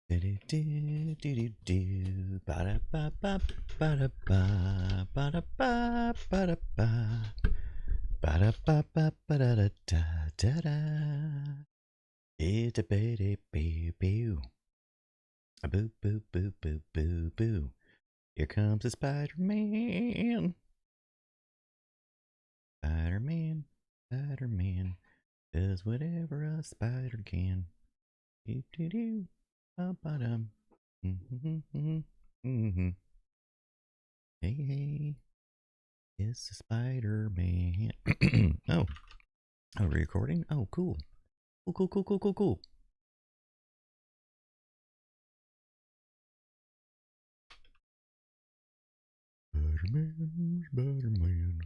Do-do-do-do-do-do. Ba-da-ba-ba, ba-da-ba, ba-da-ba, ba-da-ba. Ba-da-ba-ba, ba-da-da-da-da-da. Itty-bitty-boo-boo. A boo boo boo boo boo boo. Here comes the Spider-Man. Spider-Man, Spider-Man does whatever a spider can. Do-do-do. Ba-ba-dum. Mm-hmm. Hey, hey. It's the Spider-Man. Oh. Oh, recording? Oh, cool. Cool. Spider-Man.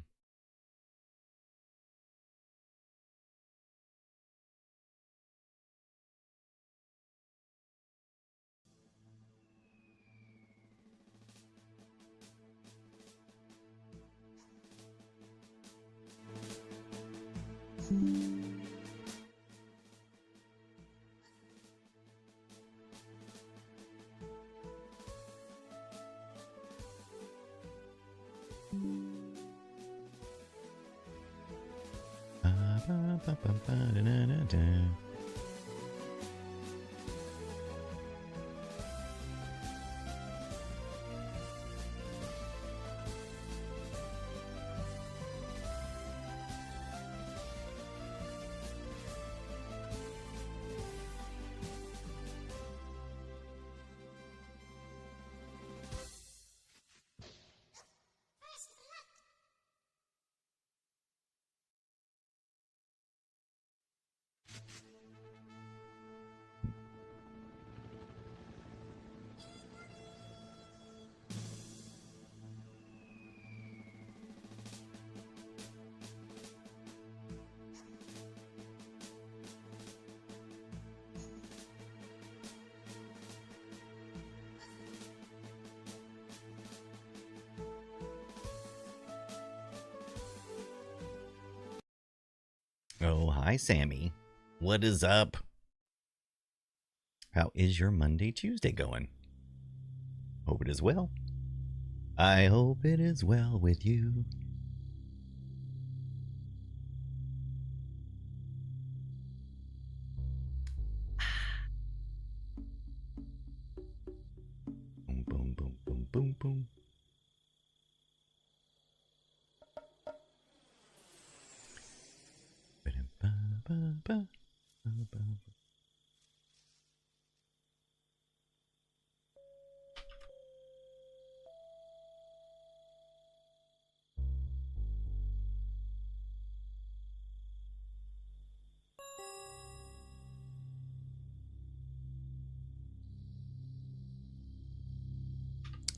Oh, hi, Sammy. What is up? How is your Monday, Tuesday going? Hope it is well. I hope it is well with you. Boom, boom, boom, boom, boom, boom. Ba-da-ba-ba-ba.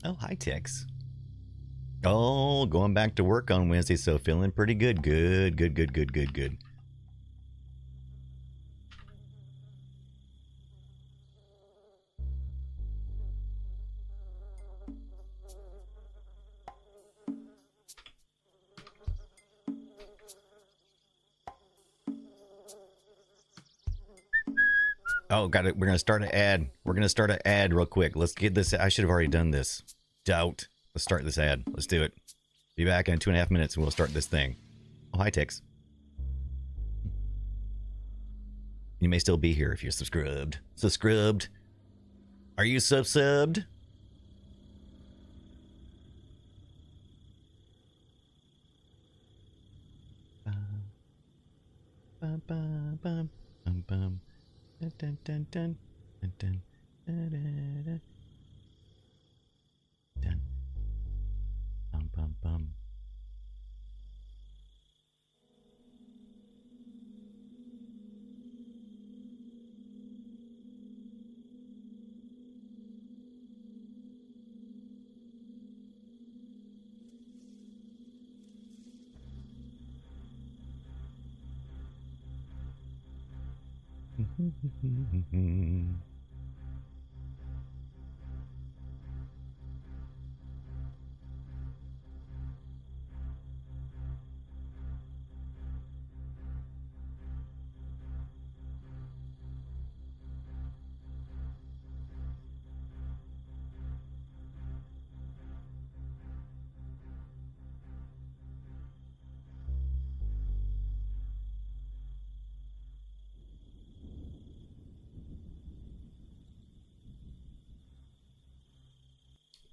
Oh, hi, Tex. Oh, going back to work on Wednesday, so feeling pretty good. Good. Oh, got it. We're gonna start an ad. We're gonna start an ad real quick. Let's get this. I should have already done this. Doubt. Let's start this ad. Let's do it. Be back in 2.5 minutes and we'll start this thing. Oh, hi, Tex. You may still be here if you're subscribed. Subscribed. Are you subbed? Bum, bum, bum, bum, bum. Dun, dun, dun, dun, dun, dun, dun, dun, dun. Dun. Bum, bum, bum.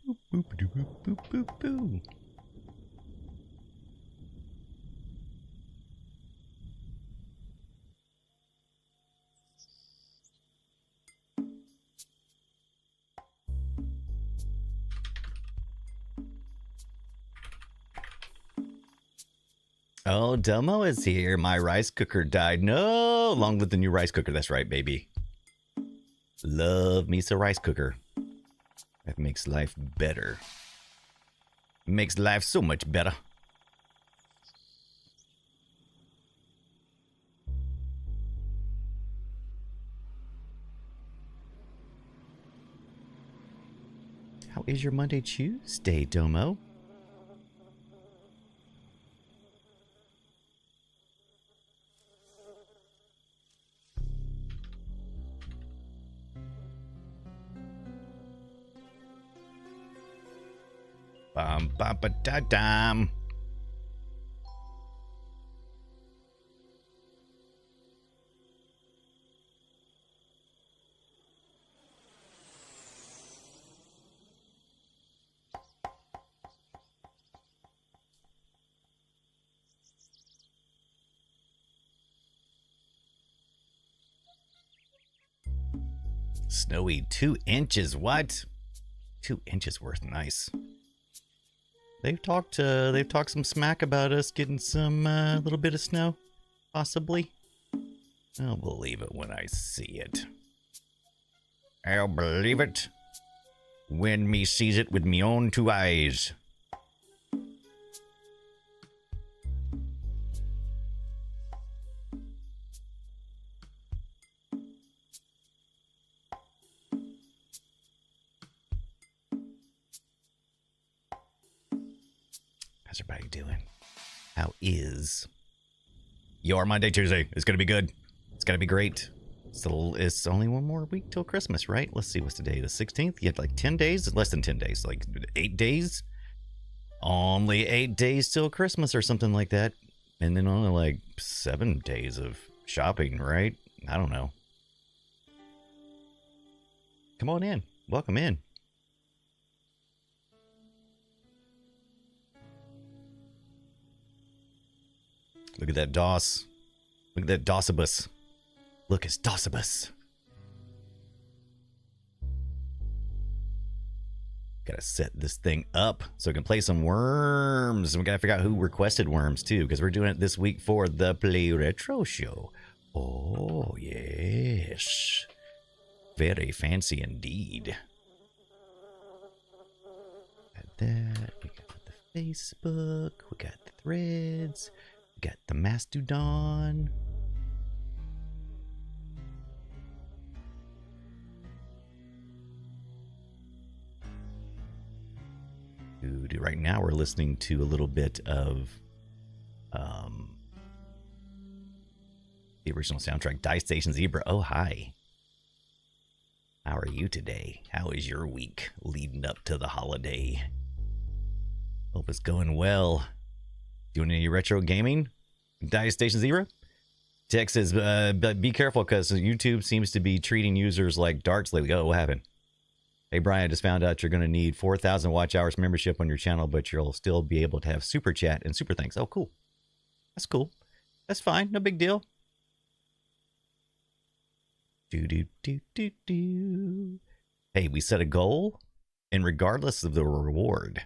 Boop, boop, boop, boop, boop, boop. Oh, Domo is here. My rice cooker died. No, along with the new rice cooker. That's right, baby. Love me some rice cooker. That makes life better. Makes life so much better. How is your Monday, Tuesday, Domo? Bum bum ba da dum. Snowy 2 inches. What? 2 inches worth. Nice. They've talked some smack about us getting some little bit of snow, possibly. I'll believe it when I see it. I'll believe it when me sees it with me own 2 eyes. How's everybody doing? How is your Monday, Tuesday? It's gonna be good. It's gonna be great. It's only one more week till Christmas, right? Let's see, what's today? The 16th? You have like 10 days? Less than 10 days, like 8 days? Only 8 days till Christmas or something like that. And then only like 7 days of shopping, right? I don't know. Come on in. Welcome in. Look at that DOS. Look at that DOSibus. Look, it's DOSibus. Gotta set this thing up so I can play some worms. We gotta figure out who requested worms too, because we're doing it this week for the Play Retro Show. Oh, yes. Very fancy indeed. Got that. We got the Facebook. We got the threads. We got the Mastodon. Right now we're listening to a little bit of the original soundtrack, Die Station Zebra. Oh, hi. How are you today? How is your week leading up to the holiday? Hope it's going well. Doing any retro gaming? Die Station Zebra? Tech says, but be careful because YouTube seems to be treating users like darts lately. Oh, what happened? Hey, Brian, I just found out you're going to need 4,000 watch hours membership on your channel, but you'll still be able to have super chat and super thanks. Oh, cool. That's cool. That's fine. No big deal. Do. Hey, we set a goal, and regardless of the reward,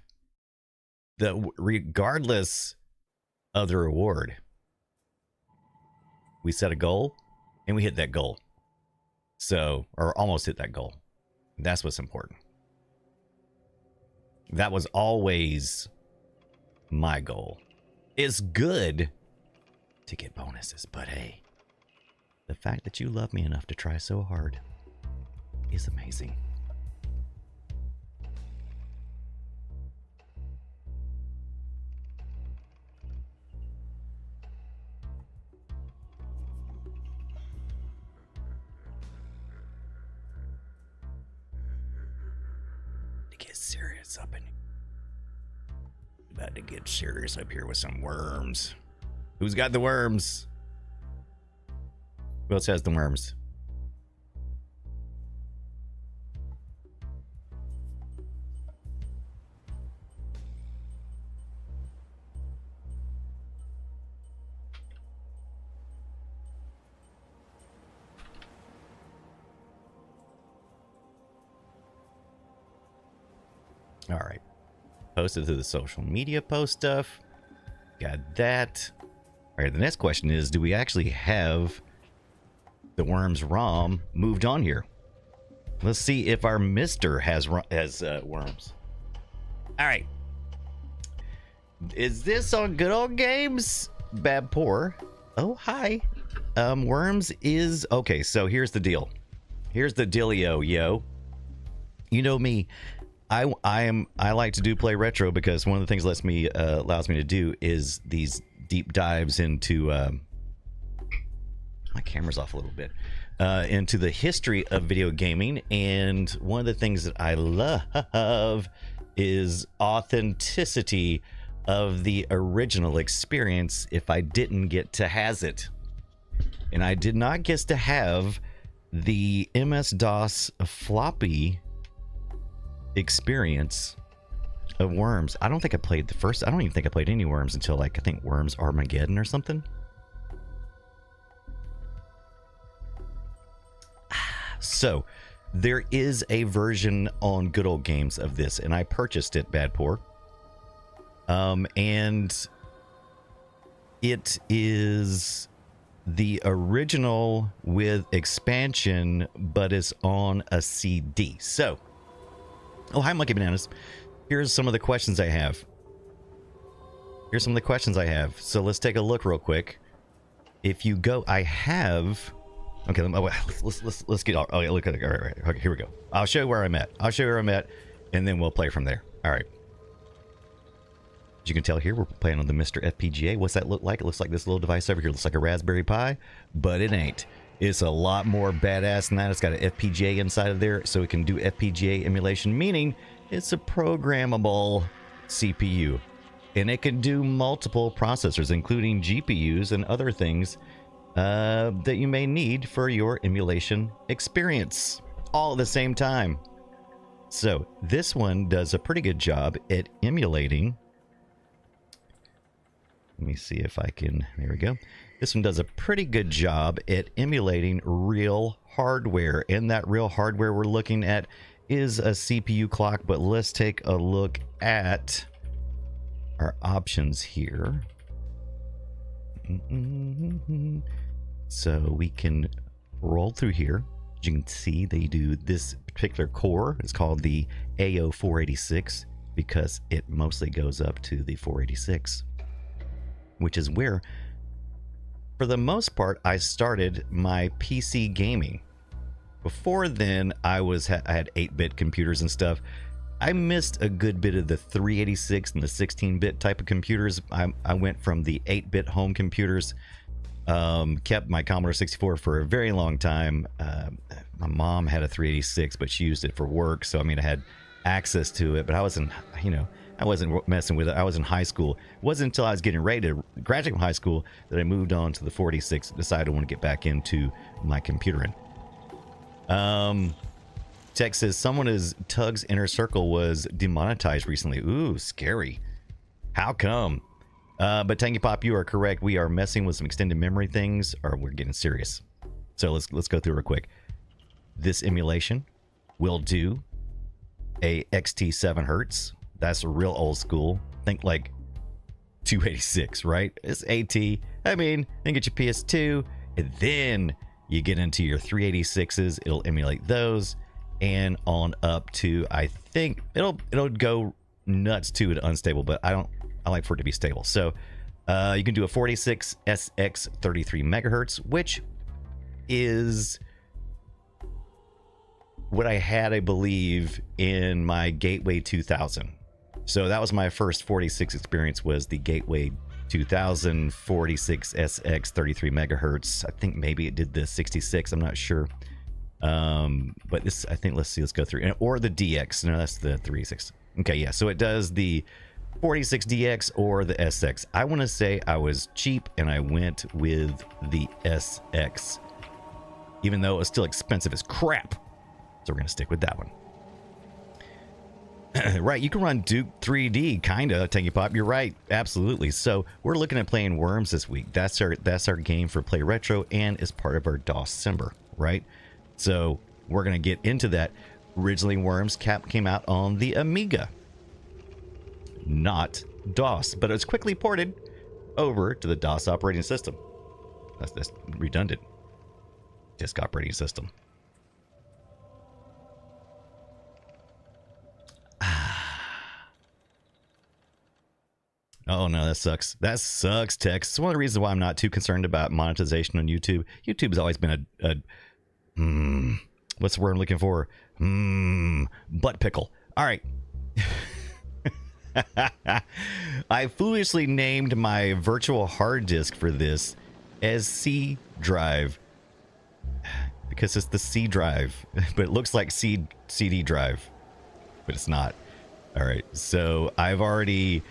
we set a goal, and we hit that goal. So, or almost hit that goal. That's what's important. That was always my goal. It's good to get bonuses, but hey, the fact that you love me enough to try so hard is amazing. Get serious up in here. About to get serious up here with some worms. Who's got the worms? Who else has the worms? All right. Posted to the social media post stuff. Got that. All right, the next question is, do we actually have the Worms ROM moved on here? Let's see if our Mister has Worms. All right. Is this on Good Old Games? Bad Poor. Oh, hi. Worms is... Okay, so here's the deal. Here's the dealio, yo. You know me. I like to play retro because one of the things allows me to do is these deep dives into... my camera's off a little bit. Into the history of video gaming, and one of the things that I love is authenticity of the original experience if I didn't get to has it. And I did not get to have the MS-DOS floppy experience of Worms. I don't think I played I don't even think I played any Worms until, like, I think Worms Armageddon or something. So there is a version on Good Old Games of this, and I purchased it, Bad Poor. And it is the original with expansion, but it's on a CD. So, oh, hi, Monkey Bananas. Here's some of the questions I have. So let's take a look real quick. If you go, I have... Okay, let's get... Oh, yeah, look at it. All right. Okay, here we go. I'll show you where I'm at. And then we'll play from there. All right. As you can tell here, we're playing on the Mr. FPGA. What's that look like? It looks like this little device over here. It looks like a Raspberry Pi, but it ain't. It's a lot more badass than that. It's got an FPGA inside of there, so it can do FPGA emulation, meaning it's a programmable CPU. And it can do multiple processors, including GPUs and other things that you may need for your emulation experience, all at the same time. So this one does a pretty good job at emulating. Let me see if I can... There we go. This one does a pretty good job at emulating real hardware. And that real hardware we're looking at is a CPU clock. But let's take a look at our options here. So we can roll through here. As you can see, they do this particular core. It's called the AO486 because it mostly goes up to the 486. Which is where, for the most part, I started my PC gaming. Before then, I had 8-bit computers and stuff. I missed a good bit of the 386 and the 16-bit type of computers. I went from the 8-bit home computers, kept my Commodore 64 for a very long time. My mom had a 386, but she used it for work, so I mean, I had access to it, but I wasn't, I wasn't messing with it. I was in high school. It wasn't until I was getting ready to graduate from high school that I moved on to the 46. Decided I want to get back into my computering. Tech says someone is Tug's Inner Circle was demonetized recently. Ooh, scary. How come? But Tangy Pop, you are correct. We are messing with some extended memory things, or we're getting serious. So let's go through real quick. This emulation will do a XT 7Hz. That's real old school. Think like 286, right? It's AT. I mean, then get your PS2, and then you get into your 386s. It'll emulate those, and on up to, I think it'll go nuts to an unstable, but I like for it to be stable. So you can do a 46 SX 33 megahertz, which is what I had, I believe, in my Gateway 2000. So that was my first 46 experience, was the Gateway 2000 46 SX 33 megahertz. I think maybe it did the 66. I'm not sure. But this, I think, let's go through. Or the DX. No, that's the 36. Okay, yeah. So it does the 46 DX or the SX. I want to say I was cheap and I went with the SX, even though it was still expensive as crap. So we're going to stick with that one. Right, you can run Duke 3D, kinda, Tangy Pop. You're right, absolutely. So we're looking at playing Worms this week. That's our game for Play Retro, and is part of our DOScember, right? So we're gonna get into that. Originally, Worms came out on the Amiga, not DOS, but it was quickly ported over to the DOS operating system. That's redundant. Disk operating system. Oh no, that sucks. That sucks, Tex. It's one of the reasons why I'm not too concerned about monetization on YouTube. YouTube's always been what's the word I'm looking for? Butt pickle. All right. I foolishly named my virtual hard disk for this as C drive because it's the C drive, but it looks like CD drive, but it's not. All right, so I've already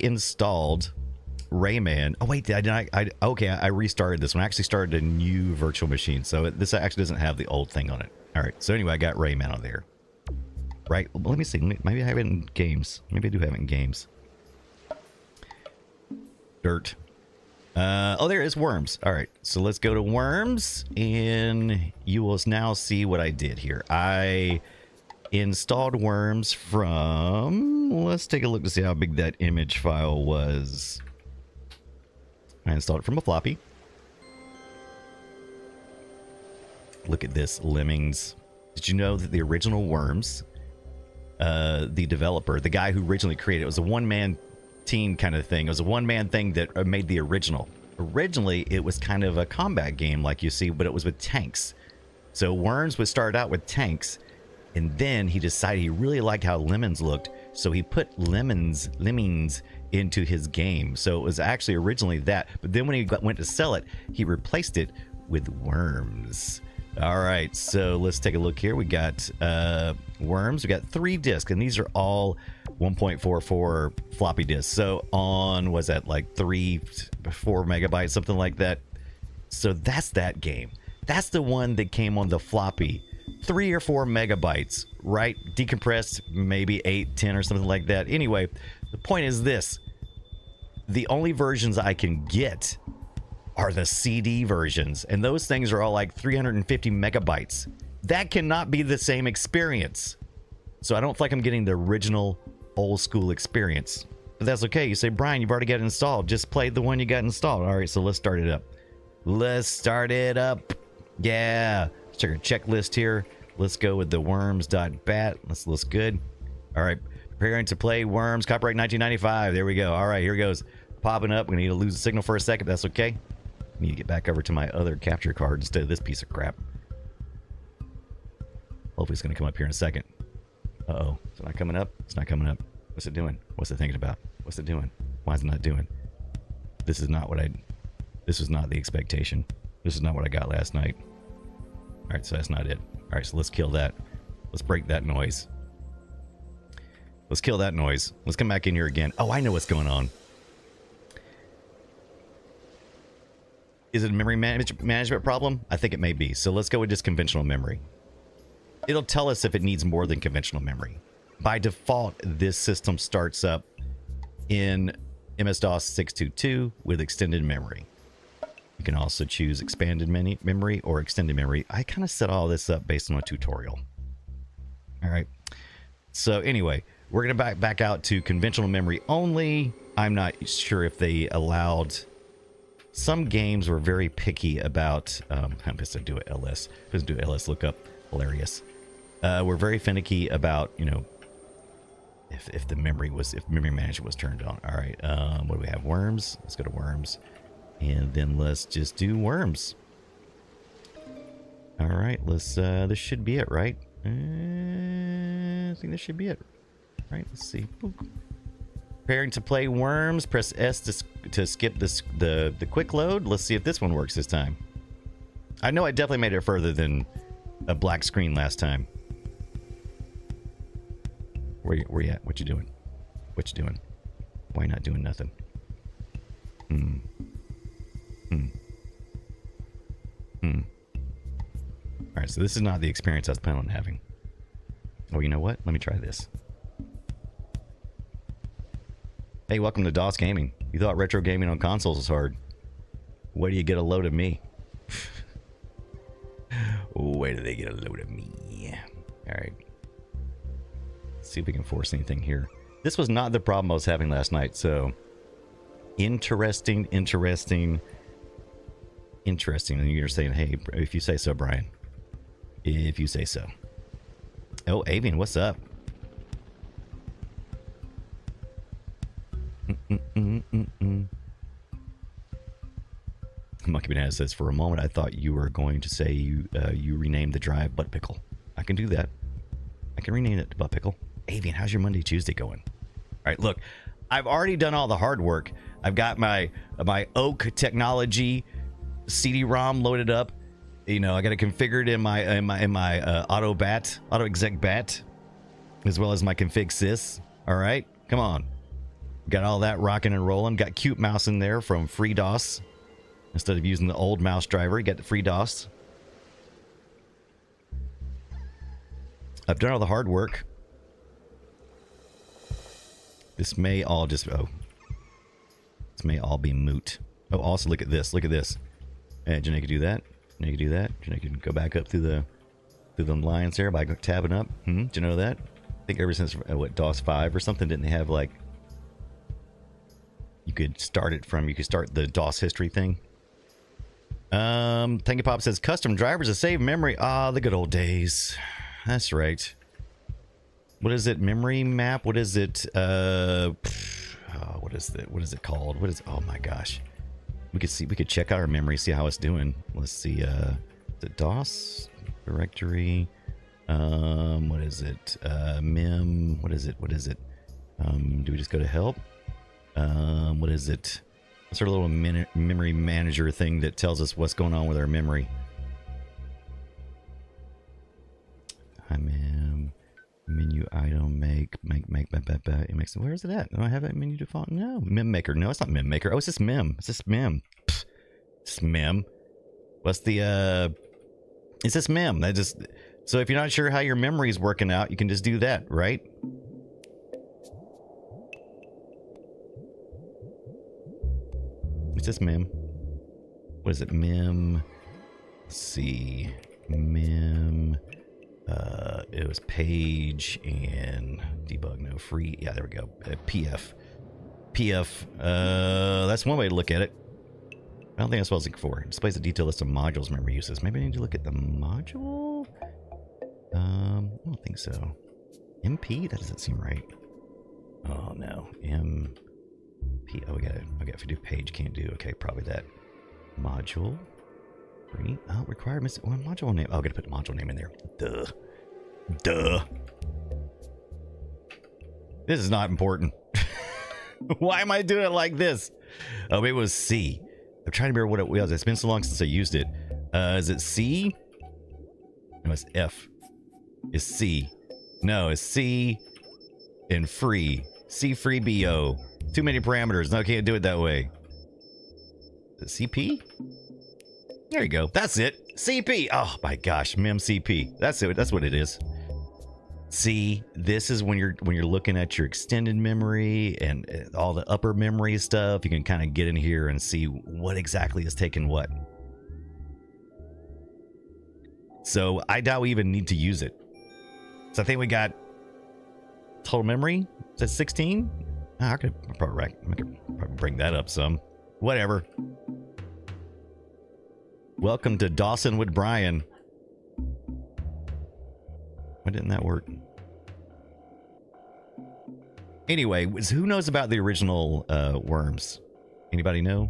installed Rayman. Oh wait, okay, I restarted this one. I actually started a new virtual machine, so this actually doesn't have the old thing on it. All right, so anyway, I got Rayman on there. Right, let me see. Maybe I have it in games. Maybe I do have it in games. Dirt. Oh, there is Worms. All right, so let's go to Worms, and you will now see what I did here. I installed Worms from... Let's take a look to see how big that image file was. I installed it from a floppy. Look at this, Lemmings. Did you know that the original Worms, the developer, the guy who originally created it, was a one-man team kind of thing. It was a one-man thing that made the original. Originally, it was kind of a combat game like you see, but it was with tanks. So Worms would start out with tanks, and then he decided he really liked how lemons looked, so he put lemmings into his game. So it was actually originally that, but then when he went to sell it, he replaced it with Worms. All right, so let's take a look here. We got Worms. We got 3 discs, and these are all 1.44 floppy disks. So on, was that like 4 megabytes, something like that? So that's that game. That's the one that came on the floppy. 3 or 4 megabytes, right? Decompressed, maybe 8, 10 or something like that. Anyway, the point is this. The only versions I can get are the CD versions, and those things are all like 350 megabytes. That cannot be the same experience. So I don't feel like I'm getting the original old school experience. But that's okay. You say, Brian, you've already got it installed. Just play the one you got installed. All right, so let's start it up. Let's start it up. Yeah. Let's check our checklist here. Let's go with the worms.bat. This looks good. All right. Preparing to play Worms, copyright 1995. There we go. All right, here it goes. Popping up. We're going to need to lose the signal for a second. That's okay. I need to get back over to my other capture card instead of this piece of crap. Hopefully it's going to come up here in a second. Uh-oh. It's not coming up. It's not coming up. What's it doing? What's it thinking about? What's it doing? Why is it not doing? This is not what this was not the expectation. This is not what I got last night. All right, so that's not it. All right, so let's kill that. Let's break that noise. Let's kill that noise. Let's come back in here again. Oh, I know what's going on. Is it a memory management problem? I think it may be. So let's go with just conventional memory. It'll tell us if it needs more than conventional memory. By default, this system starts up in MS-DOS 622 with extended memory. You can also choose expanded memory or extended memory. I kind of set all this up based on a tutorial. All right. So anyway, we're going to back out to conventional memory only. I'm not sure if they allowed... Some games were very picky about... I'm supposed to do it LS. I'm supposed to do LS lookup. Hilarious. We're very finicky about, you know, if the memory management was turned on. All right. What do we have? Worms. Let's go to Worms. And then let's just do Worms. All right. Let's, this should be it, right? I think this should be it. All right. Let's see. Boop. Preparing to play Worms. Press S to skip the quick load. Let's see if this one works this time. I know I definitely made it further than a black screen last time. Where you at? What you doing? What you doing? Why not doing nothing? Alright, so this is not the experience I was planning on having. Oh, you know what? Let me try this. Hey, welcome to DOS Gaming. You thought retro gaming on consoles was hard. Where do you get a load of me? Where do they get a load of me? Alright. Let's see if we can force anything here. This was not the problem I was having last night, so interesting. And you're saying, hey, if you say so, Brian. If you say so. Oh, Avian, what's up? Monkey Banana says, for a moment I thought you were going to say you renamed the drive Butt Pickle. I can do that. I can rename it to Butt Pickle. Avian, how's your Monday, Tuesday going? All right, look, I've already done all the hard work. I've got my Oak Technology CD-ROM loaded up. You know, I got it configured in my auto exec bat, as well as my config sys. All right, come on. Got all that rocking and rolling. Got Cute Mouse in there from FreeDOS. Instead of using the old mouse driver, you got the FreeDOS. I've done all the hard work. This may all just this may all be moot. Oh, also look at this. Look at this. Janae can do that. Janae can do that. Janae can go back up through the lines there by tabbing up. Did you know that? I think ever since DOS 5 or something, didn't they have like you could start the DOS history thing. Tangy Pop says custom drivers to save memory. Ah, the good old days. That's right. What is it? Memory map? What is it? What is it called? Oh my gosh. We could check out our memory, see how it's doing. Let's see, the DOS directory. What is it? Mem. What is it? Do we just go to help? What is it? Sort of little memory manager thing that tells us what's going on with our memory. Menu item make. It makes. Where is it at? Do I have that menu default? No. Mem maker. No, it's not mem maker. Oh, it's just mem. It's just mem. Pfft. It's mem. What's the It's just mem. So if you're not sure how your memory is working out, you can just do that, right? It's just mem. What is it? Mem. Let's see. Mem. It was page and debug. No, free. Yeah, there we go. PF. That's one way to look at it. I don't think that's what I was looking for. It displays a detailed list of modules memory uses. Maybe I need to look at the module? I don't think so. MP? That doesn't seem right. Oh no. MP. Oh, okay, if we do page, can't do. Okay, probably that. Module. Free. Oh, requirements. Oh, module name. Oh, I gotta put the module name in there. Duh. This is not important. Why am I doing it like this? Oh, it was C. I'm trying to remember what it was. It's been so long since I used it. Is it C? No, it's F. It's C. No, it's C and free. C free BO. Too many parameters. No, I can't do it that way. Is it CP? There you go. That's it. CP. Oh my gosh, memcp. That's it. That's what it is. See, this is when you're looking at your extended memory and all the upper memory stuff. You can kind of get in here and see what exactly is taking what. So I doubt we even need to use it. So I think we got total memory. Is that 16? Oh, I could probably bring that up some. Whatever. Welcome to Dawson with Brian. Why didn't that work? Anyway, who knows about the original worms? Anybody know?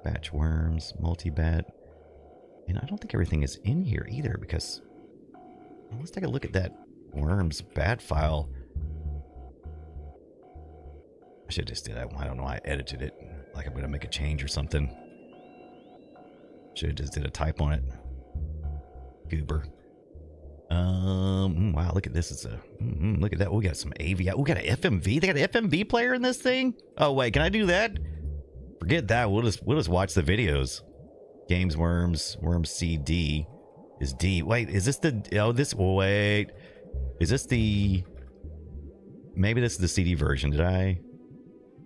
Batch worms, multi-bat. And I don't think everything is in here either because... Well, let's take a look at that worms bat file. I should just did that. I don't know. I edited it. Like I'm going to make a change or something. Should have just did a type on it. Goober. Wow, look at this. It's a look at that. We got some AV. We got an FMV. They got an FMV player in this thing. Oh wait, can I do that? Forget that. We'll just watch the videos. Games worms CD is D. Wait, is this the wait. Is this the maybe this is the CD version. Did I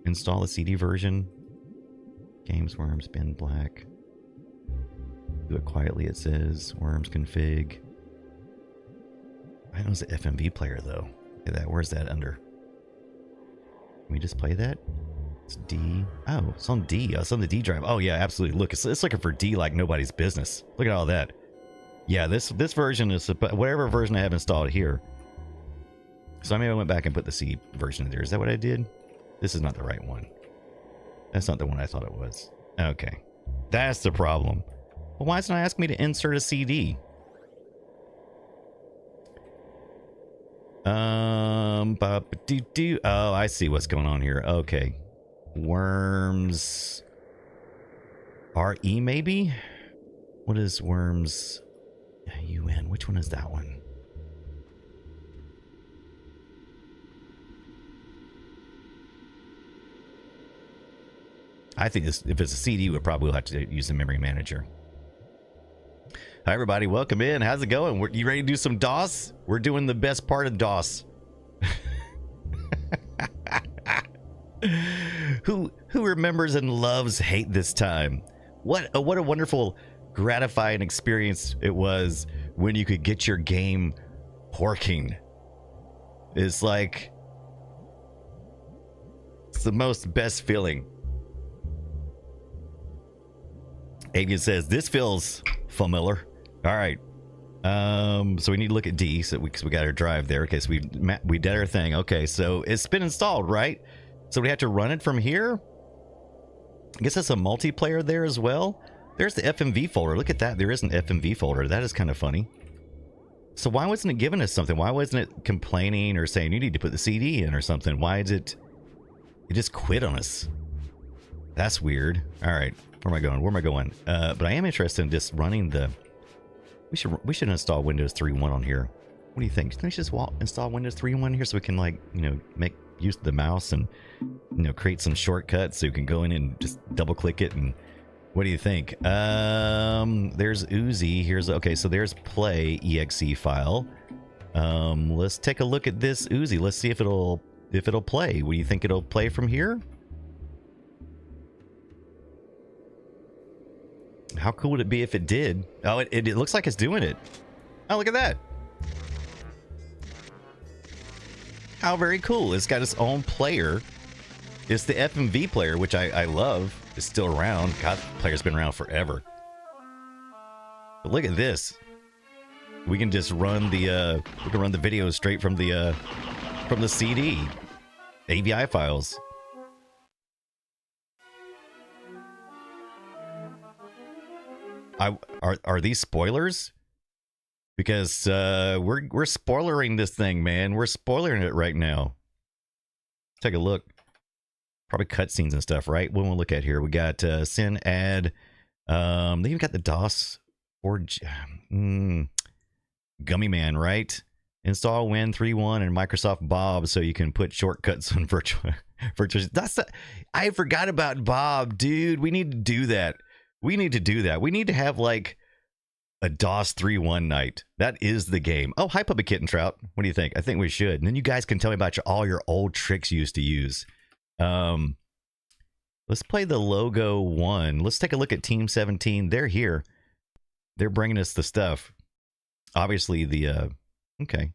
install the CD version? Games worms bin black. Do it quietly, it says. Worms config. I know it's the FMV player though. Look at that. Where's that under? Can we just play that? It's D. Oh, it's on D. Oh, it's on the D drive. Oh yeah, absolutely. Look, it's looking for D like nobody's business. Look at all that. Yeah, this version is whatever version I have installed here. So maybe I went back and put the C version in there. Is that what I did? This is not the right one. That's not the one I thought it was. Okay, that's the problem. Well, why doesn't it ask me to insert a CD? Oh, I see what's going on here. Okay. Worms. RE maybe? What is Worms? UN. Which one is that one? I think this, if it's a CD, we'll probably have to use the memory manager. Hi, everybody. Welcome in. How's it going? You ready to do some DOS? We're doing the best part of DOS. Who remembers and loves hate this time? What a wonderful, gratifying experience it was when you could get your game working. It's like, it's the most best feeling. Avian says, this feels familiar. All right. So we need to look at D. So we got our drive there. Okay, so we did our thing. Okay, so it's been installed, right? So we have to run it from here. I guess that's a multiplayer there as well. There's the FMV folder. Look at that. There is an FMV folder. That is kind of funny. So why wasn't it giving us something? Why wasn't it complaining or saying you need to put the CD in or something? Why is it? It just quit on us. That's weird. All right. Where am I going? Where am I going? But I am interested in just running the... We should install Windows 3.1 on here. What do you think? Can we just install Windows 3.1 here so we can, like, you know, make use of the mouse and, you know, create some shortcuts so you can go in and just double click it? And what do you think? There's Uzi. Here's, okay, so there's play exe file. Let's take a look at this Uzi. Let's see if it'll play. What do you think it'll play from here? How cool would it be if it did? Oh, it looks like it's doing it. Oh, look at that. How very cool. It's got its own player. It's the FMV player, which I love. It's still around. God, the player's been around forever. But look at this. We can just run the video straight from the CD. AVI files. Are these spoilers? Because we're spoilering this thing, man. We're spoiling it right now. Take a look. Probably cutscenes and stuff, right? What we'll look at here, we got send add. They even got the DOS or Gummy Man, right? Install Win 3.1 and Microsoft Bob so you can put shortcuts on virtual. I forgot about Bob, dude. We need to do that. We need to do that. We need to have like a DOS 3.1 night. That is the game. Oh, hi, Puppy Kitten Trout. What do you think? I think we should. And then you guys can tell me about all your old tricks you used to use. Let's play the logo one. Let's take a look at Team 17. They're here. They're bringing us the stuff. Obviously, the okay.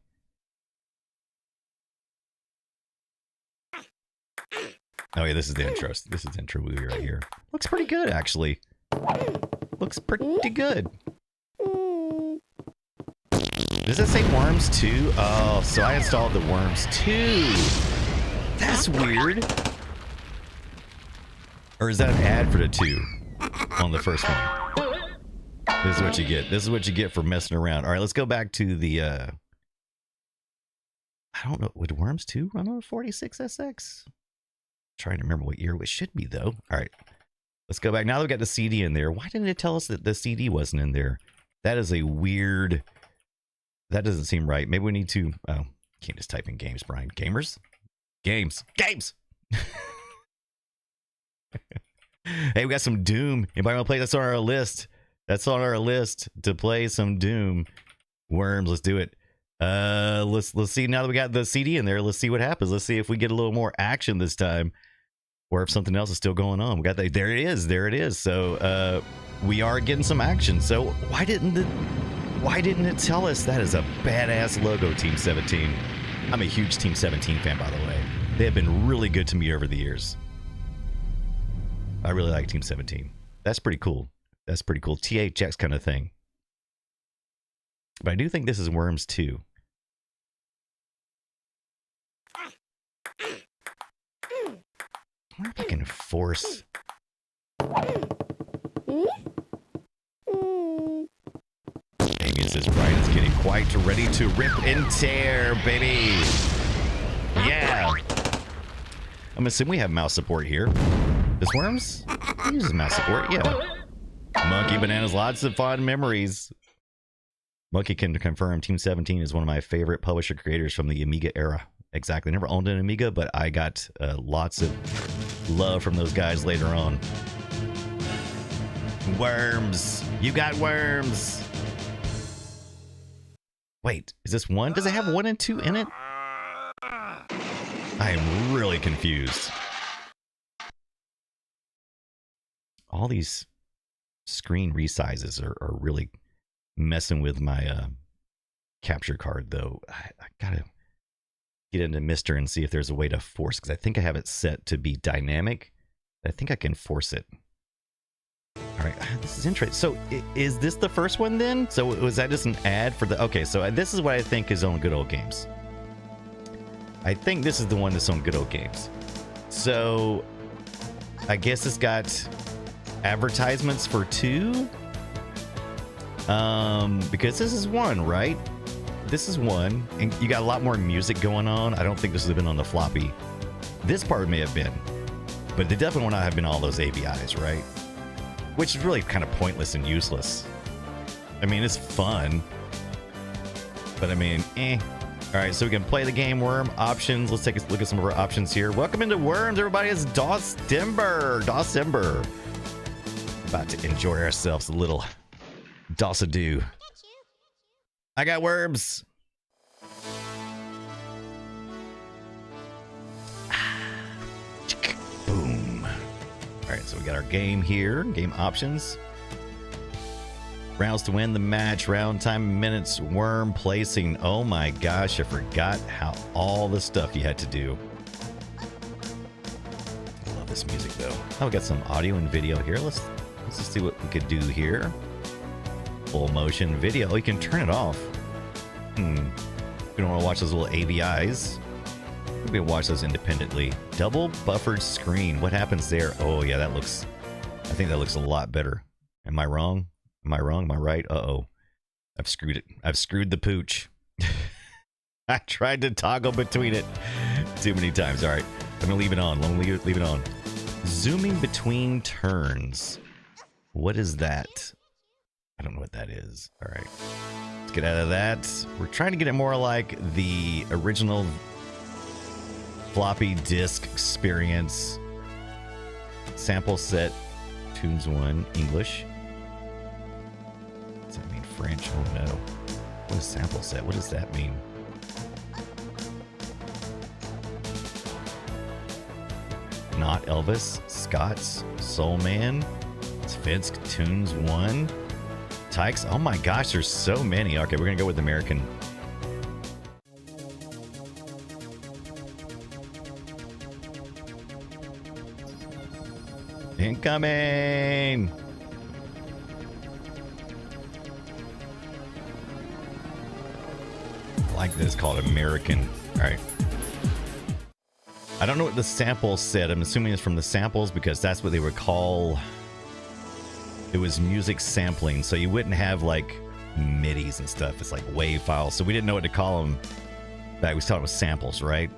Oh yeah, this is the intro. This is the intro movie right here. Looks pretty good, actually. Looks pretty good. Does it say Worms 2? Oh, so I installed the Worms 2. That's weird. Or is that an ad for the 2 on the first one? This is what you get. This is what you get for messing around. All right, let's go back to the... I don't know. Would Worms 2 run on a 46SX? Trying to remember what year it should be, though. All right. Let's go back. Now that we've got the CD in there. Why didn't it tell us that the CD wasn't in there? That is a weird... That doesn't seem right. Maybe we need to... Oh, can't just type in games, Brian. Gamers? Games. Games! Hey, we got some Doom. Anybody want to play? That's on our list. That's on our list to play some Doom. Worms, let's do it. Let's see. Now that we got the CD in there, let's see what happens. Let's see if we get a little more action this time. Or if something else is still going on. We got that. There it is. There it is. So we are getting some action. So why didn't it tell us? That is a badass logo, Team 17. I'm a huge Team 17 fan, by the way. They have been really good to me over the years. I really like Team 17. That's pretty cool. That's pretty cool. THX kind of thing. But I do think this is Worms too. I wonder if I can force. Amy says Brian is getting quite ready to rip and tear, baby. Yeah. I'm assuming we have mouse support here. Does Worms uses mouse support? Yeah. Monkey Bananas, lots of fond memories. Monkey can confirm Team 17 is one of my favorite publisher creators from the Amiga era. Exactly. Never owned an Amiga, but I got lots of love from those guys later on. Worms. You got Worms. Wait, is this one? Does it have 1 and 2 in it? I am really confused. All these screen resizes are really messing with my capture card, though. I gotta get into Mister and see if there's a way to force, because I think I have it set to be dynamic. I think I can force it. All right, this is interesting. So is this the first one then? So was that just an ad for the... Okay, so this is what I think is on Good Old Games. I think this is the one that's on Good Old Games. So I guess it's got advertisements for 2. Because this is 1, right? This is 1, and you got a lot more music going on. I don't think this would have been on the floppy. This part may have been, but they definitely would not have been all those AVIs, right? Which is really kind of pointless and useless. I mean, it's fun, but I mean, All right, so we can play the game. Worm options. Let's take a look at some of our options here. Welcome into Worms, everybody. It's DOSember. About to enjoy ourselves a little DOS-a-do. I got Worms. Boom. All right, so we got our game here. Game options. Rounds to win the match. Round time, minutes, worm placing. Oh my gosh, I forgot how all the stuff you had to do. I love this music though. Oh, we got some audio and video here. Let's just see what we could do here. Full motion video. Oh, you can turn it off. We don't want to watch those little AVIs. We can watch those independently. Double buffered screen. What happens there? Oh yeah, that looks... I think that looks a lot better. Am I wrong? Am I wrong? Am I right? Uh-oh. I've screwed it. I've screwed the pooch. I tried to toggle between it too many times. All right. I'm going to leave it on. Let me leave it on. Zooming between turns. What is that? I don't know what that is. All right. Let's get out of that. We're trying to get it more like the original floppy disk experience. Sample set. Tunes 1. English. Does that mean French? Oh no. What is sample set? What does that mean? Not Elvis. Scots. Soul Man. Svensk. Tunes 1. Tykes. Oh my gosh, there's so many. Okay, we're gonna go with American. Incoming! I like this, called American. All right. I don't know what the sample said. I'm assuming it's from the samples because that's what they would call... It was music sampling, so you wouldn't have like MIDIs and stuff. It's like WAV files, so we didn't know what to call them. Back we thought it was samples, right?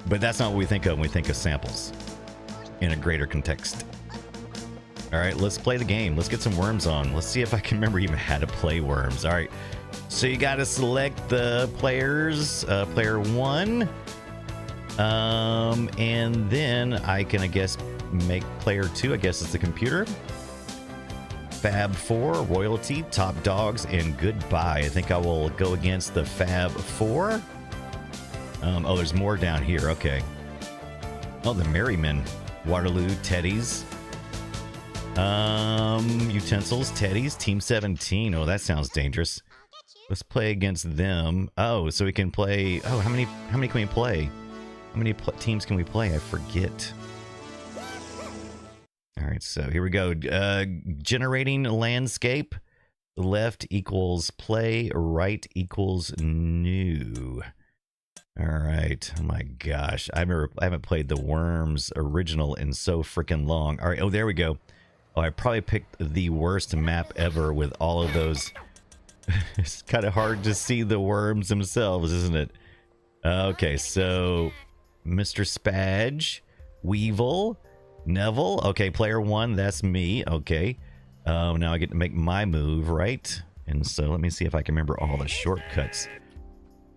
But that's not what we think of when we think of samples in a greater context. All right, let's play the game. Let's get some Worms on. Let's see if I can remember even how to play Worms. All right, so you got to select the players, player 1, and then I can, I guess, make player 2. I guess it's the computer. Fab 4, Royalty, Top Dogs, and Goodbye. I think I will go against the Fab 4. Oh, there's more down here. Okay. Oh, the Merrymen. Waterloo, Teddies. Utensils, Teddies, Team 17. Oh, that sounds dangerous. Let's play against them. Oh, so we can play... Oh, how many can we play? How many teams can we play? I forget. All right, so here we go. Generating landscape. Left equals play. Right equals new. All right. Oh my gosh. I haven't played the Worms original in so freaking long. All right. Oh, there we go. Oh, I probably picked the worst map ever with all of those. It's kind of hard to see the worms themselves, isn't it? Okay, so Mr. Spadge, Weevil, Neville. Okay, player 1, that's me. Okay. Now I get to make my move, right? And so let me see if I can remember all the shortcuts.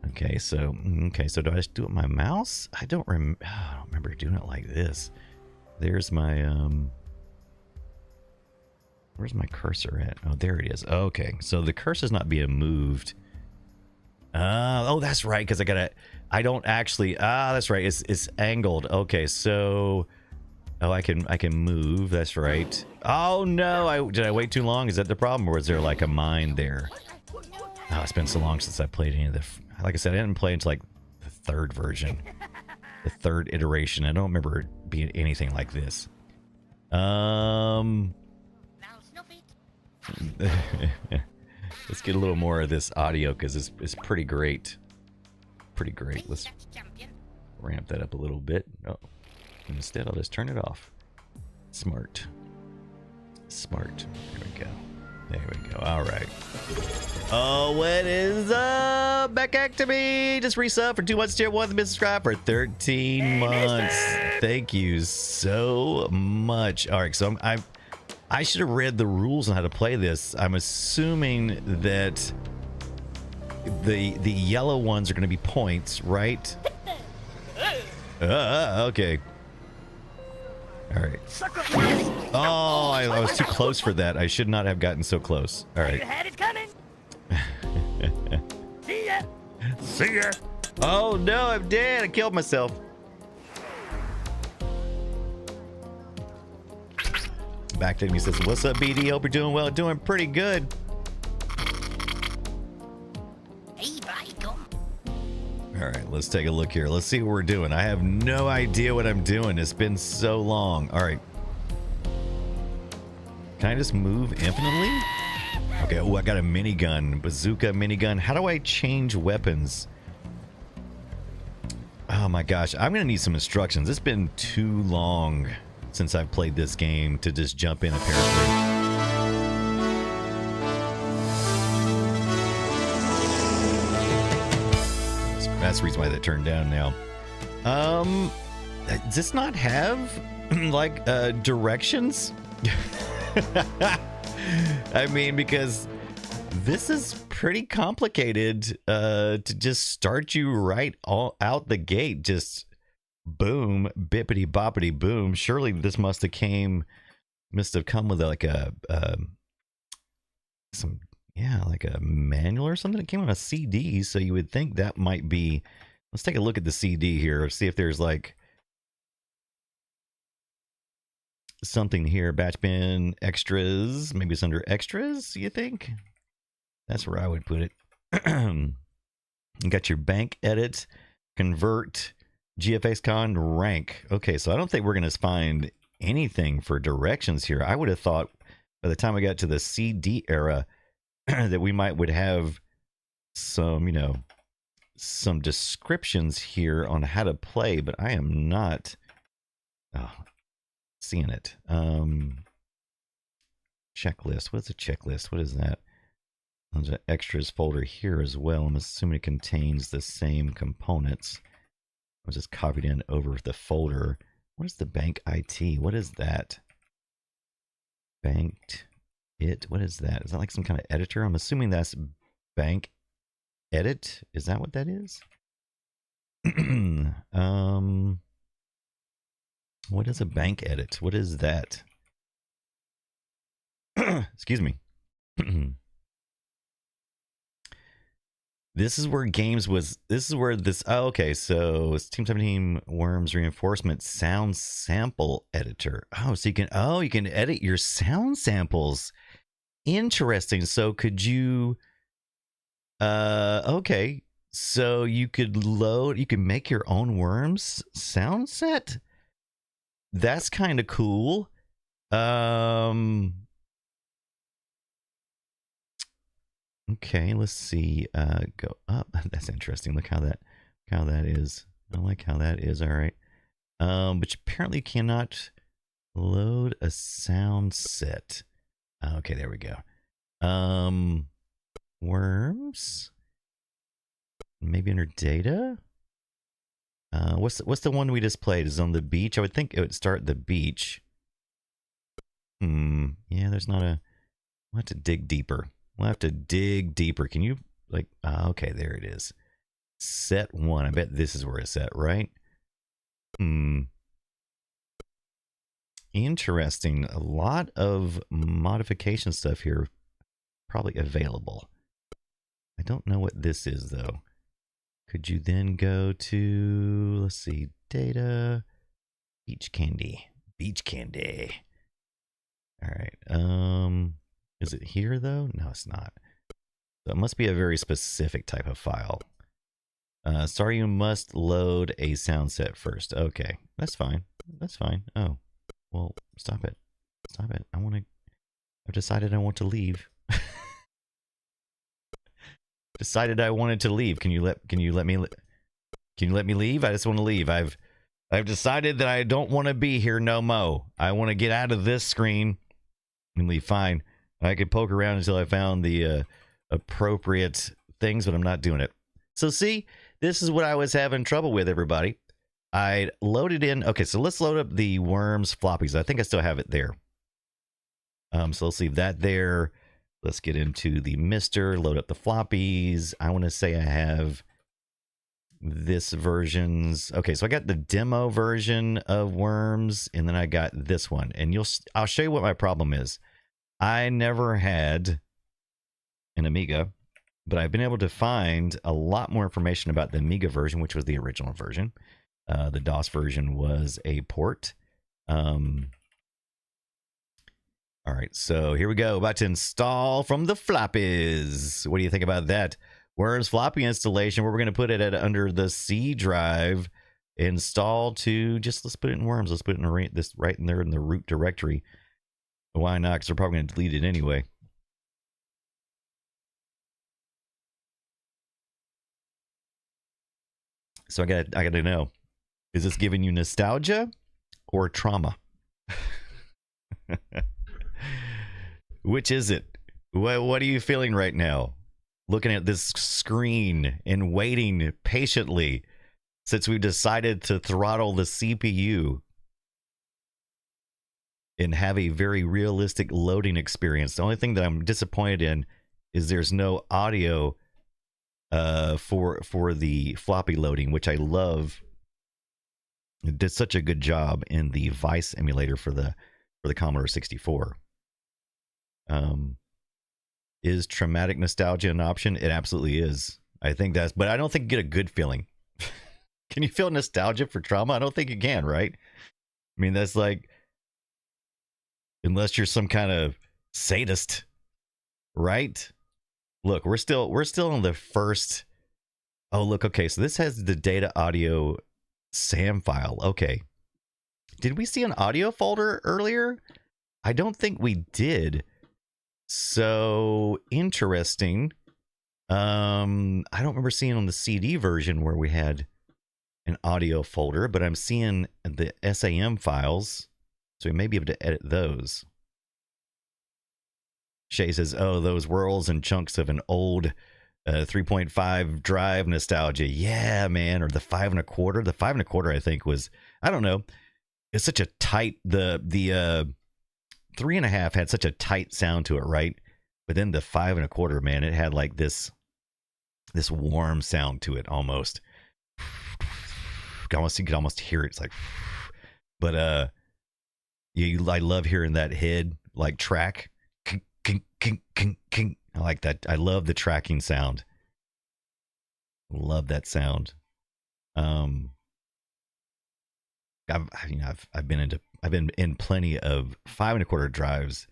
Okay, so do I just do it with my mouse? I don't remember doing it like this. There's my where's my cursor at? Oh, there it is. Okay, so the cursor's not being moved. Oh, that's right, because I don't actually, that's right, it's angled. Okay, so, oh, I can move, that's right. Oh no, did I wait too long? Is that the problem, or is there like a mine there? Oh, it's been so long since I played any of the, like I said, I didn't play until like the third version, the third iteration. I don't remember it being anything like this. Let's get a little more of this audio because it's pretty great. Pretty great. Let's ramp that up a little bit. Oh, instead I'll just turn it off. Smart. Smart. There we go. There we go. All right. Oh, what is up? Back to me. Just resub for 2 months. Tier 1 been subscribed for 13 months. Thank you so much. All right, so I should have read the rules on how to play this. I'm assuming that the yellow ones are going to be points, right? Okay. All right. Oh, I was too close for that. I should not have gotten so close. All right. Had it coming. See ya. See ya. Oh no, I'm dead. I killed myself. Back to him, he says, "What's up, BD? Hope you're doing well." Doing pretty good. Hey, buddy, come. All right, let's take a look here. Let's see what we're doing. I have no idea what I'm doing. It's been so long. All right. Can I just move infinitely? Okay, oh, I got a minigun. Bazooka minigun. How do I change weapons? Oh my gosh, I'm gonna need some instructions. It's been too long since I've played this game to just jump in, apparently. That's the reason why that turned down now. Does this not have like directions? I mean, because this is pretty complicated to just start you right all out the gate. Just boom, bippity boppity boom. Surely this must have come with like a like a manual or something. It came on a CD, so you would think that might be. Let's take a look at the CD here. See if there's like something here. Batch bin extras. Maybe it's under extras, you think? That's where I would put it. You got your bank edit, convert, GFX con, rank. Okay, so I don't think we're going to find anything for directions here. I would have thought by the time I got to the CD era that we would have some, some descriptions here on how to play, but I am not seeing it. Checklist. What's a checklist? What is that? There's an extras folder here as well. I'm assuming it contains the same components. I was just copied in over the folder. What is the bank IT? What is that? Banked it. What is that? Is that like some kind of editor? I'm assuming that's bank edit. Is that what that is? What is a bank edit? What is that? Excuse me. This is where oh, okay, so it's Team 17 Worms Reinforcement Sound Sample Editor. Oh, so you can edit your sound samples. Interesting. So could you okay. So you could make your own worms sound set. That's kind of cool. Okay, let's see. Go up. That's interesting. Look how that is. I like how that is. All right. But you apparently cannot load a sound set. Okay, there we go. Worms. Maybe under data. What's the one we just played? Is on the beach. I would think it would start the beach. Yeah, there's not a. We'll have to dig deeper. Can you like? Okay, there it is. Set 1. I bet this is where it's at, right? Interesting. A lot of modification stuff here, probably available. I don't know what this is though. Could you then go to, let's see, data, beach candy. All right. Is it here though? No, it's not. So it must be a very specific type of file. Sorry, you must load a sound set first. Okay, that's fine. Oh, well, stop it. I've decided I want to leave. Decided I wanted to leave. Can you let me leave? I just want to leave. I've decided that I don't want to be here no mo. I want to get out of this screen and leave. Fine. I could poke around until I found the appropriate things, but I'm not doing it. So see, this is what I was having trouble with, everybody. I loaded in. Okay, so let's load up the worms floppies. I think I still have it there. So let's leave that there. Let's get into the mister, load up the floppies. I want to say I have this version's. Okay, so I got the demo version of worms, and then I got this one. And I'll show you what my problem is. I never had an Amiga, but I've been able to find a lot more information about the Amiga version, which was the original version. The DOS version was a port. All right, so here we go. About to install from the floppies. What do you think about that? Worms floppy installation. We're going to put it under the C drive. Install to let's put it in worms. Let's put it in this right in there in the root directory. Why not? Because we're probably going to delete it anyway. So I got to know, is this giving you nostalgia or trauma? Which is it? What are you feeling right now? Looking at this screen and waiting patiently since we've decided to throttle the CPU and have a very realistic loading experience. The only thing that I'm disappointed in is there's no audio for the floppy loading, which I love. It did such a good job in the Vice emulator for the Commodore 64. Is traumatic nostalgia an option? It absolutely is. I think but I don't think you get a good feeling. Can you feel nostalgia for trauma? I don't think you can, right? I mean, that's like, unless you're some kind of sadist, right? Look, we're still on the first. Oh, look, okay, so this has the data audio SAM file. Okay. Did we see an audio folder earlier? I don't think we did. So interesting. I don't remember seeing on the CD version where we had an audio folder, but I'm seeing the SAM files, so we may be able to edit those. Shay says, oh, those whirls and chunks of an old 3.5 drive nostalgia. Yeah, man. Or the 5 1/4. The 5 1/4, I think, was, I don't know. It's such a tight, the 3.5 had such a tight sound to it, right? But then the 5 1/4, man, it had like this warm sound to it almost. You could almost hear it. It's like, but I love hearing that head like track. I like that. I love the tracking sound. Love that sound. I've been in plenty of 5 1/4 drives.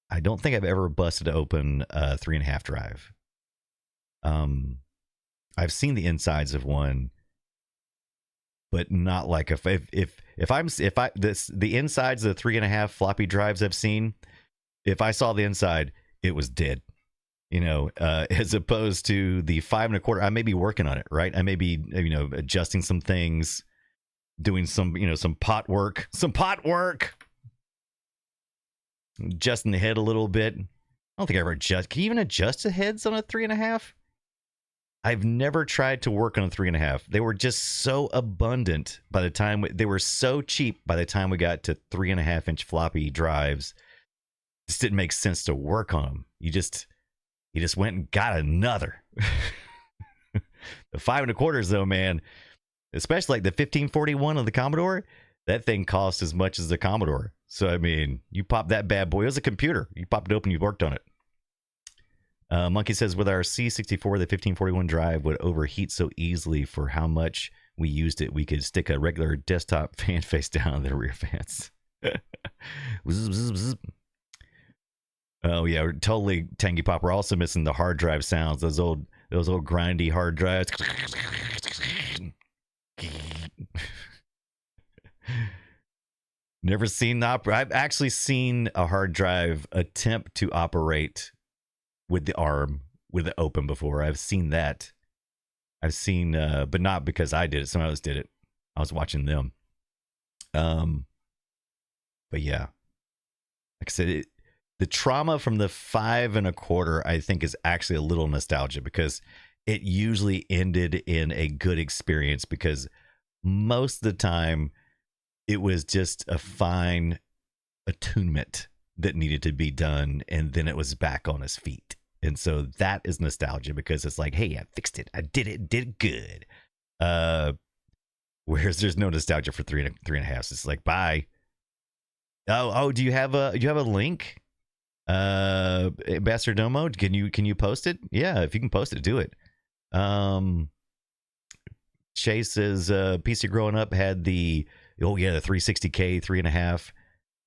I don't think I've ever busted open a 3.5 drive. I've seen the insides of one, but not like the insides of the 3.5 floppy drives I've seen. If I saw the inside, it was dead. As opposed to the 5.25, I may be working on it, right? I may be, adjusting some things, doing some pot work, adjusting the head a little bit. I don't think I ever adjust. Can you even adjust the heads on a 3.5? I've never tried to work on a 3.5. They were just so abundant by the time they were so cheap by the time we got to 3.5-inch floppy drives. It just didn't make sense to work on them. You just went and got another. The 5.25s though, man, especially like the 1541 of the Commodore, that thing cost as much as the Commodore. So I mean, you pop that bad boy. It was a computer. You popped it open, you worked on it. Monkey says, with our C64, the 1541 drive would overheat so easily for how much we used it. We could stick a regular desktop fan face down the rear fans. Oh yeah, we're totally Tangy Pop. We're also missing the hard drive sounds. Those old grindy hard drives. Never seen I've actually seen a hard drive attempt to operate with the arm with it open before. I've seen that. I've seen, but not because I did it. Someone else did it. I was watching them. But yeah, like I said, the trauma from the 5.25, I think, is actually a little nostalgia because it usually ended in a good experience because most of the time it was just a fine attunement that needed to be done, and then it was back on his feet. And so that is nostalgia because it's like, hey, I fixed it, I did it good. Whereas there's no nostalgia for 3.5. It's like, bye. Oh, do you have a link, Ambassador Domo? Can you post it? Yeah, if you can post it, do it. Chase says PC growing up had the 360K 3.5.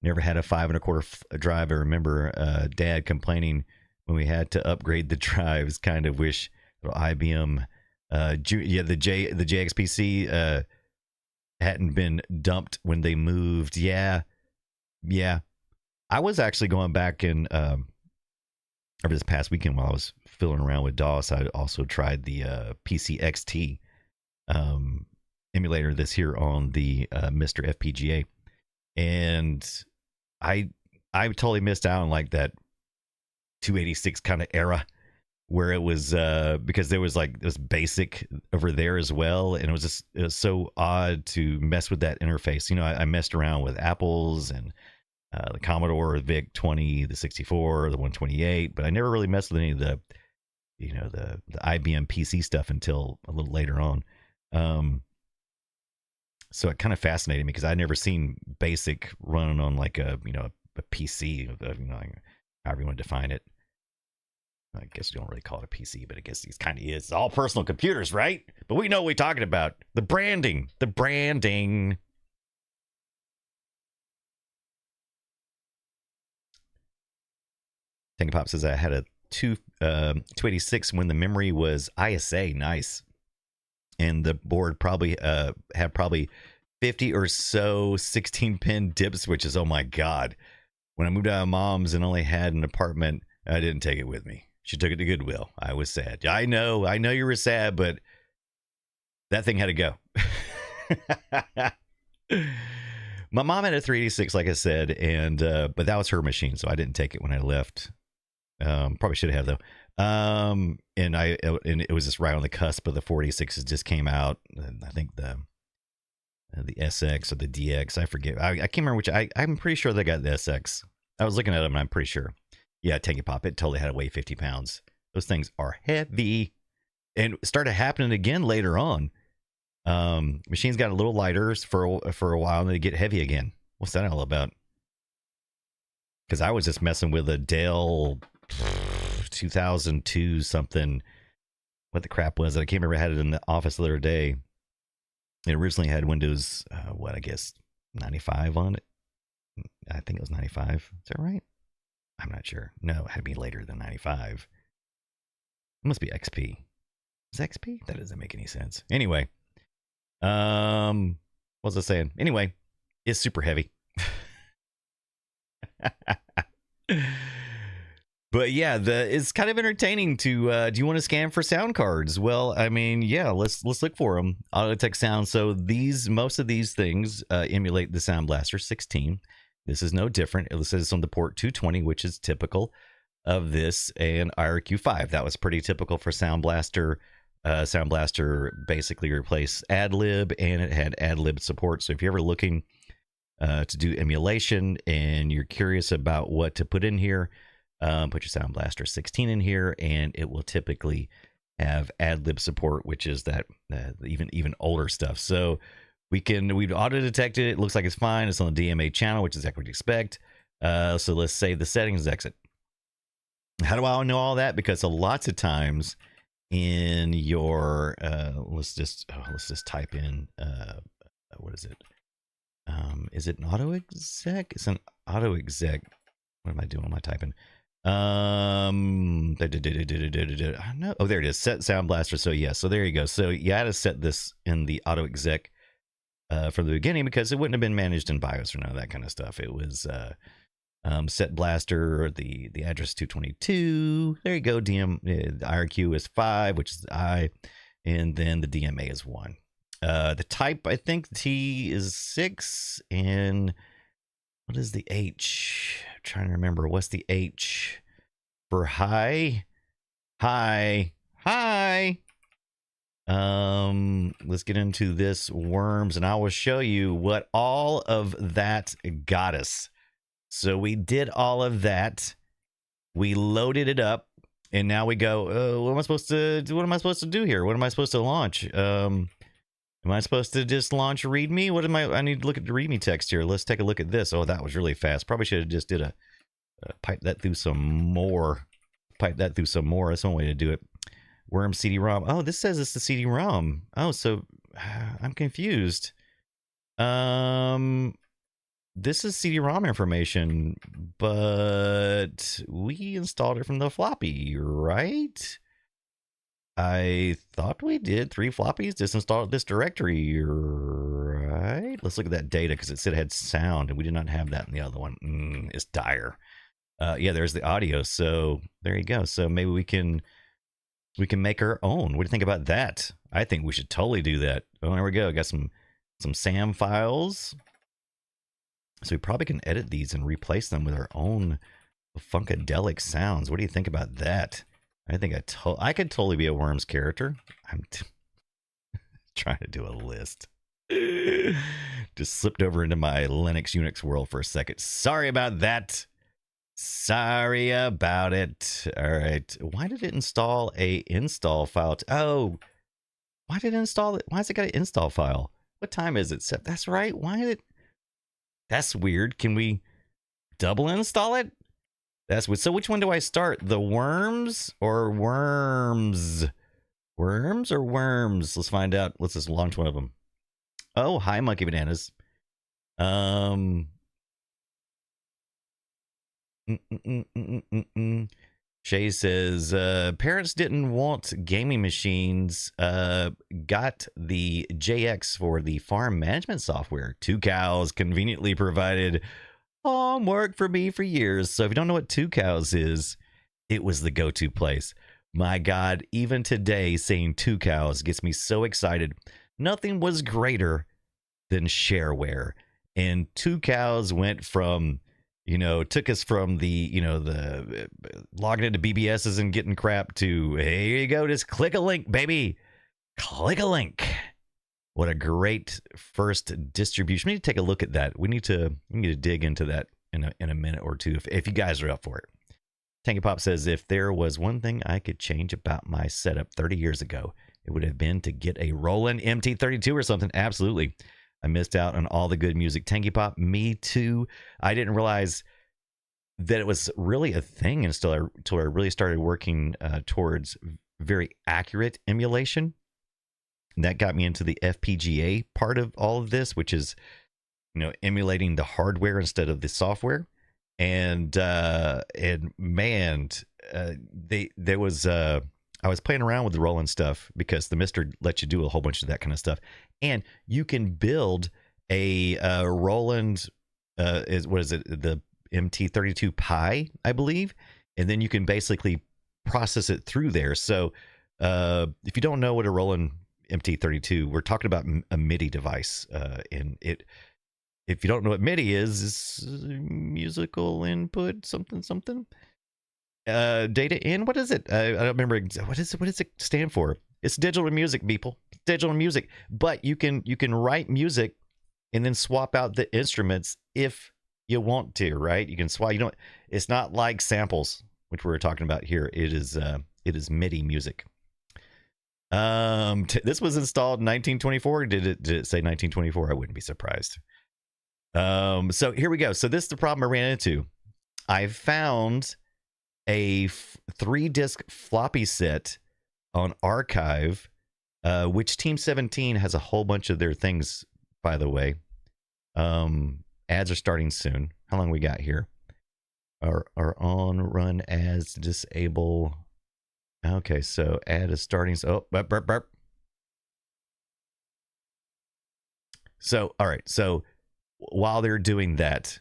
Never had a 5.25 drive. I remember Dad complaining when we had to upgrade the drives. Kind of wish IBM, the JXPC hadn't been dumped when they moved. Yeah. I was actually going back and over this past weekend while I was fiddling around with DOS, I also tried the PC XT emulator this here on the Mr. FPGA, and I totally missed out on like that 286 kind of era where it was because there was like this basic over there as well, and it was so odd to mess with that interface. I messed around with Apples and the Commodore, the VIC 20, the 64, the 128, but I never really messed with any of the the IBM PC stuff until a little later on. So it kind of fascinated me because I'd never seen BASIC running on like a PC, however you want to define it. I guess you don't really call it a PC, but I guess it kind of is. It's all personal computers, right? But we know what we're talking about. The branding. Tank Pop says I had a 286 when the memory was ISA. Nice. And the board probably had 50 or so 16-pin dip switches. Oh my God. When I moved out of Mom's and only had an apartment, I didn't take it with me. She took it to Goodwill. I was sad. I know you were sad, but that thing had to go. My mom had a 386, like I said, and but that was her machine, so I didn't take it when I left. Probably should have though. And it was just right on the cusp of the 486s just came out. And I think the SX or the DX, I forget. I can't remember which. I'm pretty sure they got the SX. I was looking at them and I'm pretty sure. Yeah, Tanky Pop, it totally had to weigh 50 pounds. Those things are heavy. And it started happening again later on. Machines got a little lighter for a while and they get heavy again. What's that all about? Because I was just messing with a Dell 2002 something. What the crap was it? I can't remember. I had it in the office the other day. It originally had Windows, 95 on it. I think it was 95. Is that right? I'm not sure. No, it had to be later than 95. It must be XP. Is XP? That doesn't make any sense. Anyway, what was I saying? Anyway, it's super heavy. But yeah, it's kind of entertaining to. Do you want to scan for sound cards? Well, I mean, yeah, let's look for them. Auto detect sound. So most of these things emulate the Sound Blaster 16. This is no different. It says on the port 220, which is typical of this, and IRQ 5. That was pretty typical for Sound Blaster. Sound Blaster basically replaced AdLib, and it had AdLib support. So if you're ever looking to do emulation and you're curious about what to put in here, put your Sound Blaster 16 in here, and it will typically have AdLib support, which is that even older stuff. So we've auto detected it. It looks like it's fine. It's on the DMA channel, which is exactly what you expect. So let's save the settings, exit. How do I know all that? Because lots of times in your let's just type in what is it? Is it an auto exec? It's an auto exec. What am I doing? What am I typing? I know. Oh, there it is. Set Sound Blaster. So yeah, so there you go. So you had to set this in the auto exec from the beginning, because it wouldn't have been managed in BIOS or none of that kind of stuff. It was set blaster, the address 222. There you go. The IRQ is 5, which is the I, and then the DMA is 1. The type, I think T is 6, and what is the H? I'm trying to remember. What's the H for high? Hi. Let's get into this worms, and I will show you what all of that got us. So we did all of that. We loaded it up, and now we go, what am I supposed to do here? What am I supposed to launch? Am I supposed to just launch README? I need to look at the README text here. Let's take a look at this. Oh, that was really fast. Probably should have just did pipe that through some more. That's one way to do it. Worm CD-ROM. Oh, this says it's the CD-ROM. Oh, so I'm confused. This is CD-ROM information, but we installed it from the floppy, right? I thought we did 3 floppies, disinstalled this directory, right? Let's look at that data, because it said it had sound, and we did not have that in the other one. It's dire. Yeah, there's the audio. So there you go. So maybe we can make our own. What do you think about that? I think we should totally do that. Oh, there we go. Got some SAM files. So we probably can edit these and replace them with our own funkadelic sounds. What do you think about that? I think I could totally be a Worms character. I'm trying to do a list. Just slipped over into my Linux Unix world for a second. Sorry about that. Sorry about it. All right. Why did it install a install file? Oh, why did it install it? Why has it got an install file? What time is it? That's right. Why did it? That's weird. Can we double install it? That's weird. So which one do I start? The worms or worms? Worms or worms? Let's find out. Let's just launch one of them. Oh, hi, Monkey Bananas. Shay says, parents didn't want gaming machines, got the JX for the farm management software. 2 Cows conveniently provided homework for me for years. So if you don't know what 2 Cows is, it was the go-to place. My God, even today, saying 2 Cows gets me so excited. Nothing was greater than shareware. And 2 Cows went from, took us from the logging into BBSs and getting crap to, hey, here you go, just click a link, baby. Click a link. What a great first distribution. We need to take a look at that. We need to dig into that in a minute or two if you guys are up for it. Tanky Pop says, if there was one thing I could change about my setup 30 years ago, it would have been to get a Roland MT32 or something. Absolutely. I missed out on all the good music. Tanky Pop, me too. I didn't realize that it was really a thing until I really started working towards very accurate emulation. And that got me into the FPGA part of all of this, which is, emulating the hardware instead of the software. And man, there was I was playing around with the Roland stuff because the Mister lets you do a whole bunch of that kind of stuff, and you can build a Roland. What is it? The MT32 Pi, I believe, and then you can basically process it through there. So if you don't know what a Roland MT32, we're talking about a MIDI device, and it. If you don't know what MIDI is, it's musical input something. Data in, what is it? I don't remember. What does it stand for? It's digital music, people. Digital music. But you can write music and then swap out the instruments if you want to, right? You can swap. It's not like samples, which we were talking about here. It is MIDI music. This was installed in 1924. Did it say 1924? I wouldn't be surprised. So here we go. So this is the problem I ran into. I found a 3-disc floppy set on Archive, which Team 17 has a whole bunch of their things, by the way. Ads are starting soon. How long we got here? Our on run ads disable. Okay, so ad is starting. Oh, burp. So, all right. So while they're doing that,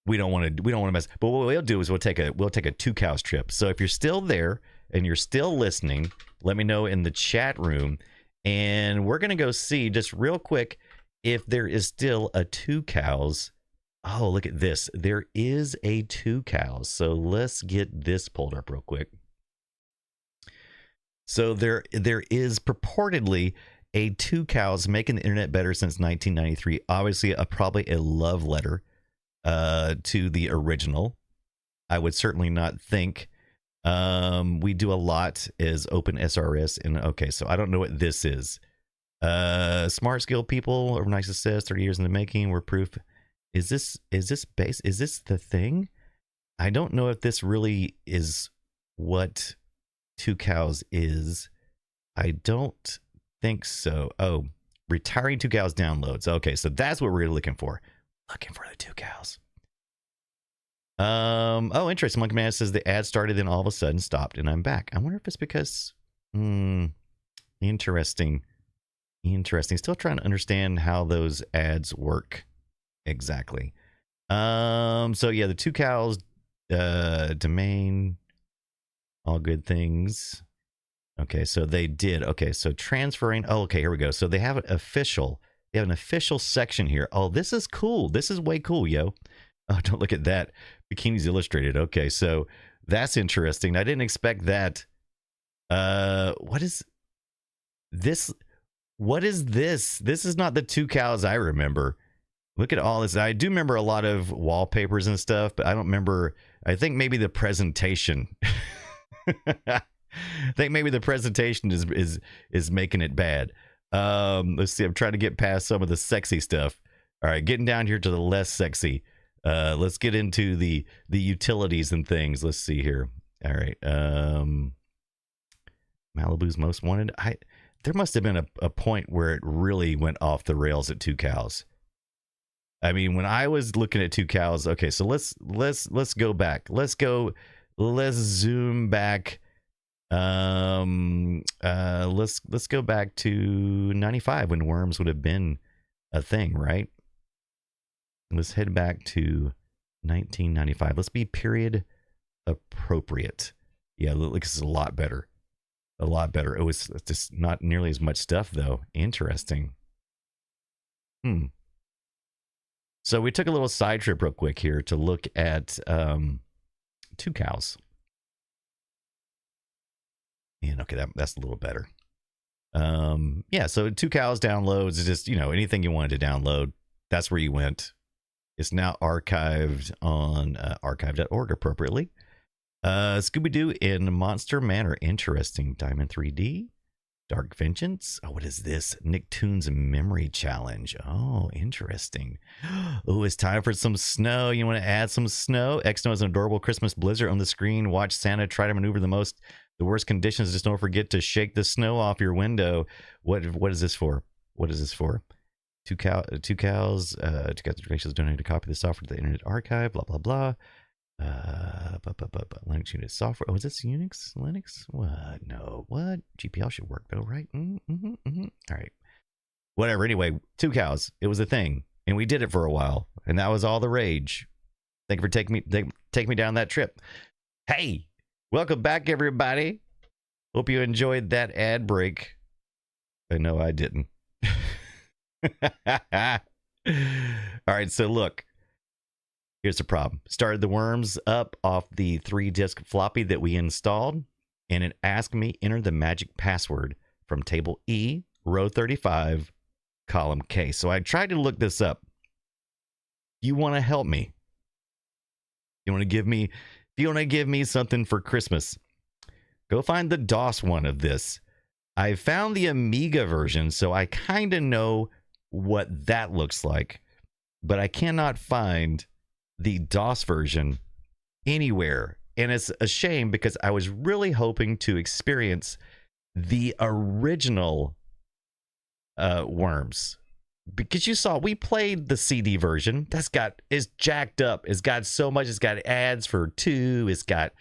we don't want to mess. But what we'll do is we'll take a 2 cows trip. So if you're still there and you're still listening, let me know in the chat room, and we're gonna go see just real quick if there is still a 2 cows. Oh, look at this. There is a 2 cows. So let's get this pulled up real quick. So there is purportedly a 2 cows making the internet better since 1993. Obviously, probably a love letter to the original. I would certainly not think. We do a lot as open SRS, and okay, so I don't know what this is. Smart skill people, overnight success, 30 years in the making. We're proof. Is this the thing? I don't know if this really is what 2 cows is. I don't think so. Oh, retiring 2 cows downloads. Okay, so that's what we're looking for. Looking for the 2 cows. Oh, interesting. Monkey Man says the ad started, then all of a sudden stopped, and I'm back. I wonder if it's because. Interesting. Still trying to understand how those ads work exactly. So yeah, the 2 cows, domain, all good things. Okay, so they did. Okay, so transferring. Oh, okay, here we go. So they have an official. They have an official section here. Oh, this is cool. This is way cool, yo. Oh, don't look at that. Bikinis Illustrated. Okay, so that's interesting. I didn't expect that. What is this? What is this? This is not the 2 cows I remember. Look at all this. I do remember a lot of wallpapers and stuff, but I don't remember. I think maybe the presentation. I think maybe the presentation is making it bad. Let's see. I'm trying to get past some of the sexy stuff. All right, getting down here to the less sexy. Let's get into the utilities and things. Let's see here. All right. Malibu's most wanted. There must have been a point where it really went off the rails at 2 cows. I mean, when I was looking at 2 cows. Okay, so let's go back. Let's zoom back. Let's go back to 95 when worms would have been a thing, right? Let's head back to 1995. Let's be period appropriate. Yeah, look, this is a lot better. A lot better. It was just not nearly as much stuff, though. Interesting. So we took a little side trip real quick here to look at 2 cows. And okay, that's a little better. Yeah, so 2 cows downloads is just, anything you wanted to download, that's where you went. It's now archived on archive.org appropriately. Scooby-Doo in Monster Manor. Interesting. Diamond 3D. Dark Vengeance. Oh, what is this? Nicktoons Memory Challenge. Oh, interesting. Oh, it's time for some snow. You want to add some snow? X-Snow is an adorable Christmas blizzard on the screen. Watch Santa try to maneuver the worst conditions. Just don't forget to shake the snow off your window. What is this for? What is this for? 2 cows. 2 cows. Donated to copy the software to the Internet Archive. Blah blah blah. Linux Unix software. Oh, is this Unix? Linux? What? No. What? GPL should work though, right? All right. Whatever. Anyway, 2 cows. It was a thing, and we did it for a while, and that was all the rage. Thank you for taking me down that trip. Hey, welcome back, everybody. Hope you enjoyed that ad break. I know I didn't. All right, so look. Here's the problem. Started the worms up off the 3-disk floppy that we installed, and it asked me enter the magic password from table E, row 35, column K. So I tried to look this up. You want to help me? You want to give me something for Christmas? Go find the DOS one of this. I found the Amiga version, so I kind of know what that looks like, but I cannot find the DOS version anywhere. And it's a shame because I was really hoping to experience the original worms. Because you saw, we played the CD version. It's jacked up. It's got so much. It's got ads for 2. It's got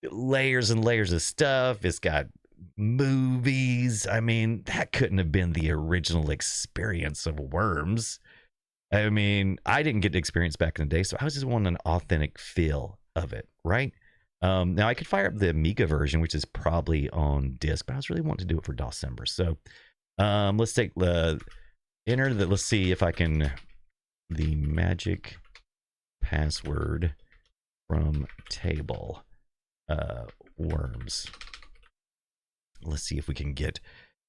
layers and layers of stuff. It's got movies. I mean, that couldn't have been the original experience of worms. I mean, I didn't get the experience back in the day, so I was just wanting an authentic feel of it, right? Now, I could fire up the Amiga version, which is probably on disk, but I was really wanting to do it for DOSember. So let's take let's see if I can, the magic password from table worms. Let's see if we can get,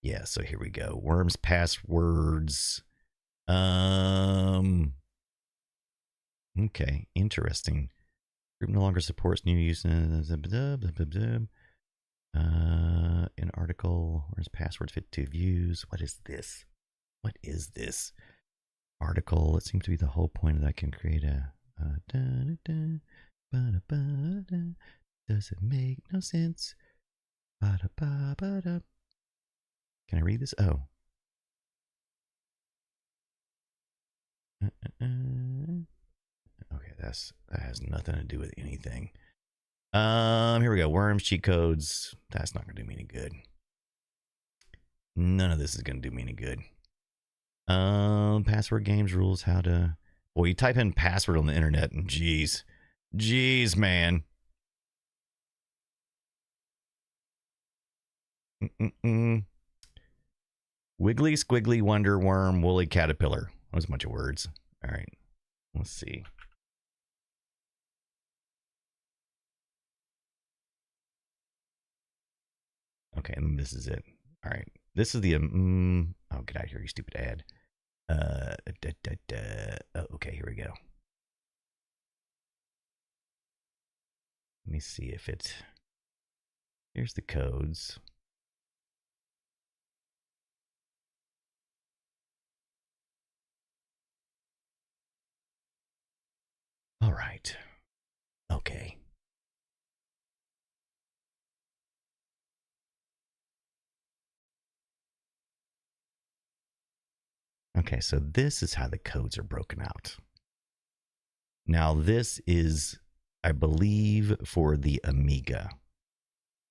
yeah, so here we go. Worms passwords. Okay, interesting. Group no longer supports new use. An article. Where's password fit to views? What is this? What is this article? It seems to be the whole point that I can create a. Does it make no sense? Can I read this? Oh. Okay, that has nothing to do with anything. Here we go. Worms, cheat codes. That's not gonna do me any good. None of this is gonna do me any good. Password games rules. How to? Well, you type in password on the internet, and geez, man. Wiggly, squiggly, wonder worm, woolly caterpillar. That was a bunch of words. All right, let's see. Okay, and this is it. All right, this is the oh, get out of here, you stupid ad. Oh, okay, here we go. Let me see if it. Here's the codes. All right. Okay. Okay, so this is how the codes are broken out. Now, this is, I believe, for the Amiga.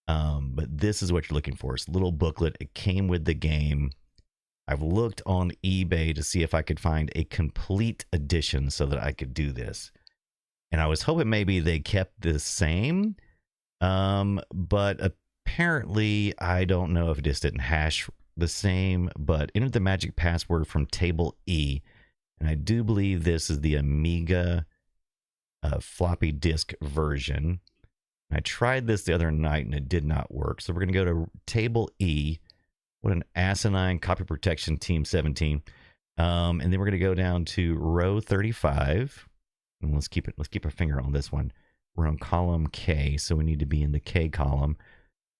But this is what you're looking for. It's a little booklet. It came with the game. I've looked on eBay to see if I could find a complete edition so that I could do this. And I was hoping maybe they kept the same. But apparently, I don't know if it just didn't hash the same. But enter the magic password from table E. And I do believe this is the Amiga floppy disk version. I tried this the other night and it did not work. So we're going to go to table E. What an asinine copy protection, team 17. And then we're going to go down to row 35. And let's keep our finger on this one. We're on column K, so we need to be in the K column.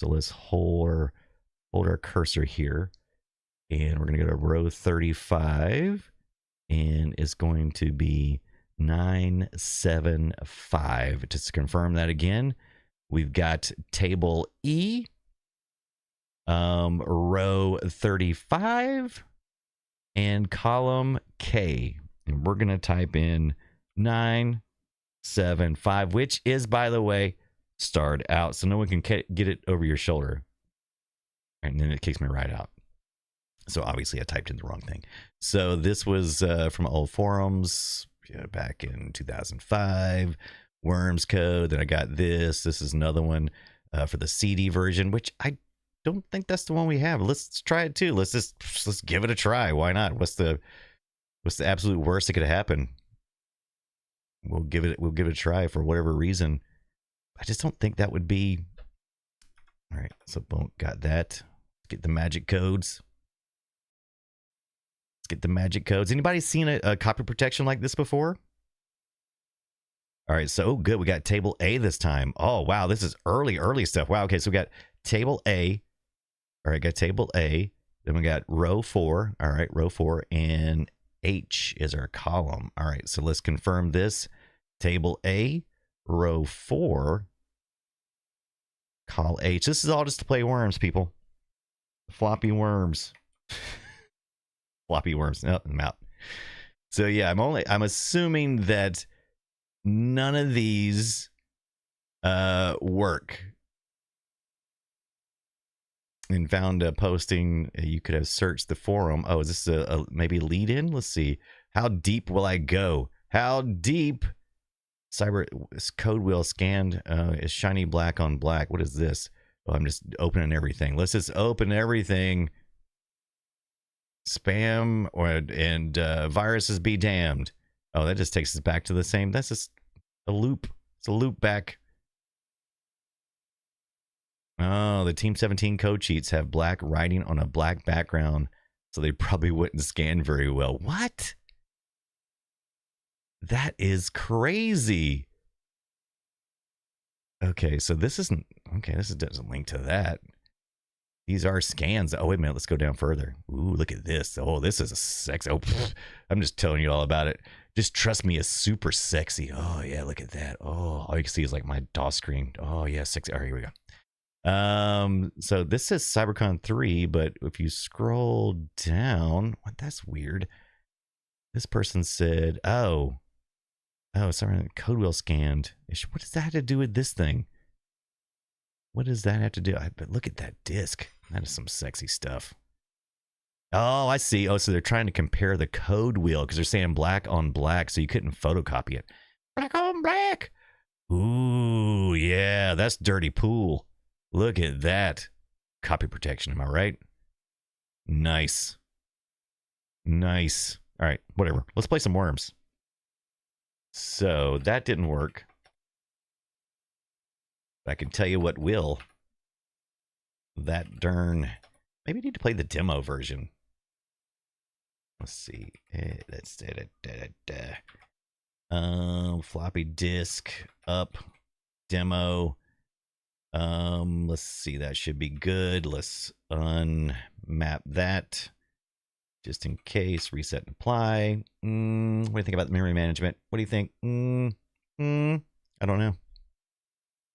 So let's hold our cursor here. And we're going to go to row 35. And it's going to be 975. Just to confirm that again, we've got table E, row 35, and column K. And we're going to type in 975. 7.5, which is, by the way, starred out, so no one can get it over your shoulder. And then it kicks me right out. So obviously I typed in the wrong thing. So this was from old forums back in 2005. Worms code. Then I got this. This is another one for the CD version, which I don't think that's the one we have. Let's try it too. Let's give it a try. Why not? What's the absolute worst that could happen? We'll give it a try for whatever reason. I just don't think that would be. All right, so boom, got that. Let's get the magic codes. Anybody seen a copy protection like this before? All right, so good. We got table A this time. Oh, wow, this is early stuff. Wow, okay, so we got table A. All right, got table A. Then we got row 4. All right, row 4. And H is our column. All right, so let's confirm this. Table A, row 4, call H. This is all just to play worms, people. Floppy worms. Floppy worms. No, I'm out. So yeah, I'm assuming that none of these work. And found a posting. You could have searched the forum. Oh, is this a maybe lead in? Let's see. How deep will I go? How deep? Cyber code wheel scanned is shiny black on black. What is this? Oh, I'm just opening everything. Let's just open everything. Spam and viruses be damned. Oh, that just takes us back to the same. That's just a loop. It's a loop back. Oh, the Team 17 code sheets have black writing on a black background, so they probably wouldn't scan very well. What? That is crazy. Okay, so this isn't... Okay, this doesn't link to that. These are scans. Oh, wait a minute. Let's go down further. Ooh, look at this. Oh, this is a sex... Oh, I'm just telling you all about it. Just trust me, it's super sexy. Oh, yeah, look at that. Oh, all you can see is like my DOS screen. Oh, yeah, sexy. All right, here we go. So this says CyberCon 3, but if you scroll down, what? That's weird. This person said, oh, sorry, code wheel scanned. What does that have to do with this thing? What does that have to do? But look at that disc. That is some sexy stuff. Oh, I see. Oh, so they're trying to compare the code wheel because they're saying black on black, so you couldn't photocopy it. Black on black. Ooh, yeah, that's dirty pool. Look at that. Copy protection, am I right? Nice. Nice. All right, whatever. Let's play some worms. So that didn't work. I can tell you what will. That darn... Maybe I need to play the demo version. Let's see. Let's floppy disk up demo. Let's see. That should be good. Let's unmap that just in case. Reset and apply. What do you think about memory management? What do you think? I don't know.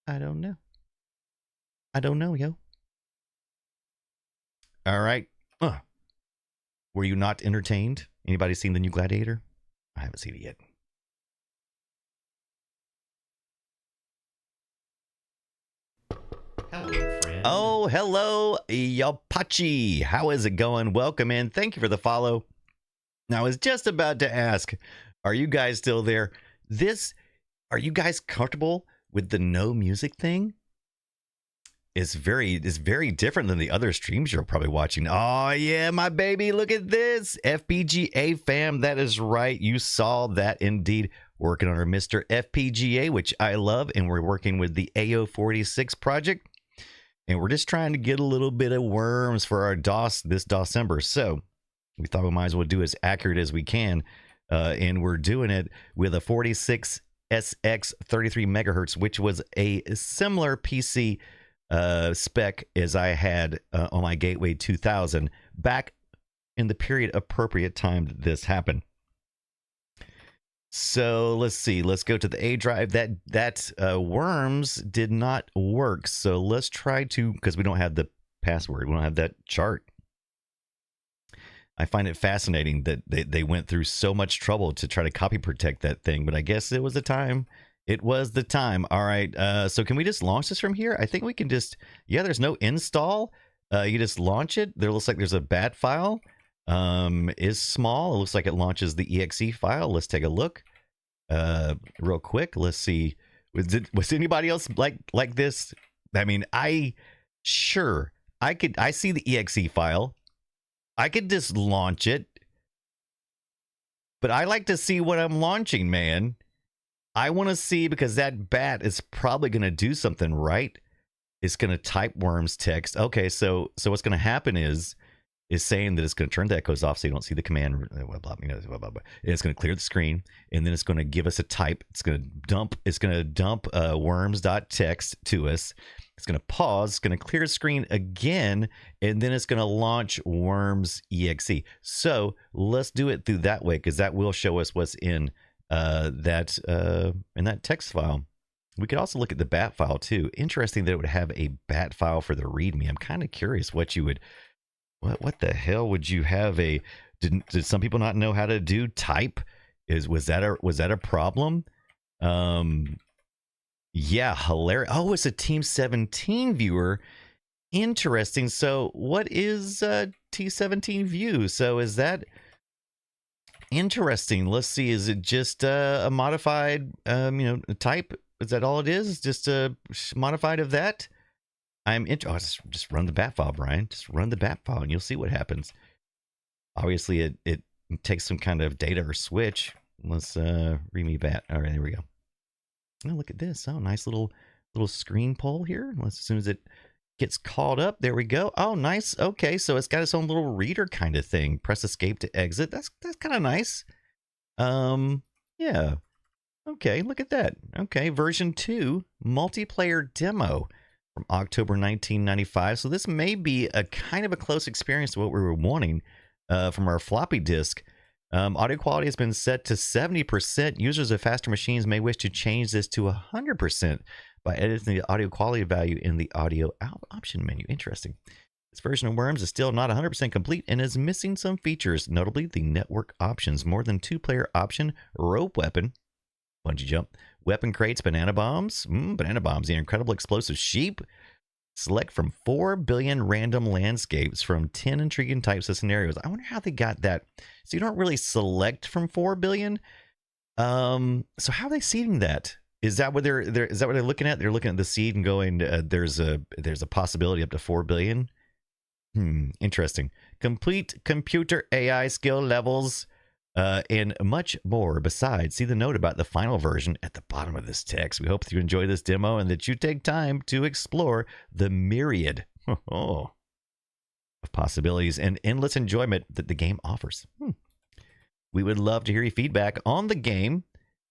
I don't know, yo. All right. Were you not entertained? Anybody seen the new Gladiator? I haven't seen it yet. Hello, friend. Oh, hello, Yapachi. How is it going? Welcome in. Thank you for the follow. Now, I was just about to ask, are you guys still there? Are you guys comfortable with the no music thing? It's very different than the other streams you're probably watching. Oh, yeah, my baby. Look at this. FPGA fam. That is right. You saw that indeed. Working on our Mr. FPGA, which I love. And we're working with the AO46 project. And we're just trying to get a little bit of worms for our DOS this December. So we thought we might as well do as accurate as we can. And we're doing it with a 46 SX 33 megahertz, which was a similar PC spec as I had on my Gateway 2000 back in the period appropriate time that this happened. So let's see. Let's go to the A drive. That worms did not work. So let's try to, because we don't have the password. We don't have that chart. I find it fascinating that they went through so much trouble to try to copy protect that thing. But I guess it was a time It was the time. All right. So can we just launch this from here? I think we can just, yeah, there's no install. You just launch it. There looks like there's a bat file. Is small. It looks like it launches the exe file. Let's take a look. Real quick. Let's see. Was anybody else like this? I mean, I see the exe file. I could just launch it. But I like to see what I'm launching, man. I want to see, because that bat is probably going to do something, right? It's going to type worms text. Okay, so what's going to happen is saying that it's going to turn the echoes off so you don't see the command. Blah, blah, blah, blah. It's going to clear the screen, and then it's going to give us a type. It's going to dump worms.txt to us. It's going to pause. It's going to clear the screen again, and then it's going to launch worms exe. So let's do it through that way, because that will show us what's in that text file. We could also look at the bat file too. Interesting that it would have a bat file for the README. I'm kind of curious what you would, what the hell would you have a? Did some people not know how to do type? Was that a problem? Yeah, hilarious. Oh, it's a Team 17 viewer. Interesting. So what is T17 view? So is that interesting? Let's see. Is it just a modified, type? Is that all it is? Just a modified of that? Just run the bat file, Brian. Just run the bat file, and you'll see what happens. Obviously, it takes some kind of data or switch. Let's readme bat. All right, there we go. Oh, look at this. Oh, nice little screen poll here. As soon as it gets called up, there we go. Oh, nice. Okay, so it's got its own little reader kind of thing. Press escape to exit. That's kind of nice. Yeah. Okay, look at that. Okay, version 2 multiplayer demo from October 1995. So this may be a kind of a close experience to what we were wanting from our floppy disk. Audio quality has been set to 70%. Users of faster machines may wish to change this to 100% by editing the audio quality value in the audio option menu. Interesting. This version of Worms is still not 100% complete and is missing some features, notably the network options, more than 2-player option, rope weapon, bungee jump, weapon crates, banana bombs, the incredible explosive sheep. Select from 4 billion random landscapes from 10 intriguing types of scenarios. I wonder how they got that. So you don't really select from 4 billion. So how are they seeding that? Is that what they're looking at? They're looking at the seed and going, there's a possibility up to 4 billion. Interesting. Complete computer AI skill levels. And much more besides. See the note about the final version at the bottom of this text. We hope that you enjoy this demo and that you take time to explore the myriad of possibilities and endless enjoyment that the game offers. We would love to hear your feedback on the game.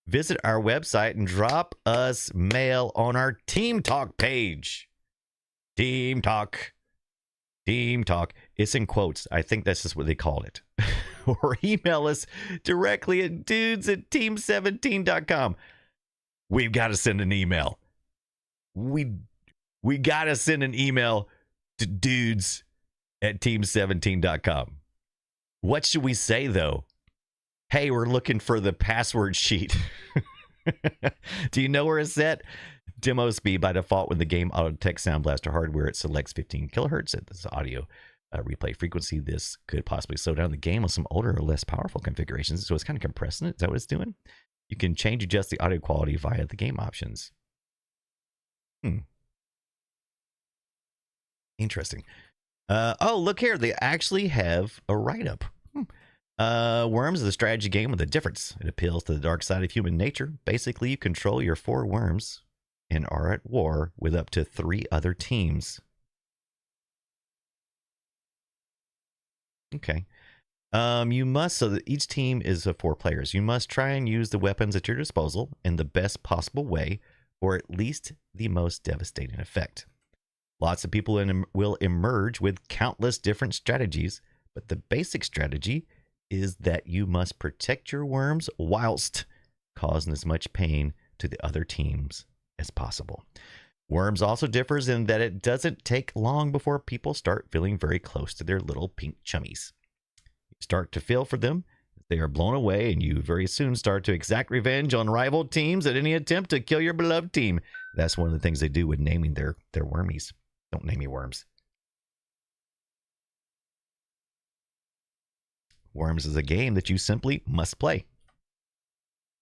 Visit our website and drop us mail on our Team Talk page. Team Talk. It's in quotes. I think that's just what they called it. Or email us directly at dudes@team17.com. We've got to send an email. We got to send an email to dudes@team17.com. What should we say, though? Hey, we're looking for the password sheet. Do you know where it's at? Demo speed by default when the game auto detects Sound Blaster hardware. It selects 15 kilohertz. This audio replay frequency. This could possibly slow down the game with some older or less powerful configurations. So it's kind of compressing it. Is that what it's doing? You can adjust the audio quality via the game options. Interesting. Oh, look here. They actually have a write-up. Worms is a strategy game with a difference. It appeals to the dark side of human nature. Basically, you control your 4 worms and are at war with up to 3 other teams. Okay. You must, so that each team is of 4 players. You must try and use the weapons at your disposal in the best possible way, or at least the most devastating effect. Lots of people will emerge with countless different strategies, but the basic strategy is that you must protect your worms whilst causing as much pain to the other teams as possible. Worms also differs in that it doesn't take long before people start feeling very close to their little pink chummies. You start to feel for them as They are blown away, and you very soon start to exact revenge on rival teams at any attempt to kill your beloved team. That's one of the things they do with naming their wormies. Don't name me worms. Worms is a game that you simply must play.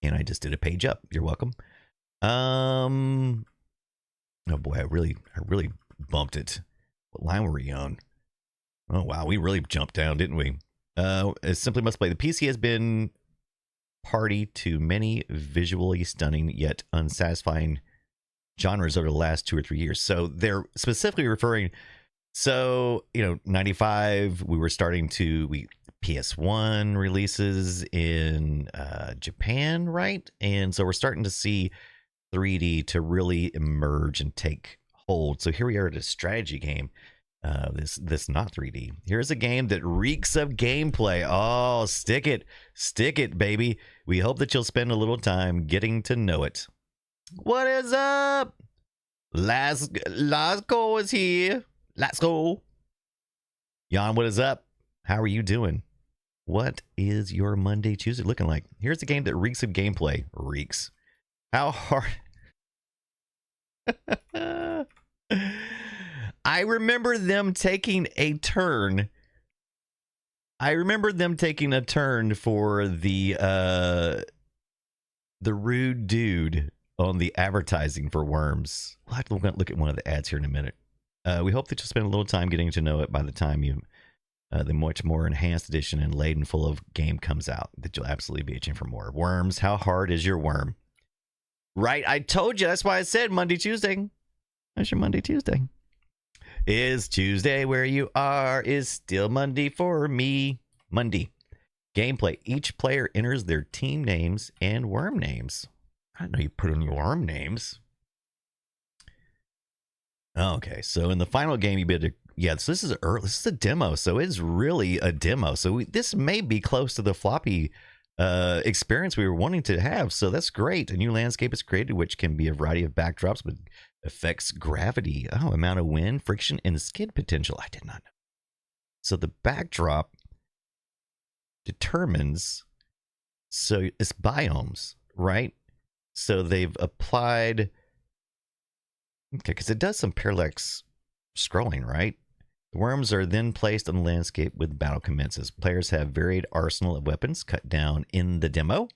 And I just did a page up. You're welcome. Oh boy, I really bumped it. What line were we on? Oh wow, we really jumped down, didn't we? It simply must play. The PC has been party to many visually stunning yet unsatisfying genres over the last 2 or 3 years. So they're specifically referring. So 95, we were starting to PS1 releases in Japan, right? And so we're starting to see 3D to really emerge and take hold. So here we are at a strategy game. This not 3D. Here's a game that reeks of gameplay. Oh, stick it, baby. We hope that you'll spend a little time getting to know it. What is up? Lasco is here. Let's go. Jan, what is up? How are you doing? What is your Monday, Tuesday looking like? Here's a game that reeks of gameplay. Reeks. How hard? I remember them taking a turn. for the rude dude on the advertising for Worms. We'll have to look at one of the ads here in a minute. We hope that you'll spend a little time getting to know it by the time the much more enhanced edition and laden full of game comes out, that you'll absolutely be itching for more. Worms, how hard is your worm? Right, I told you. That's why I said Monday, Tuesday. That's your Monday, Tuesday. Is Tuesday where you are is still Monday for me. Monday. Gameplay. Each player enters their team names and worm names. I didn't know you put in your worm names. Okay, so in the final game, you bid. Yeah, so this is a demo, so it's really a demo. So this may be close to the floppy experience we were wanting to have. So that's great. A new landscape is created, which can be a variety of backdrops, but affects gravity, amount of wind, friction, and skid potential. I did not know. So the backdrop determines. So it's biomes, right? So they've applied. Okay, because it does some parallax scrolling, right? The worms are then placed on the landscape when the battle commences. Players have varied arsenal of weapons cut down in the demo,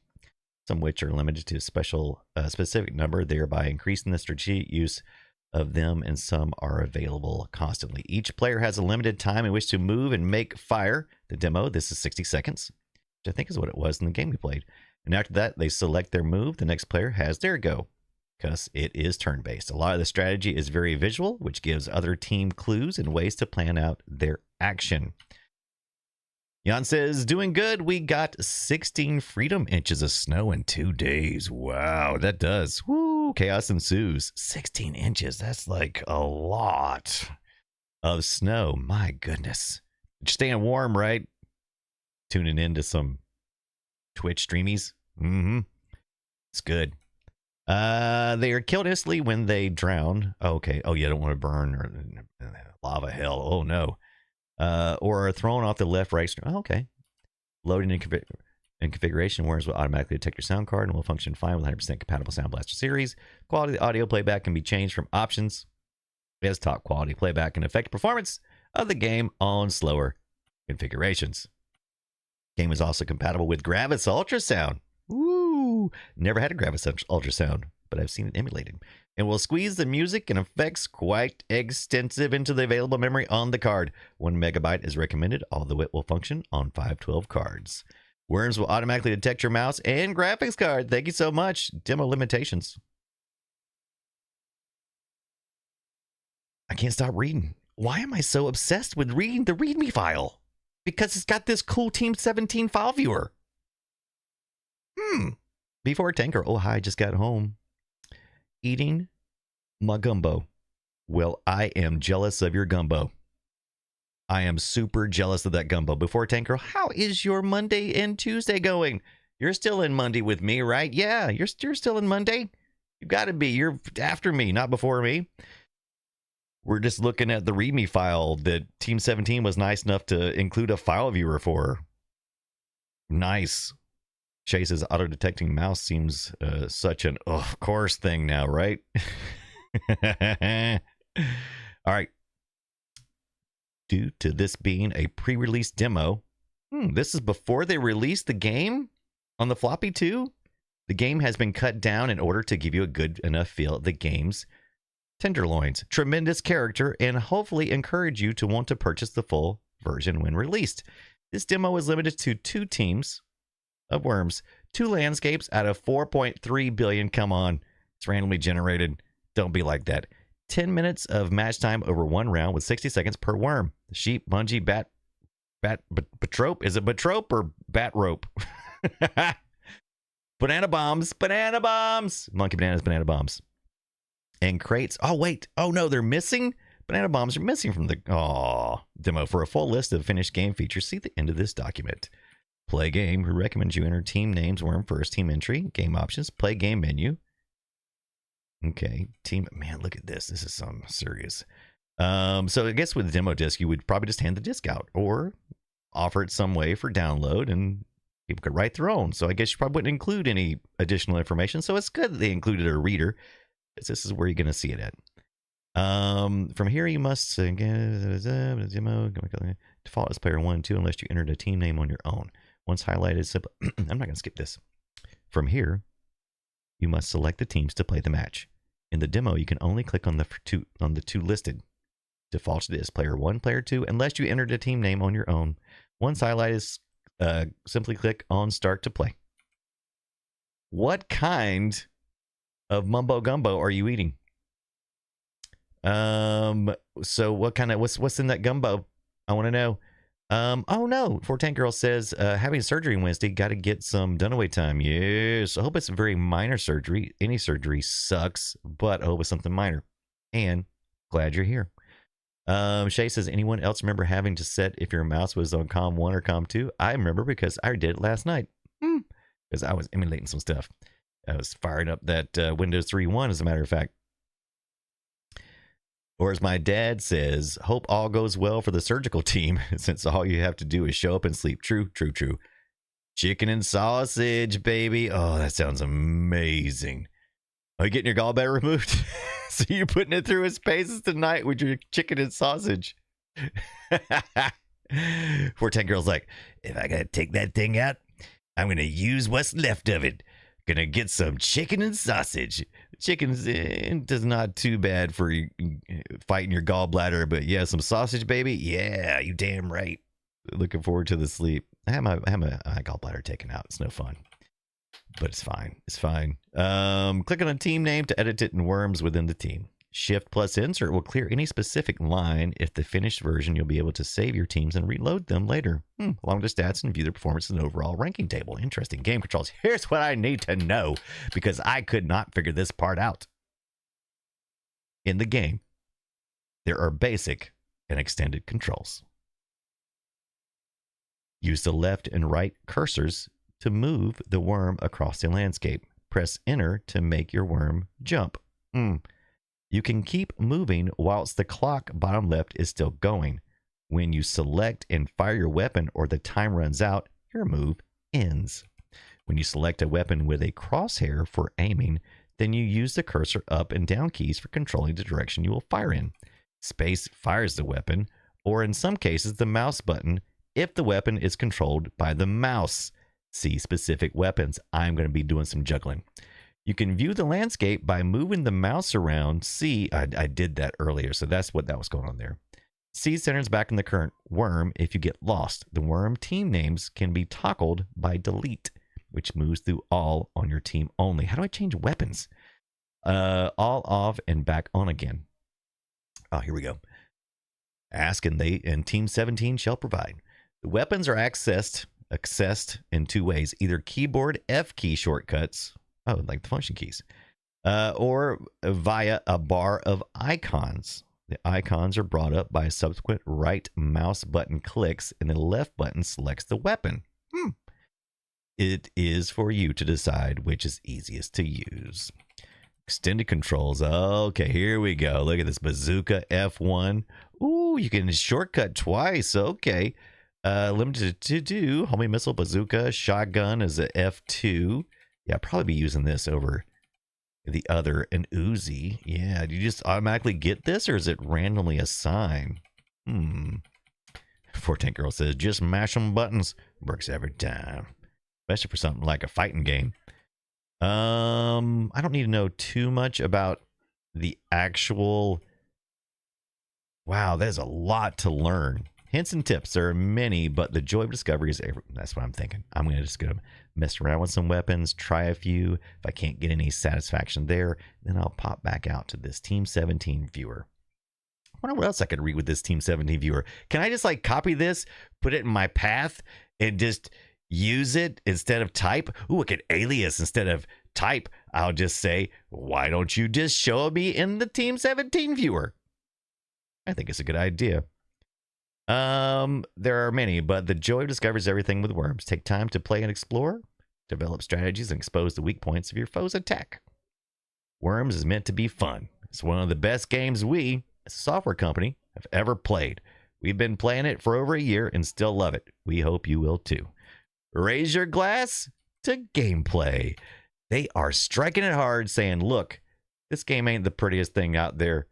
some which are limited to a specific number, thereby increasing the strategic use of them, and some are available constantly. Each player has a limited time in which to move and make fire. The demo, this is 60 seconds, which I think is what it was in the game we played. And after that, they select their move. The next player has their go, because it is turn-based. A lot of the strategy is very visual, which gives other team clues and ways to plan out their action. Jan says, doing good. We got 16 freedom inches of snow in 2 days. Wow, that does. Woo, chaos ensues. 16 inches. That's like a lot of snow. My goodness. You're staying warm, right? Tuning into some Twitch streamies. It's good. They are killed instantly when they drown. Oh, okay. Oh, yeah, don't want to burn or lava hell. Oh, no. Or are thrown off the left, right. Oh, okay. Loading and configuration. Worms will automatically detect your sound card and will function fine with 100% compatible Sound Blaster series. Quality of the audio playback can be changed from options as top quality playback and effective performance of the game on slower configurations. Game is also compatible with Gravis Ultrasound. Woo! Never had a Gravis Ultrasound, but I've seen it emulated. And will squeeze the music and effects quite extensive into the available memory on the card. 1 megabyte is recommended, although it will function on 512 cards. Worms will automatically detect your mouse and graphics card. Thank you so much. Demo limitations. I can't stop reading. Why am I so obsessed with reading the README file? Because it's got this cool Team 17 file viewer. Before Tanker, oh hi, just got home. Eating my gumbo. Well, I am jealous of your gumbo. I am super jealous of that gumbo. Before Tanker, how is your Monday and Tuesday going? You're still in Monday with me, right? Yeah, you're still in Monday. You got to be. You're after me, not before me. We're just looking at the README file that Team 17 was nice enough to include a file viewer for. Nice. Chase's auto-detecting mouse seems such an of course thing now, right? All right. Due to this being a pre-release demo, this is before they released the game on the floppy too. The game has been cut down in order to give you a good enough feel of the game's tenderloins, tremendous character, and hopefully encourage you to want to purchase the full version when released. This demo is limited to 2 teams of worms, 2 landscapes out of 4.3 billion. Come on, it's randomly generated. Don't be like that. 10 minutes of match time over 1 round with 60 seconds per worm. Sheep, bungee, batrope. Is it batrope or bat rope? Banana bombs. Monkey bananas, banana bombs. And crates. Oh, wait. Oh, no, they're missing? Banana bombs are missing from the demo. For a full list of finished game features, see the end of this document. Play game. Who recommends you enter team names, worm first, team entry, game options, play game menu. Okay, team. Man, look at this. This is some serious. So I guess with the demo disc, you would probably just hand the disc out or offer it some way for download and people could write their own. So I guess you probably wouldn't include any additional information. So it's good that they included a reader. This is where you're going to see it at. From here, you must demo default as player 1, 2, unless you entered a team name on your own. Once highlighted, simple. I'm not going to skip this. From here, you must select the teams to play the match. In the demo, you can only click on the two listed. Default is player 1, player 2, unless you entered a team name on your own. Once highlighted, simply click on start to play. What kind of mumbo gumbo are you eating? So what's in that gumbo? I want to know. Oh no, 410 Girl says, having surgery Wednesday, got to get some done away time. Yes, I hope it's a very minor surgery. Any surgery sucks, but I hope it's something minor. And glad you're here. Shay says, anyone else remember having to set if your mouse was on COM 1 or COM 2? I remember because I did it last night. Because I was emulating some stuff. I was firing up that Windows 3.1, as a matter of fact. Or as my dad says, hope all goes well for the surgical team, since all you have to do is show up and sleep. True. Chicken and sausage, baby. Oh, that sounds amazing. Are you getting your gallbladder removed? So you're putting it through his paces tonight with your chicken and sausage. 410 Girl's like, if I gotta take that thing out, I'm gonna use what's left of it. Gonna get some chicken and sausage. Chicken's is not too bad for fighting your gallbladder, but yeah, some sausage, baby. Yeah, you damn right. Looking forward to the sleep. I have my gallbladder taken out. It's no fun, but it's fine. It's fine. Click on a team name to edit it in worms within the team. Shift plus insert will clear any specific line. If the finished version, you'll be able to save your teams and reload them later. Along with the stats and view their performance in an overall ranking table. Interesting game controls. Here's what I need to know because I could not figure this part out. In the game, there are basic and extended controls. Use the left and right cursors to move the worm across the landscape. Press enter to make your worm jump. You can keep moving whilst the clock bottom left is still going. When you select and fire your weapon or the time runs out, your move ends. When you select a weapon with a crosshair for aiming, then you use the cursor up and down keys for controlling the direction you will fire in. Space fires the weapon, or in some cases the mouse button if the weapon is controlled by the mouse. See specific weapons. I'm going to be doing some juggling. You can view the landscape by moving the mouse around. See, I did that earlier, so that's what that was going on there. See centers back in the current worm if you get lost. The worm team names can be toggled by delete, which moves through all on your team only. How do I change weapons? All off and back on again. Oh, here we go. Ask and Team 17 shall provide. The weapons are accessed in 2 ways. Either keyboard F key shortcuts. Oh, like the function keys. Or via a bar of icons. The icons are brought up by subsequent right mouse button clicks, and the left button selects the weapon. It is for you to decide which is easiest to use. Extended controls. Okay, here we go. Look at this bazooka F1. Ooh, you can shortcut twice. Okay. Limited to do. Homing missile, bazooka, shotgun is a F2. Yeah, I'll probably be using this over the other, an Uzi. Yeah, do you just automatically get this, or is it randomly assigned? Tank Girl says, just mash them buttons. Works every time. Especially for something like a fighting game. I don't need to know too much about the actual... Wow, there's a lot to learn. Hints and tips, there are many, but the joy of discovery is that's what I'm thinking. I'm going to just go mess around with some weapons, try a few. If I can't get any satisfaction there, then I'll pop back out to this Team 17 viewer. I wonder what else I could read with this Team 17 viewer. Can I just like copy this, put it in my path, and just use it instead of type? Ooh, I could alias instead of type. I'll just say, why don't you just show me in the Team 17 viewer? I think it's a good idea. There are many, but the joy of discovery is everything with worms. Take time to play and explore, develop strategies, and expose the weak points of your foe's attack. Worms is meant to be fun. It's one of the best games we, as a software company, have ever played. We've been playing it for over a year and still love it. We hope you will too. Raise your glass to gameplay. They are striking it hard, saying, look, this game ain't the prettiest thing out there,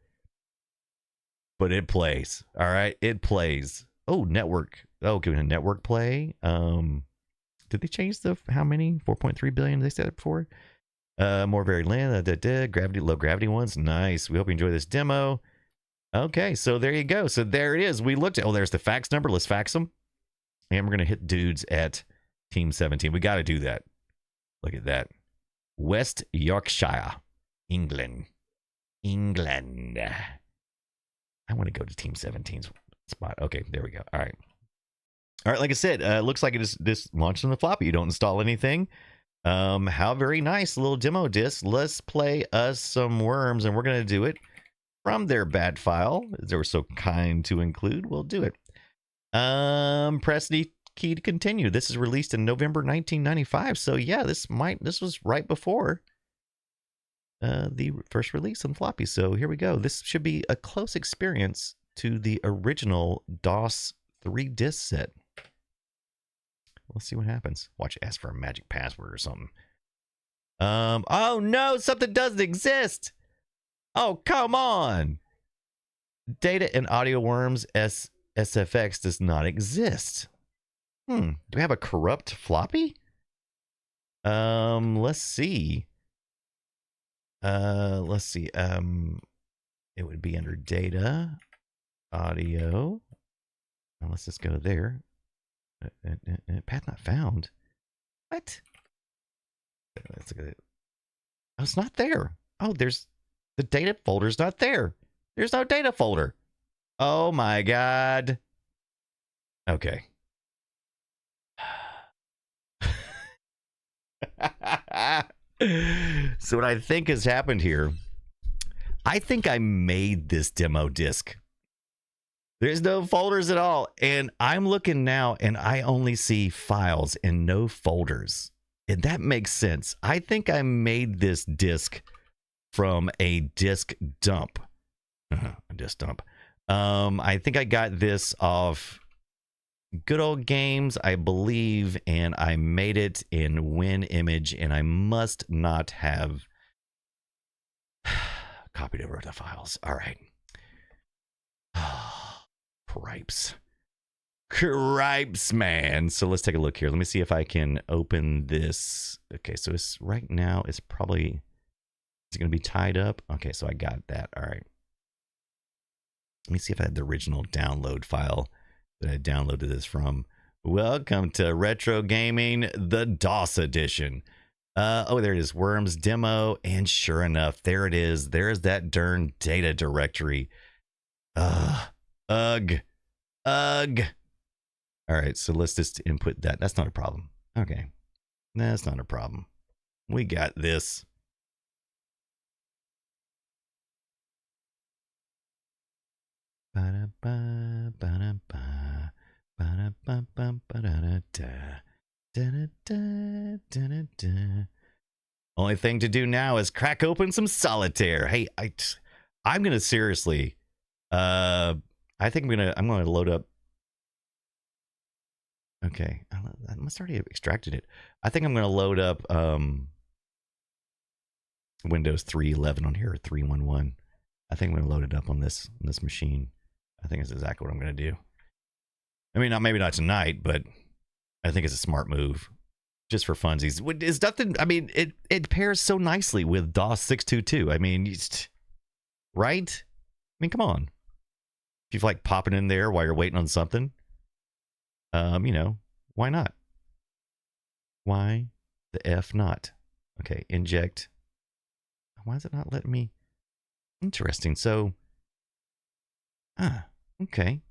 but it plays. All right, it plays. Oh, network. Oh, giving a network play. Did they change the how many? 4.3 billion they said it before. More varied land. Gravity, low gravity ones. Nice. We hope you enjoy this demo. Okay, so there you go. So there it is. We looked at. Oh, there's the fax number. Let's fax them, and we're gonna hit dudes at Team 17. We got to do that. Look at that. West Yorkshire, England. I want to go to Team 17's spot. Okay, there we go. All right. Like I said, looks like it is this launched on the floppy. You don't install anything. How very nice. A little demo disc. Let's play us some worms, and we're going to do it from their bat file. They were so kind to include. We'll do it. Press the key to continue. This is released in November 1995. So yeah, this was right before the first release on floppy. So here we go. This should be a close experience to the original DOS 3 disc set. Let's see what happens. Watch it ask for a magic password or something. Oh no, something doesn't exist. Oh, come on. Data and audio worms SFX does not exist. Do we have a corrupt floppy? Let's see. It would be under data, audio. Now let's just go there. Path not found. What? Let's look at it. Oh, it's not there. Oh, there's the data folder's not there. There's no data folder. Oh my God. Okay. So what I think has happened here, I think I made this demo disc. There's no folders at all. And I'm looking now and I only see files and no folders. And that makes sense. I think I made this disc from a disc dump. A disc dump. I think I got this off Good Old Games, I believe, and I made it in WinImage, and I must not have copied over the files. All right. Cripes, man. So let's take a look here. Let me see if I can open this. Okay, so it's right now, it's probably, is it going to be tied up? Okay, so I got that. All right. Let me see if I had the original download file that I downloaded this from. Welcome to Retro Gaming, the DOS edition. Oh, there it is, Worms demo, and sure enough, there it is. There's that darn data directory. Ugh. All right, so let's just input that. That's not a problem. Okay, that's not a problem. We got this. Only thing to do now is crack open some solitaire. Hey, I'm gonna seriously, I think I'm gonna load up Okay, I must already have extracted it. I think I'm going to load up Windows 3.11 on here, or 3.11. I think I'm going to load it up on this machine. I think that's exactly what I'm going to do. I mean, maybe not tonight, but I think it's a smart move, just for funsies. It's nothing. I mean, it pairs so nicely with DOS 622. I mean, right? I mean, come on. If you like popping in there while you're waiting on something, why not? Why the F not? Okay, inject. Why is it not letting me? Interesting. So, okay.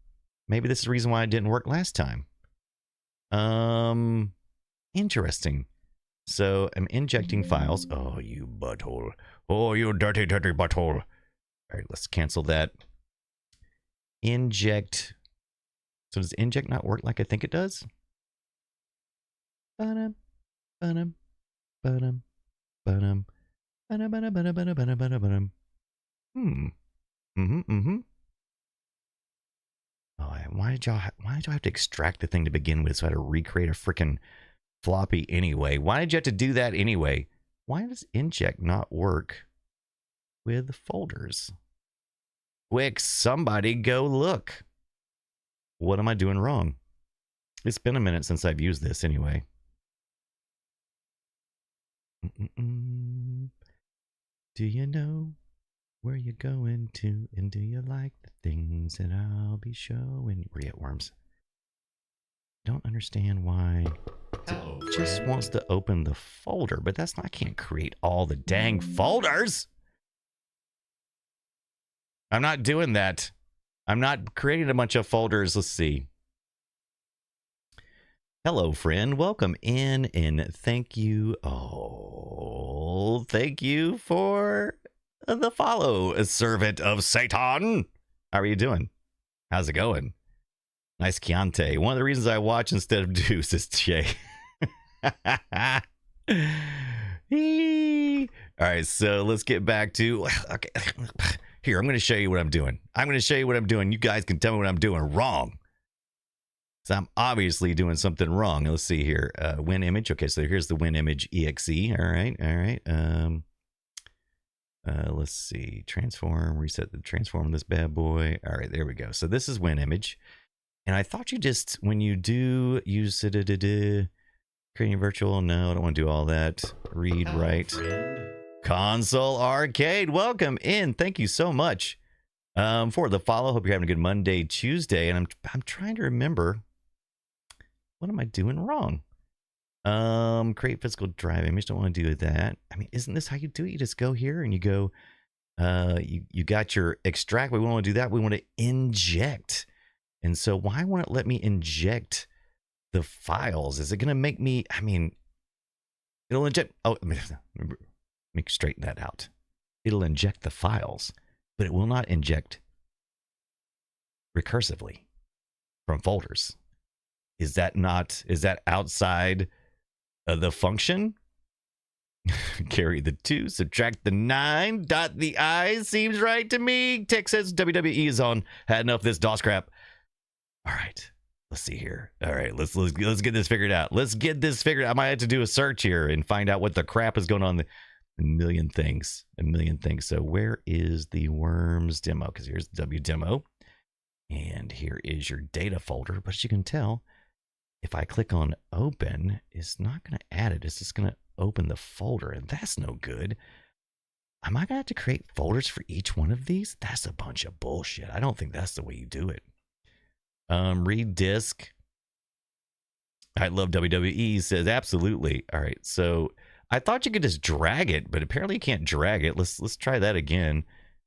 Maybe this is the reason why it didn't work last time. Interesting. So I'm injecting files. Oh, you butthole. Oh, you dirty, dirty butthole. All right, let's cancel that. Inject. So does inject not work like I think it does? Ba-dum, ba-dum, ba-dum, ba-dum, ba-dum, ba-dum, ba-dum, ba-dum, ba-dum, ba-dum. Oh, why did I have to extract the thing to begin with? So I had to recreate a freaking floppy anyway. Why did you have to do that anyway? Why does inject not work with folders? Quick, somebody go look. What am I doing wrong? It's been a minute since I've used this anyway. Do you know where you're going to? And do you like the things that I'll be showing? Where you at, worms? Don't understand why it just wants to open the folder, but that's not, I can't create all the dang folders. I'm not doing that. I'm not creating a bunch of folders. Let's see. Hello, friend. Welcome in, and thank you. Oh, thank you for the follow, servant of Satan. How are you doing? How's it going? Nice Chianti. One of the reasons I watch instead of Deuce is Jay. All right, so let's get back to. Okay, here, I'm going to show you what I'm doing. You guys can tell me what I'm doing wrong. So I'm obviously doing something wrong. Let's see here. Win image. Okay, so here's the win image exe. All right. Let's see. Transform. Reset the transform this bad boy. All right, there we go. So this is win image. And I thought you just, when you do use creating virtual, no, I don't want to do all that. Read, write. Console Arcade, welcome in. Thank you so much for the follow. Hope you're having a good Monday, Tuesday. And I'm trying to remember, what am I doing wrong? Create physical drive image. Don't want to do that. I mean, isn't this how you do it? You just go here and you go, you got your extract. We want to do that. We want to inject. And so why won't it let me inject the files? Is it going to make me, I mean, it'll inject, oh, let me straighten that out. It'll inject the files, but it will not inject recursively from folders. Is that outside of the function? Carry the 2, subtract the 9, dot the i's, seems right to me. Tech says WWE is on. Had enough of this DOS crap. All right, let's see here. All right, let's get this figured out. I might have to do a search here and find out what the crap is going on. A million things. So where is the worms demo? Because here's W demo, and here is your data folder. But as you can tell, if I click on open, it's not going to add it. It's just going to open the folder, and that's no good. Am I going to have to create folders for each one of these? That's a bunch of bullshit. I don't think that's the way you do it. Read disk. I love WWE, says absolutely. All right, so I thought you could just drag it, but apparently you can't drag it. Let's try that again.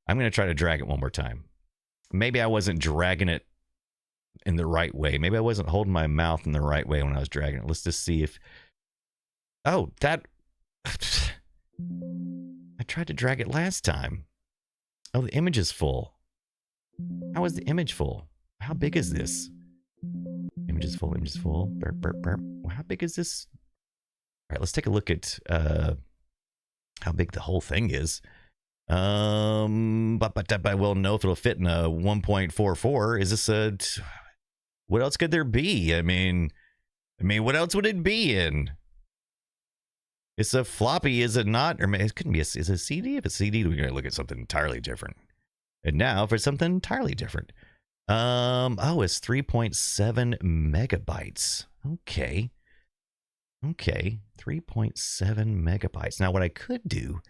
I'm going to try to drag it one more time. Maybe I wasn't dragging it in the right way. Maybe I wasn't holding my mouth in the right way when I was dragging it. Let's just see if... Oh, that... I tried to drag it last time. Oh, the image is full. How is the image full? How big is this? Image is full. Burp, burp, burp. Well, how big is this? All right, let's take a look at how big the whole thing is. But I will know if it'll fit in a 1.44. Is this a... What else could there be? I mean, I mean, what else would it be in? It's a floppy, is it not? Or it couldn't be. Is it a CD? If it's a CD, we're gonna look at something entirely different. And now for something entirely different. Oh, it's 3.7 megabytes. Okay. 3.7 megabytes. Now, what I could do,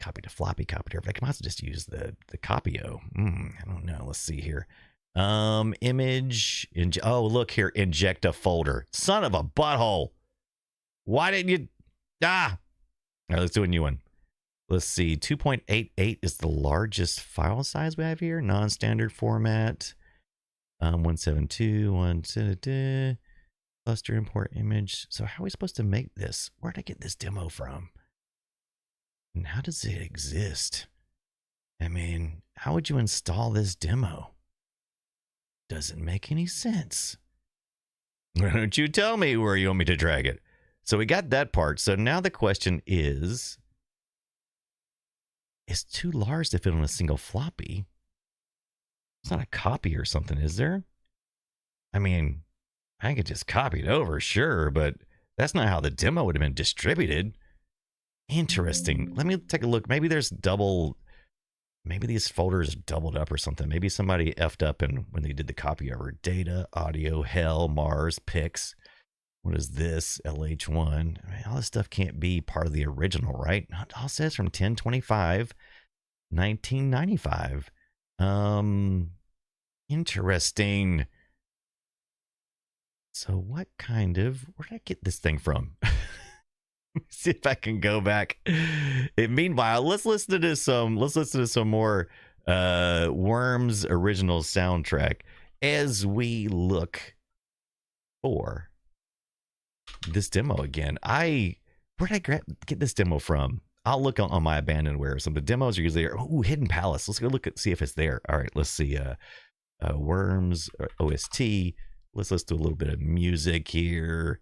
copy to floppy, copy to, but I can also just use the copy-o. I don't know. Let's see here. Image. Oh, look here. Inject a folder. Son of a butthole. Why didn't you? All right, let's do a new one. Let's see. 2.88 is the largest file size we have here. Non-standard format. 172. Cluster import image. So how are we supposed to make this? Where did I get this demo from? And how does it exist? I mean, how would you install this demo? Doesn't make any sense. Why don't you tell me where you want me to drag it? So we got that part. So now the question is, it's too large to fit on a single floppy. It's not a copy or something, is there? I mean, I could just copy it over, sure, but that's not how the demo would have been distributed. Interesting. Let me take a look. Maybe there's maybe these folders doubled up or something. Maybe somebody effed up and when they did the copy over. Data, audio, hell, Mars, pics. What is this? LH1. I mean, all this stuff can't be part of the original, right? It all says from 10/25, 1995. Interesting. So what kind of, where did I get this thing from? See if I can go back. Meanwhile, let's listen to some more Worms original soundtrack as we look for this demo again. Where did I get this demo from? I'll look on my abandonware. Some of the demos are usually there. Ooh, Hidden Palace. Let's go see if it's there. All right, let's see. Worms OST. Let's do a little bit of music here.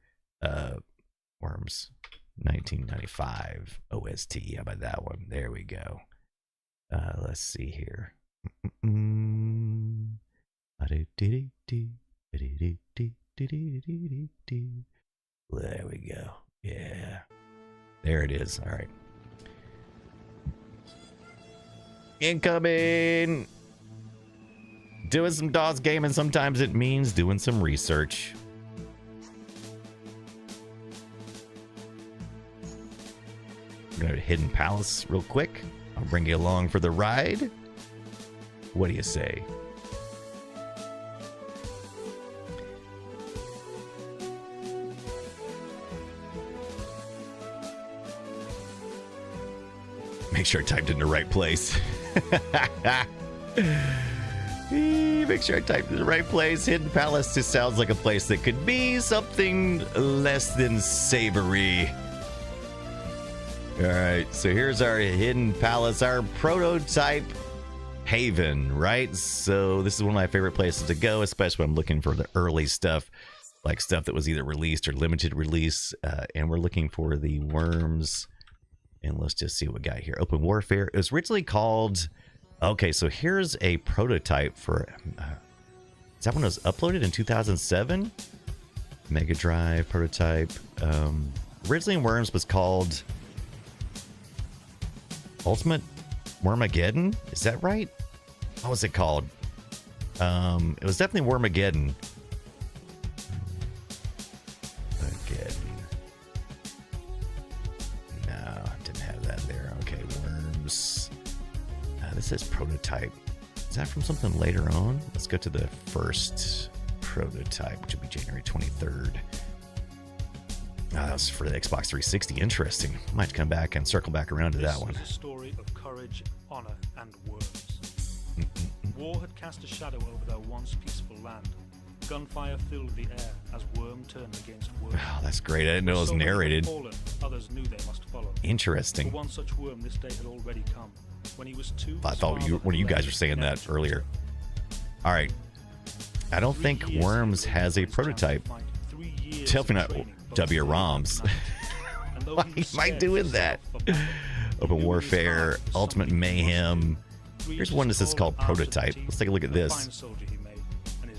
Worms 1995 OST. How about that one? There we go. Let's see here. There we go. Yeah. There it is. All right. Incoming. Doing some DOS gaming. Sometimes it means doing some research. I'm going to Hidden Palace real quick. I'll bring you along for the ride. What do you say? Make sure I typed in the right place. Make sure I typed in the right place. Hidden Palace just sounds like a place that could be something less than savory. All right, so here's our Hidden Palace, our prototype haven, right? So this is one of my favorite places to go, especially when I'm looking for the early stuff, like stuff that was either released or limited release. And we're looking for the Worms. And let's just see what we got here. Open Warfare. It was originally called... Okay, so here's a prototype for... is that when it was uploaded in 2007? Mega Drive prototype. Originally Worms was called... Ultimate Wormageddon? Is that right? What was it called? It was definitely Wormageddon. This says prototype. Is that from something later on? Let's go to the first prototype, which would be January 23rd. That was for the Xbox 360. Interesting. Might come back and circle back around to that one. This is a story of courage, honor, and worms. War had cast a shadow over their once peaceful land. Gunfire filled the air as worm turned against worm. Oh, that's great. I didn't know it was narrated. Fallen, others knew they must follow. Interesting. For one such worm, this day had already come. When he was I thought one of you guys were saying that earlier. All right. I don't think Worms has a prototype. Definitely not W-ROMs. Why am I doing that? Open Warfare, Ultimate Mayhem. Here's one that says called Prototype. Let's take a look at this.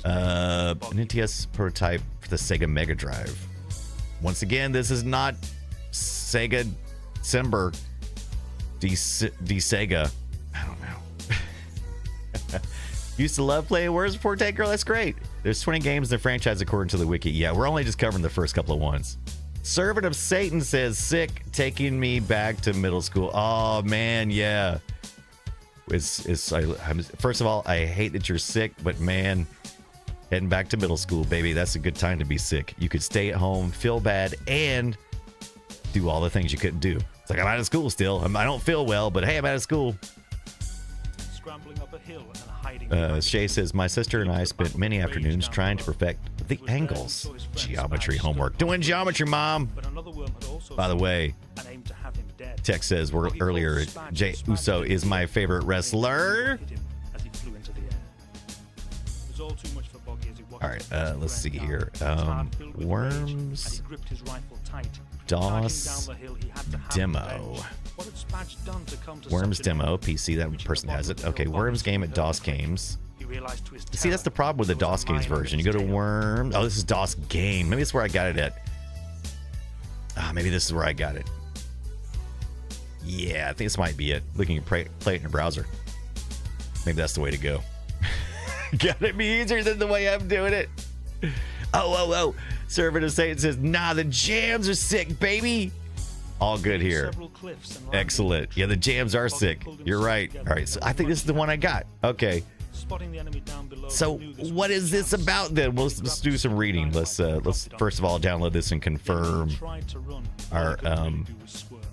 Boggy. An NTS prototype for the Sega Mega Drive. Once again, this is not Sega Simber. Sega. I don't know. Used to love playing Worms before Take Girl. That's great. There's 20 games in the franchise according to the wiki. Yeah, we're only just covering the first couple of ones. Servant of Satan says, sick, taking me back to middle school. Oh, man, yeah. First of all, I hate that you're sick, but man, heading back to middle school, baby, that's a good time to be sick. You could stay at home, feel bad, and do all the things you couldn't do. It's like, I'm out of school still. I don't feel well, but hey, I'm out of school. Scrambling up a hill and hiding Shay says, my sister and I spent many afternoons trying to perfect the angles. Geometry homework. Doing geometry, Mom. But another worm had also By the way, and aimed to have him dead. Tech says earlier, Jay Uso is my favorite wrestler. Hit him as he flew into the air. It was all too much for Boggy as he watched All right, his friend let's see down. here. His heart filled with rage, and Worms, he gripped his rifle tight. DOS, Charging down the hill, he had to have demo. revenge. What had Spadge done to come to Worms such an demo, end? PC, that Reaching person the has bottom it. of the Okay, hill, Worms game at Boggy DOS felt afraid. Games. He realized to his See, that's the terror problem with the there was DOS a Games mine under version. You his go to tail. Worms. Oh, this is DOS game. Maybe that's where I got it at. Maybe this is where I got it. Yeah, I think this might be it. Looking at play it in a browser. Maybe that's the way to go. Gotta be easier than the way I'm doing it. Oh. Servant of Satan says, nah, the jams are sick, baby. All good here. Several cliffs and landing Excellent. ridge. Yeah, the jams are Boggy sick. pulled You're himself right. together All right, so and I think this is the one I got. Okay. Spotting the enemy down below, So he knew this what was is his this chance. about then? Let's do some reading. Let's first of all download this and confirm He tried to run. All our, he could really do was swerve.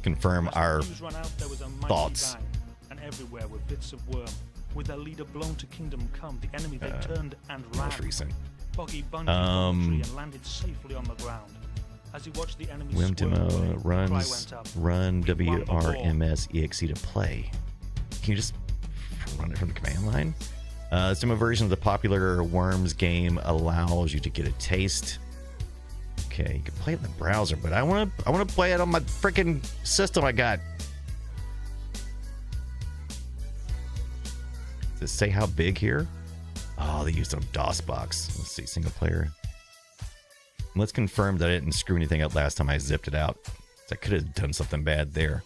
confirm As our the fuse ran out, there was a mighty thoughts. bang, and everywhere were bits of worm. With their leader blown to kingdom come, the enemy they turned and ran. most recent. Boggy bunged from a tree and landed safely on the ground. As he watched the enemy Wim swerve demo away, the cry runs went up. run We won the war. WRMS exe to play. Can you just run it from the command line? This demo version of the popular Worms game allows you to get a taste. Okay, you can play it in the browser, but I want to play it on my freaking system I got. Does it say how big here? Oh, they used it on DOSbox. Let's see, single player. Let's confirm that I didn't screw anything up last time I zipped it out. I could have done something bad there.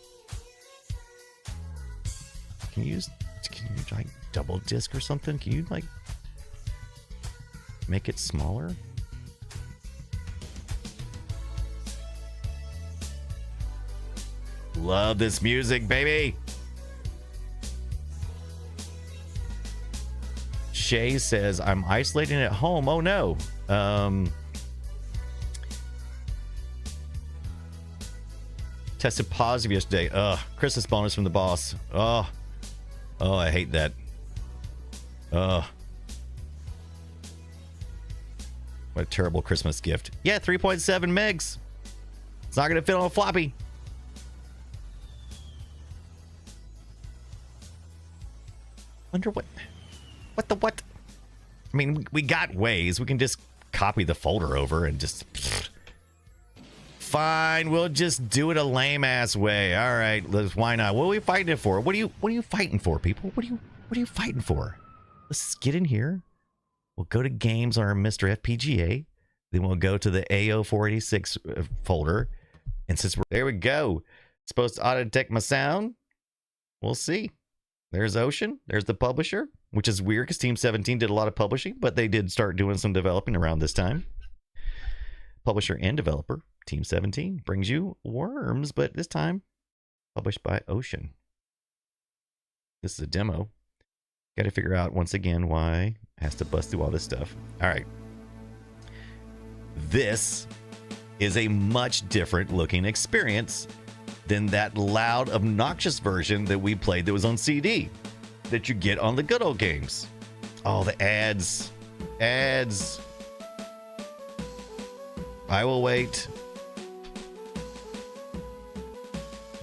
Can you like double disc or something? Can you like make it smaller? Love this music, baby. Shay says, I'm isolating at home. Oh no. Tested positive yesterday. Christmas bonus from the boss. Oh, I hate that. What a terrible Christmas gift. Yeah, 3.7 megs. It's not going to fit on a floppy. Wonder what the what? I mean, we got ways. We can just copy the folder over and just... Fine, we'll just do it a lame ass way. All right, why not? What are we fighting it for? What are you fighting for, people? What are you fighting for? Let's get in here. We'll go to games on our Mr. FPGA. Then we'll go to the AO486 folder. And since we're there, we go. Supposed to auto detect my sound. We'll see. There's Ocean. There's the publisher, which is weird because Team 17 did a lot of publishing, but they did start doing some developing around this time. Publisher and developer, Team 17, brings you Worms, but this time published by Ocean. This is a demo. Got to figure out once again why it has to bust through all this stuff. All right. This is a much different looking experience than that loud, obnoxious version that we played that was on CD that you get on the good old games. Oh, the ads. Ads. I will wait.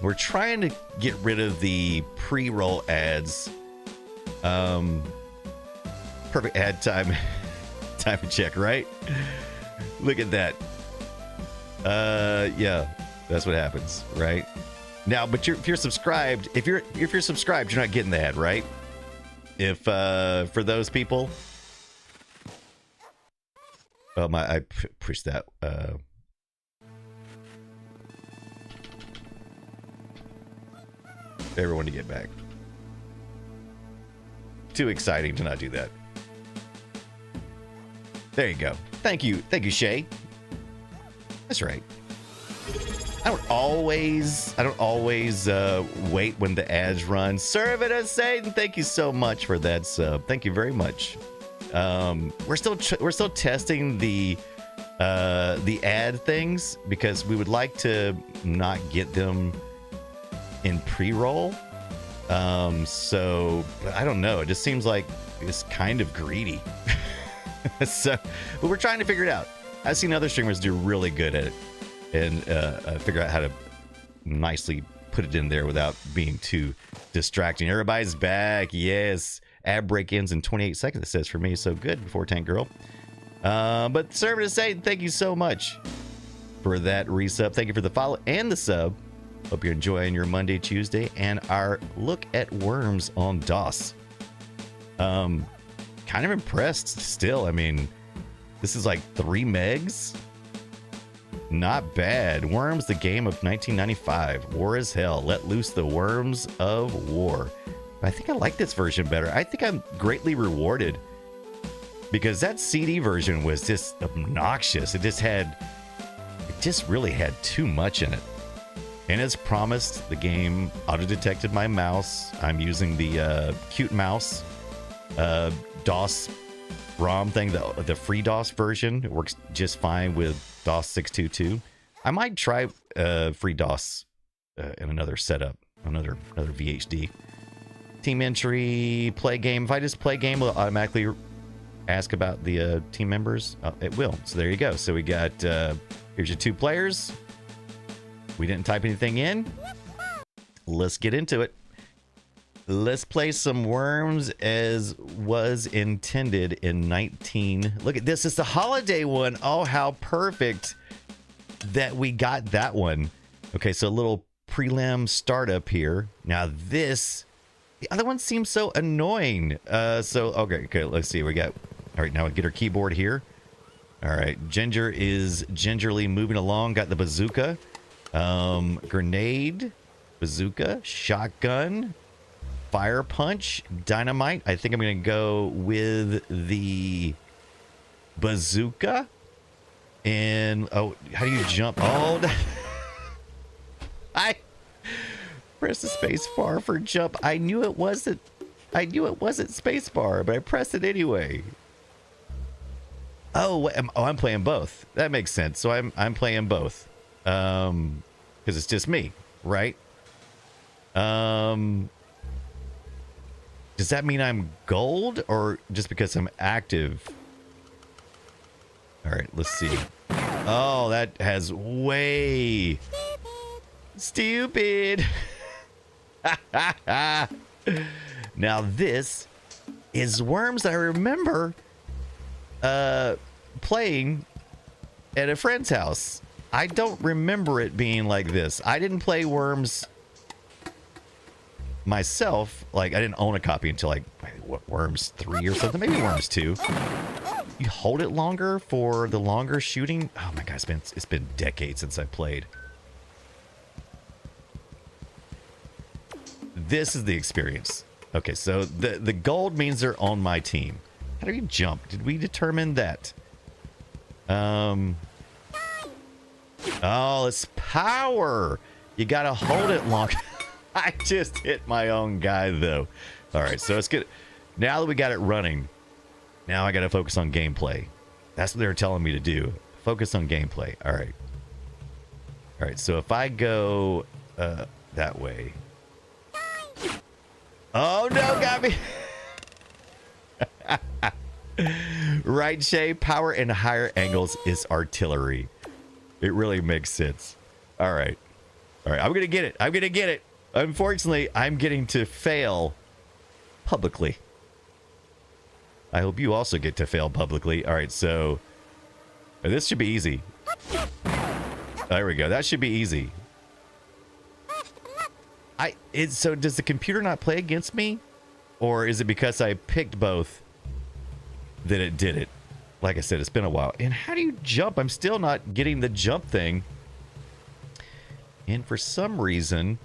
We're trying to get rid of the pre-roll ads. Perfect ad time. Time to check, right? Look at that. Yeah, that's what happens, right? Now, but if you're subscribed, if you're subscribed, you're not getting the ad, right? If for those people, Oh my! I pushed that. Everyone to get back. Too exciting to not do that. There you go. Thank you, Shay. That's right. I don't always wait when the ads run. Serve it as Satan. Thank you so much for that sub. Thank you very much. We're still testing the ad things because we would like to not get them in pre-roll. So I don't know. It just seems like it's kind of greedy. So, but we're trying to figure it out. I've seen other streamers do really good at it and figure out how to nicely put it in there without being too distracting. Everybody's back. Yes. Ad break ends in 28 seconds, it says for me. So good before Tank Girl. But serve to say thank you so much for that resub. Thank you for the follow and the sub. Hope you're enjoying your Monday, Tuesday, and our look at worms on DOS. Kind of impressed still. I mean, this is like 3 megs. Not bad. Worms, the game of 1995. War is hell. Let loose the worms of war. I think I like this version better. I think I'm greatly rewarded because that CD version was just obnoxious. It just really had too much in it. And as promised, the game auto-detected my mouse. I'm using the cute mouse DOS ROM thing, the free DOS version. It works just fine with DOS 622. I might try free DOS in another setup, another VHD. Team entry, play game. If I just play game, will it automatically ask about the team members? It will. So there you go. So we got, here's your 2 players. We didn't type anything in. Let's get into it. Let's play some worms as was intended in 19. Look at this. It's the holiday one. Oh, how perfect that we got that one. Okay, so a little prelim startup here. Now this, the other one seems so annoying. Okay, let's see. We got, all right, now we get our keyboard here. All right, Ginger is gingerly moving along. Got the bazooka. Grenade, bazooka, shotgun, fire punch, dynamite. I think I'm gonna go with the bazooka. And oh, how do you jump? Oh, I pressed the space bar for jump. I knew it wasn't space bar, but I pressed it anyway. Oh, I'm playing both. That makes sense. So I'm playing both. Because it's just me, right? Does that mean I'm gold or just because I'm active? All right, let's see. Oh, that has way stupid. Now this is worms that I remember playing at a friend's house. I don't remember it being like this. I didn't play worms myself. Like, I didn't own a copy until like, what, worms 3 or something? Maybe worms 2. You hold it longer for the longer shooting. Oh my god, it's been decades since I played. This is the experience. Okay, so the gold means they're on my team. How do you jump? Did we determine that? Oh, it's power. You gotta hold it long. I just hit my own guy though. All right, so it's good. Now that we got it running, now I gotta focus on gameplay. That's what they were telling me to do. Focus on gameplay. All right. All right, so if I go that way. Oh no, got me. Right, Shay, power and higher angles is artillery. It really makes sense. All right. All right, I'm going to get it. I'm going to get it. Unfortunately, I'm getting to fail publicly. I hope you also get to fail publicly. All right, so this should be easy. There we go. That should be easy. So does the computer not play against me? Or is it because I picked both that it did it? Like I said, it's been a while. And how do you jump? I'm still not getting the jump thing. And for some reason,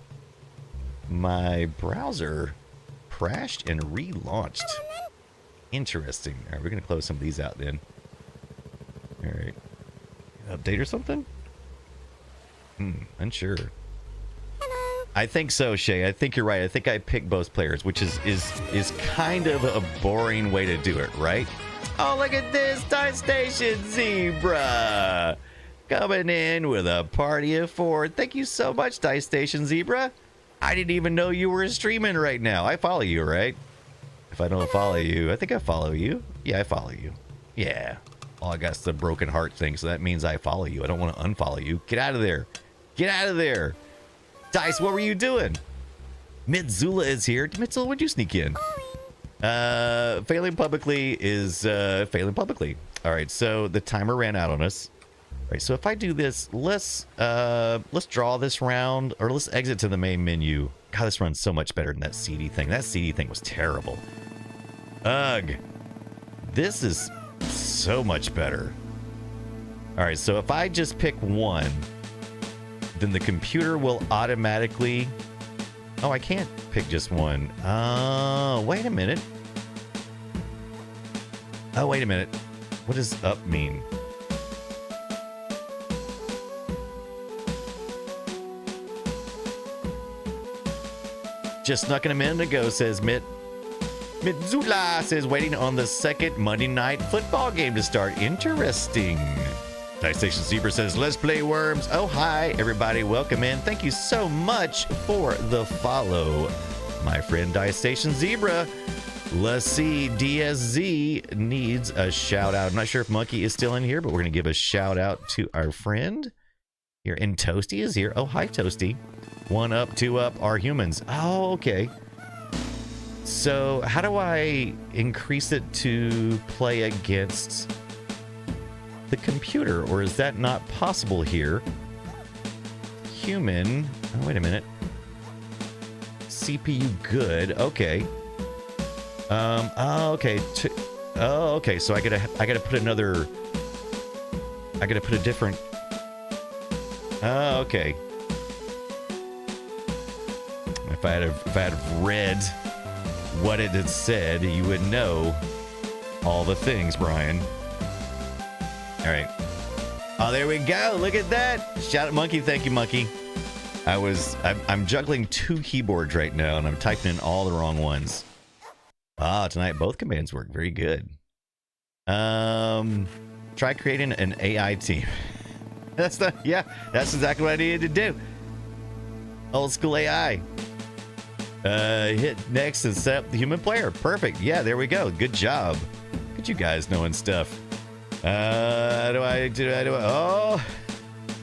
my browser crashed and relaunched. Interesting. All right, we're going to close some of these out then. All right. Update or something? Unsure. I think so, Shay. I think you're right. I think I picked both players, which is kind of a boring way to do it, right? Oh, look at this Time Station Zebra coming in with a party of 4. Thank you so much, Dice Station Zebra. I didn't even know you were streaming right now. I follow you, right? If I don't follow you, I think I follow you. Yeah, I follow you. Yeah. Oh, I got the broken heart thing, so that means I follow you. I don't want to unfollow you. Get out of there. Get out of there. Dice, what were you doing? Mitzula is here. Mitzula, when'd you sneak in? Failing publicly is failing publicly. All right, so the timer ran out on us. All right, so if I do this, let's draw this round, or let's exit to the main menu. God, this runs so much better than that CD thing. That CD thing was terrible. Ugh. This is so much better. All right, so if I just pick one, then the computer will automatically... Oh, I can't pick just one. Wait a minute. Oh, wait a minute. What does up mean? Just snuck in a minute ago, says Mitzula says, waiting on the second Monday night football game to start. Interesting. Dice Station Zebra says, let's play Worms. Oh, hi, everybody. Welcome in. Thank you so much for the follow, my friend Dice Station Zebra. Let's see. DSZ needs a shout out. I'm not sure if Monkey is still in here, but we're going to give a shout out to our friend here. And Toasty is here. Oh, hi, Toasty. 1 up, 2 up are humans. Oh, okay. So how do I increase it to play against the computer, or is that not possible here? Human. Oh, wait a minute. CPU good. Okay. Oh, okay. Oh, okay. So I gotta put another. I gotta put a different. Oh, okay. If I had read what it had said, you would know all the things, Brian. All right. Oh, there we go. Look at that. Shout out, Monkey. Thank you, Monkey. I'm juggling 2 keyboards right now, and I'm typing in all the wrong ones. Ah, tonight both commands work. Very good. Try creating an AI team. That's exactly what I needed to do. Old school AI. Hit next and set up the human player. Perfect. Yeah, there we go. Good job. Look at you guys knowing stuff. Oh,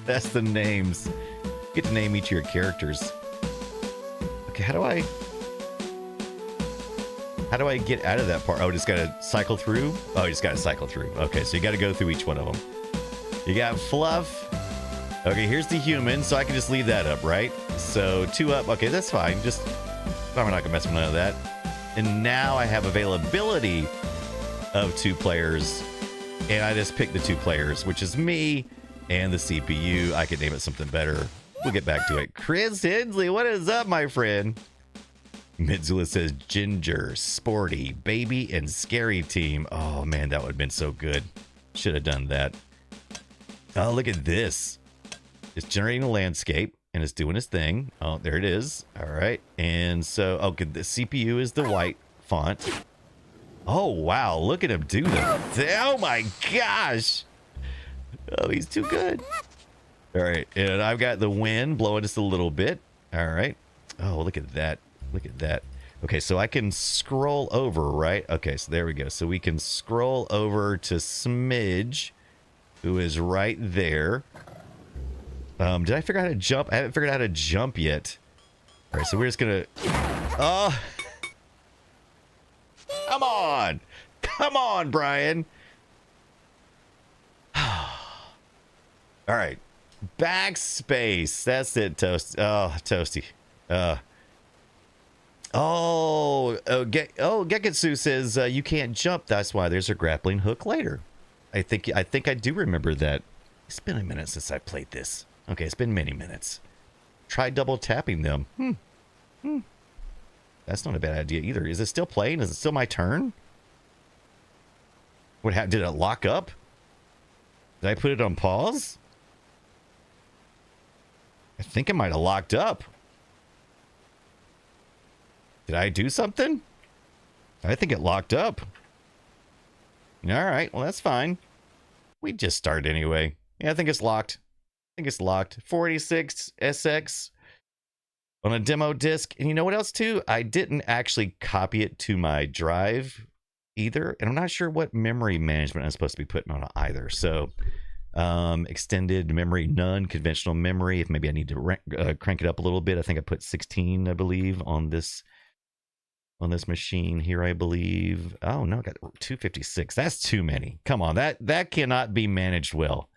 that's the names. You get to name each of your characters. Okay, how do I get out of that part? Oh, just gotta cycle through? Oh, you just gotta cycle through. Okay, so you gotta go through each one of them. You got Fluff. Okay, here's the human, so I can just leave that up, right? So 2 up. Okay, that's fine. Just, I'm not gonna mess with none of that. And now I have availability of 2 players. And I just picked the 2 players, which is me and the CPU. I could name it something better. We'll get back to it. Chris Hensley, what is up, my friend? Midzula says Ginger, Sporty, Baby, and Scary Team. Oh, man, that would have been so good. Should have done that. Oh, look at this. It's generating a landscape, and it's doing its thing. Oh, there it is. All right. And so, okay, the CPU is the white font. Oh, wow. Look at him do that. Oh, my gosh. Oh, he's too good. All right. And I've got the wind blowing just a little bit. All right. Oh, look at that. Look at that. Okay, so I can scroll over, right? Okay, so there we go. So we can scroll over to Smidge, who is right there. Did I figure out how to jump? I haven't figured out how to jump yet. All right, so we're just going to... Oh... Come on. Come on, Brian. All right. Backspace. That's it, Toast. Oh, Toasty. Geketsu says you can't jump. That's why there's a grappling hook later. I think I do remember that. It's been a minute since I played this. Okay, it's been many minutes. Try double tapping them. That's not a bad idea either. Is it still playing? Is it still my turn? What happened? Did it lock up? Did I put it on pause? I think it might have locked up. Did I do something? I think it locked up. All right, well, that's fine. We just started anyway. Yeah, I think it's locked. 486 SX on a demo disc. And you know what else, too? I didn't actually copy it to my drive either. And I'm not sure what memory management I'm supposed to be putting on it either. So, extended memory, none. Conventional memory, if maybe I need to crank it up a little bit. I think I put 16, I believe, on this machine here, I believe. Oh, no, I got 256. That's too many. Come on, that cannot be managed well.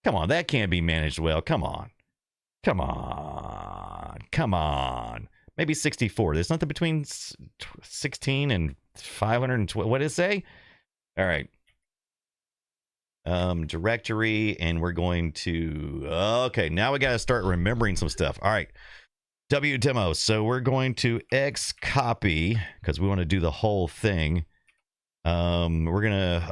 Come on, that can't be managed well. Come on. Maybe 64. There's nothing between 16 and 512. What did it say? All right. Directory, and we're going to... Okay, now we got to start remembering some stuff. All right. W demo. So we're going to X copy because we want to do the whole thing. We're gonna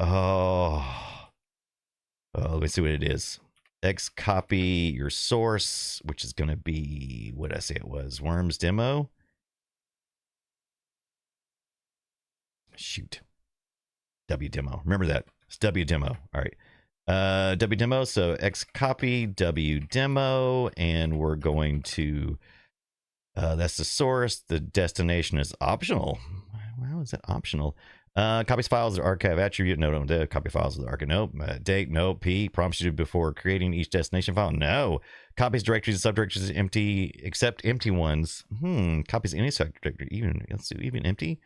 let's see what it is. X copy your source, which is gonna be, what did I say it was? Worms demo. Shoot. W demo. Remember that. It's W demo. All right. W demo. So X copy W demo, and we're going to. That's the source. The destination is optional. How is that optional? Copies files of archive attribute. No, copy files of the archive. Nope. Date. No. P prompts you before creating each destination file. No. Copies directories and subdirectories empty, except empty ones. Copies any subdirectory, even let's do even empty.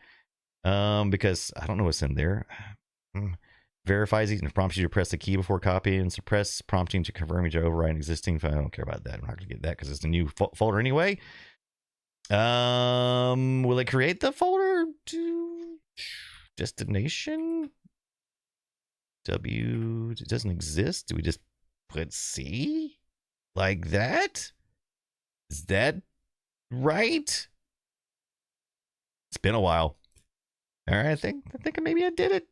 Because I don't know what's in there. Verifies it and prompts you to press the key before copying, and suppress prompting to confirm you to override an existing file. I don't care about that. I'm not gonna get that because it's a new folder anyway. Will it create the folder to destination? W, it doesn't exist. Do we just put C like that? Is that right? It's been a while. All right, I think maybe I did it.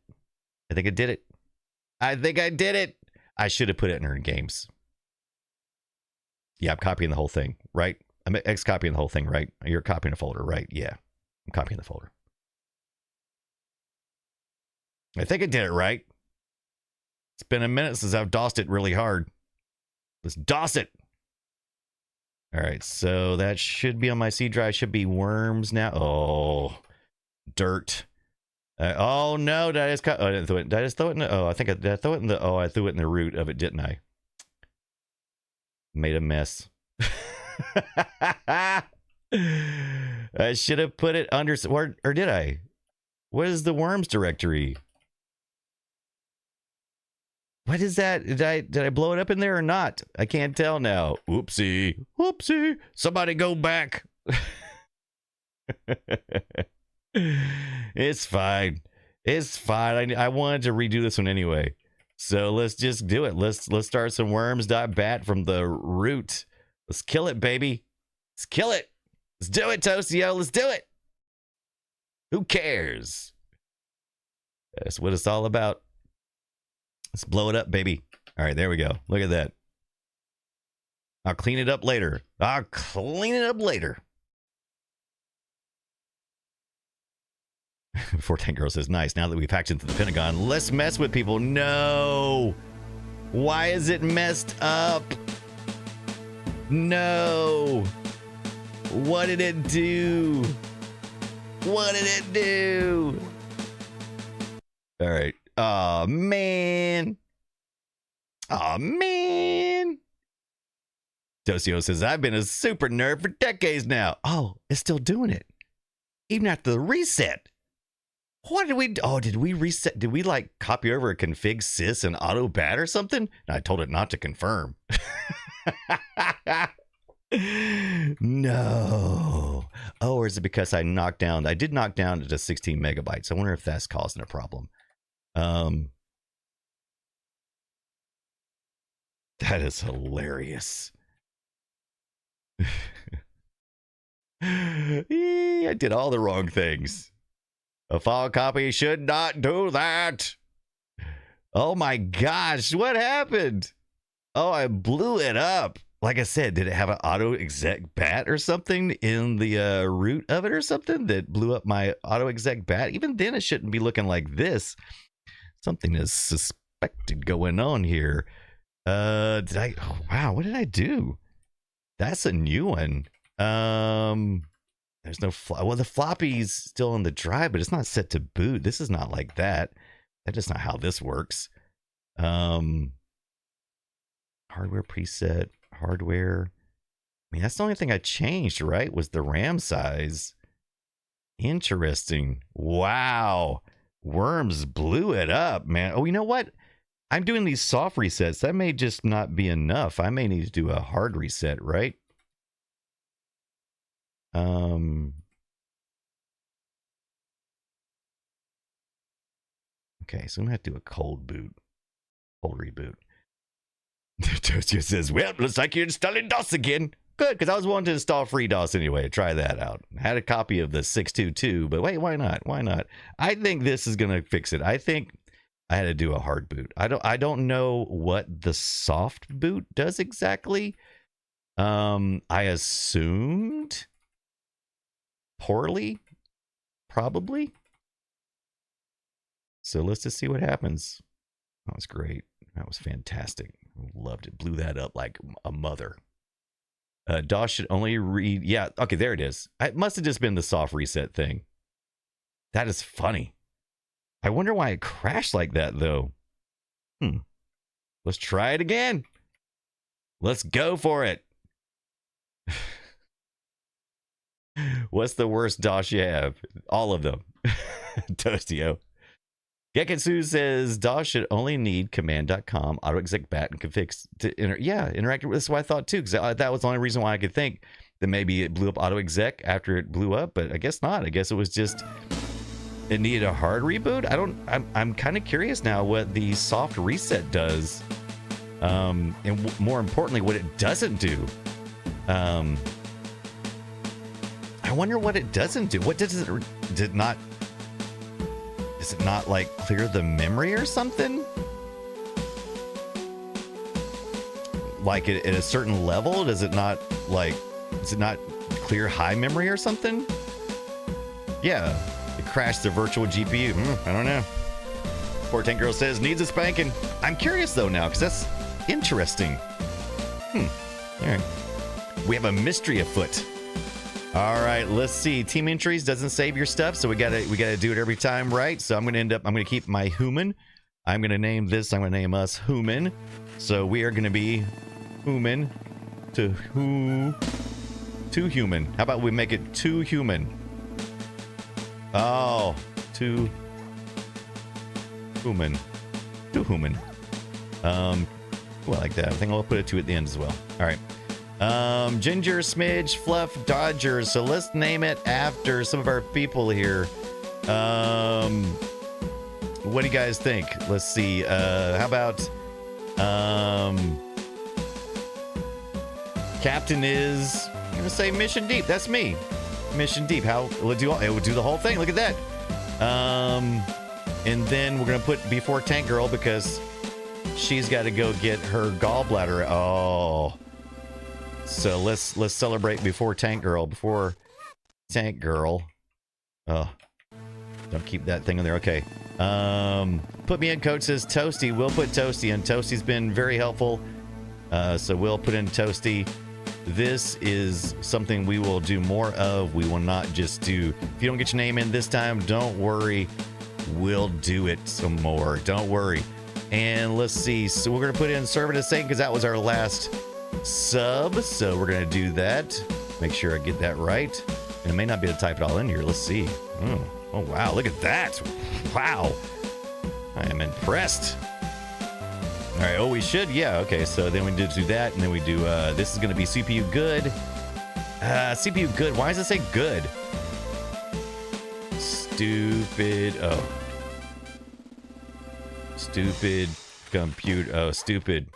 I think I did it. I should have put it in her games. Yeah, I'm copying the whole thing, right? I'm X copying the whole thing, right? You're copying a folder, right? Yeah, I'm copying the folder. I think I did it right. It's been a minute since I've DOSed it really hard. Let's DOS it. All right, so that should be on my C drive. Should be worms now. Oh, dirt. Oh no! Did I just throw it in the? Oh, I think did I throw it in the. Oh, I threw it in the root of it, didn't I? Made a mess. I should have put it under, or did I? What is the worms directory? What is that? Did I blow it up in there or not? I can't tell now. Whoopsie. Somebody go back. It's fine. I wanted to redo this one anyway, so let's just do it. Let's start some worms.bat from the root. Let's kill it, baby. Let's kill it. Let's do it, Toastio. Let's do it. Who cares? That's what it's all about. Let's blow it up, baby. All right, there we go. Look at that. I'll clean it up later. Before Tank Girl says, nice. Now that we've hacked into the Pentagon, let's mess with people. No. Why is it messed up? No. What did it do? All right. Oh, man. Dosio says, I've been a super nerd for decades now. Oh, it's still doing it. Even after the reset. What did we do? Oh, did we reset? Did we like copy over a config sys and auto bat or something? And I told it not to confirm. No. Oh, or is it because I did knock down to 16 megabytes. I wonder if that's causing a problem. That is hilarious. I did all the wrong things. A file copy should not do that. Oh my gosh, what happened? Oh, I blew it up. Like I said, did it have an auto exec bat or something in the root of it or something that blew up my auto exec bat? Even then, it shouldn't be looking like this. Something is suspected going on here. Oh, wow, what did I do? That's a new one. There's no well, the floppy's still on the drive, but it's not set to boot. This is not like that. That's just not how this works. Hardware preset, hardware. I mean, that's the only thing I changed, right? Was the RAM size. Interesting. Wow. Worms blew it up, man. Oh, you know what? I'm doing these soft resets. That may just not be enough. I may need to do a hard reset, right? Okay, so I'm gonna have to do a cold boot. Cold reboot. Toastio says, well, looks like you're installing DOS again. Good, because I was wanting to install free DOS anyway. Try that out. I had a copy of the 622, but wait, why not? Why not? I think this is gonna fix it. I think I had to do a hard boot. I don't know what the soft boot does exactly. I assumed poorly, probably. So let's just see what happens. That was great. That was fantastic. Loved it. Blew that up like a mother. DOS should only read. Yeah, okay, there it is. It must have just been the soft reset thing. That is funny. I wonder why it crashed like that, though. Let's try it again. Let's go for it. What's the worst DOS you have? All of them. Toastio. Geketsu says DOS should only need command.com, autoexec bat, and config to interact with. That's what I thought too, because that was the only reason why I could think that maybe it blew up autoexec after it blew up, but I guess not. I guess it was just it needed a hard reboot. I'm kind of curious now what the soft reset does, and more importantly, what it doesn't do. I wonder what it doesn't do. What does it not? Does it not like clear the memory or something? Like at a certain level, does it not clear high memory or something? Yeah, it crashed the virtual GPU. I don't know. Poor Tank Girl says needs a spanking. I'm curious though now because that's interesting. All right, we have a mystery afoot. All right, let's see. Team entries doesn't save your stuff, so we gotta do it every time, right? So I'm gonna keep my human. I'm gonna name us human. So we are gonna be human to human. How about we make it to human? Oh, to human. To human. Well, I like that. I think I'll put a 2 at the end as well. All right. Ginger, Smidge, Fluff, Dodger. So let's name it after some of our people here. What do you guys think? Let's see. How about Captain is, I'm gonna say Mission Deep. That's me. Mission Deep. It would do the whole thing. Look at that. And then we're gonna put before Tank Girl because she's got to go get her gallbladder. Oh. So let's celebrate before Tank Girl. Before Tank Girl. Oh, don't keep that thing in there. Okay. Put me in. Coach says Toasty. We'll put Toasty in. Toasty's been very helpful. So we'll put in Toasty. This is something we will do more of. We will not just do. If you don't get your name in this time, don't worry. We'll do it some more. Don't worry. And let's see. So we're gonna put in server to Satan because that was our last sub, so we're gonna do that. Make sure I get that right, and I may not be able to type it all in here. Let's see. Oh wow, look at that. Wow, I am impressed. All right, we should, yeah, okay. So then we do that, and then we do this is gonna be CPU good. CPU good. Why does it say good? Stupid. Oh, stupid computer. Oh, stupid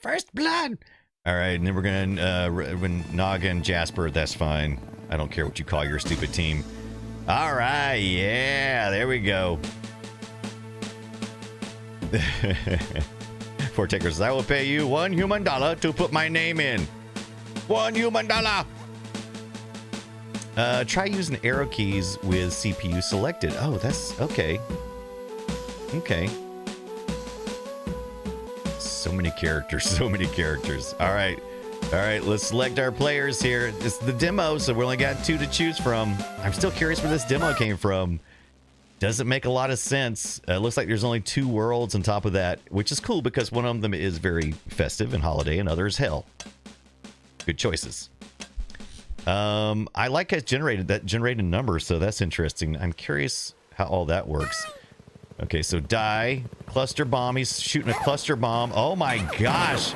First blood. All right, and then we're gonna when Naga and Jasper. That's fine. I don't care what you call your stupid team. All right, yeah, there we go. Fortaker says, I will pay you $1 human to put my name in. $1 human. Try using arrow keys with CPU selected. Oh, that's okay. Okay. So many characters, so many characters. All right, let's select our players here. It's the demo, so we only got 2 to choose from. I'm still curious where this demo came from. Doesn't make a lot of sense. Looks like there's only 2 worlds on top of that, which is cool because one of them is very festive and holiday and other is hell. Good choices. I like how it's generated number, so that's interesting. I'm curious how all that works. Okay, so die, cluster bomb. He's shooting a cluster bomb. Oh my gosh.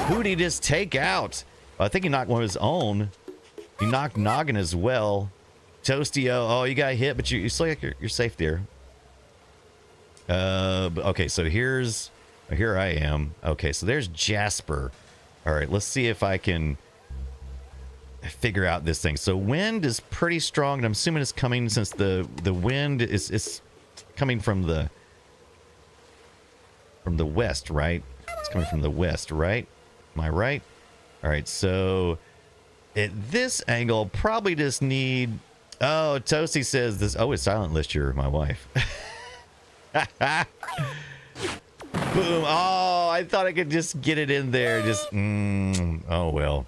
Who did he just take out? I think he knocked one of his own. He knocked Noggin as well. Toasty, oh, you got hit, but you still like you're safe there. Okay, so here I am. Okay, so there's Jasper. All right, let's see if I can figure out this thing. So wind is pretty strong, and I'm assuming it's coming since the wind is coming from the west, right? It's coming from the west, right? Am I right? All right, so at this angle, probably just need. Oh, Toasty says this. Oh, it's silent list. You're my wife. Boom. Oh, I thought I could just get it in there. Just. Oh well.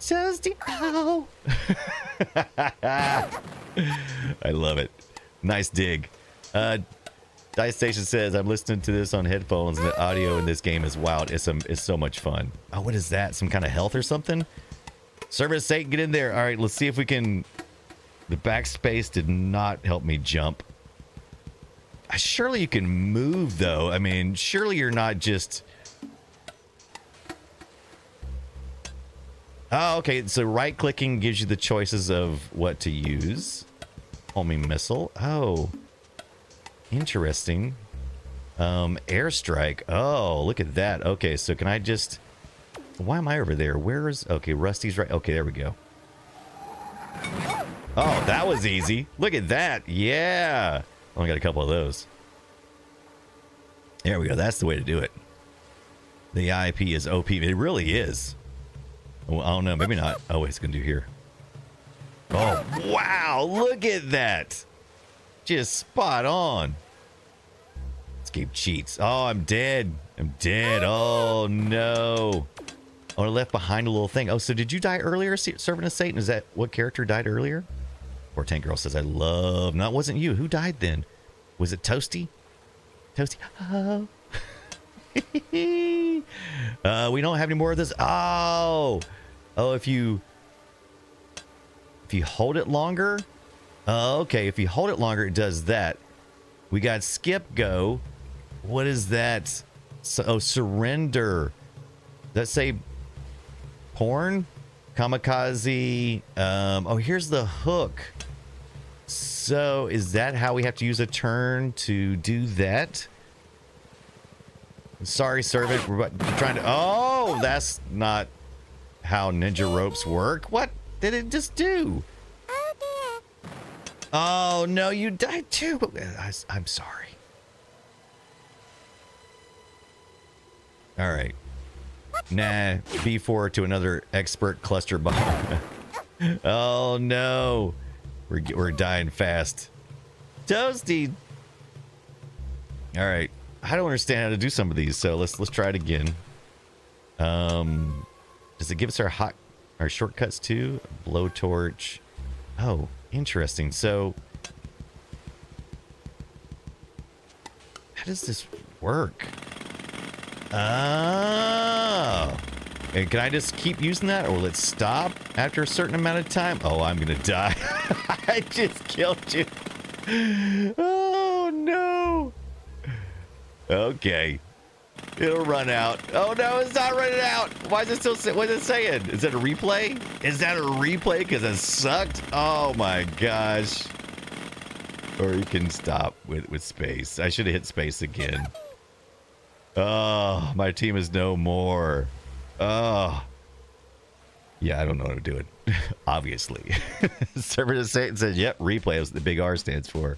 Toasty. Oh. I love it. Nice dig. Dice Station says, I'm listening to this on headphones and the audio in this game is wild. It's so much fun. Oh, what is that? Some kind of health or something? Service Satan, get in there. All right, let's see if we can. The backspace did not help me jump. Surely you can move, though. I mean, surely you're not just. Oh, okay. So right clicking gives you the choices of what to use. Homing missile. Oh. Interesting. Airstrike. Oh, look at that. Okay, so can I just. Why am I over there? Where is. Okay, Rusty's right. Okay, there we go. Oh, that was easy. Look at that. Yeah. Only got a couple of those. There we go. That's the way to do it. The IP is OP. It really is. Well, I don't know. Maybe not. Oh, wait, it's going to do here. Oh, wow. Look at that. Just spot on. Escape cheats. Oh, I'm dead. I'm dead. Oh, no. Oh, I left behind a little thing. Oh, so did you die earlier, Servant of Satan? Is that what character died earlier? Poor Tank Girl says, I love. No, it wasn't you. Who died then? Was it Toasty? Toasty. Oh. We don't have any more of this. Oh. Oh, if you hold it longer. Oh, okay. If you hold it longer, it does that. We got skip go. What is that? So, surrender. Does that say porn? Kamikaze. Oh, here's the hook. So is that how we have to use a turn to do that? Sorry, servant. We're trying to. Oh, that's not how ninja ropes work. What did it just do? Oh, no, you died too. I'm sorry. All right. Nah, B4 to another expert cluster bomb. Oh, no. We're dying fast. Toasty. All right. I don't understand how to do some of these, so let's try it again. Does it give us our shortcuts too? Blowtorch. Oh, interesting. So how does this work? Oh. And can I just keep using that, or will it stop after a certain amount of time? Oh, I'm gonna die. I just killed you. Oh no. Okay. It'll run out. Oh no, it's not running out. Why is it still what is it saying? Is that a replay? Is that a replay because it sucked? Oh my gosh. Or you can stop with space. I should have hit space again. Oh, my team is no more. Oh. Yeah, I don't know how to do it. Obviously. Server to Satan says, yep, replay is what the big R stands for.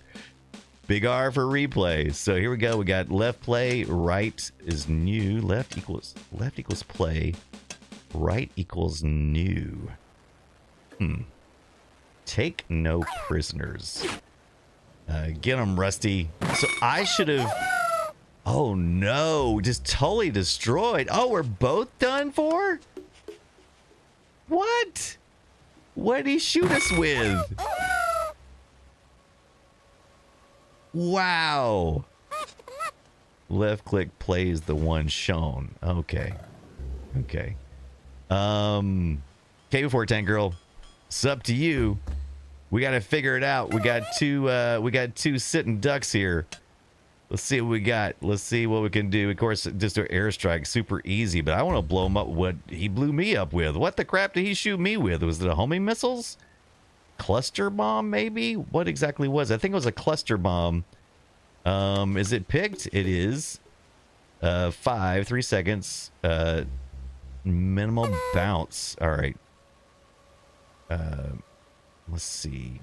Big R for replay. So here we go. We got left play, right is new. Left equals play. Right equals new. Take no prisoners. Get them, Rusty. So I should have... Oh no, just totally destroyed. Oh, we're both done for? What? What did he shoot us with? Wow. Left click plays the one shown. Okay. Okay. K4 Tank Girl, it's up to you. We got to figure it out. We got two sitting ducks here. Let's see what we got. Let's see what we can do. Of course, just an airstrike, super easy, but I want to blow him up with what he blew me up with. What the crap did he shoot me with? Was it a homing missiles? Cluster bomb, maybe? What exactly was it? I think it was a cluster bomb. Is it picked? It is. 3 seconds. Minimal bounce. All right. Let's see.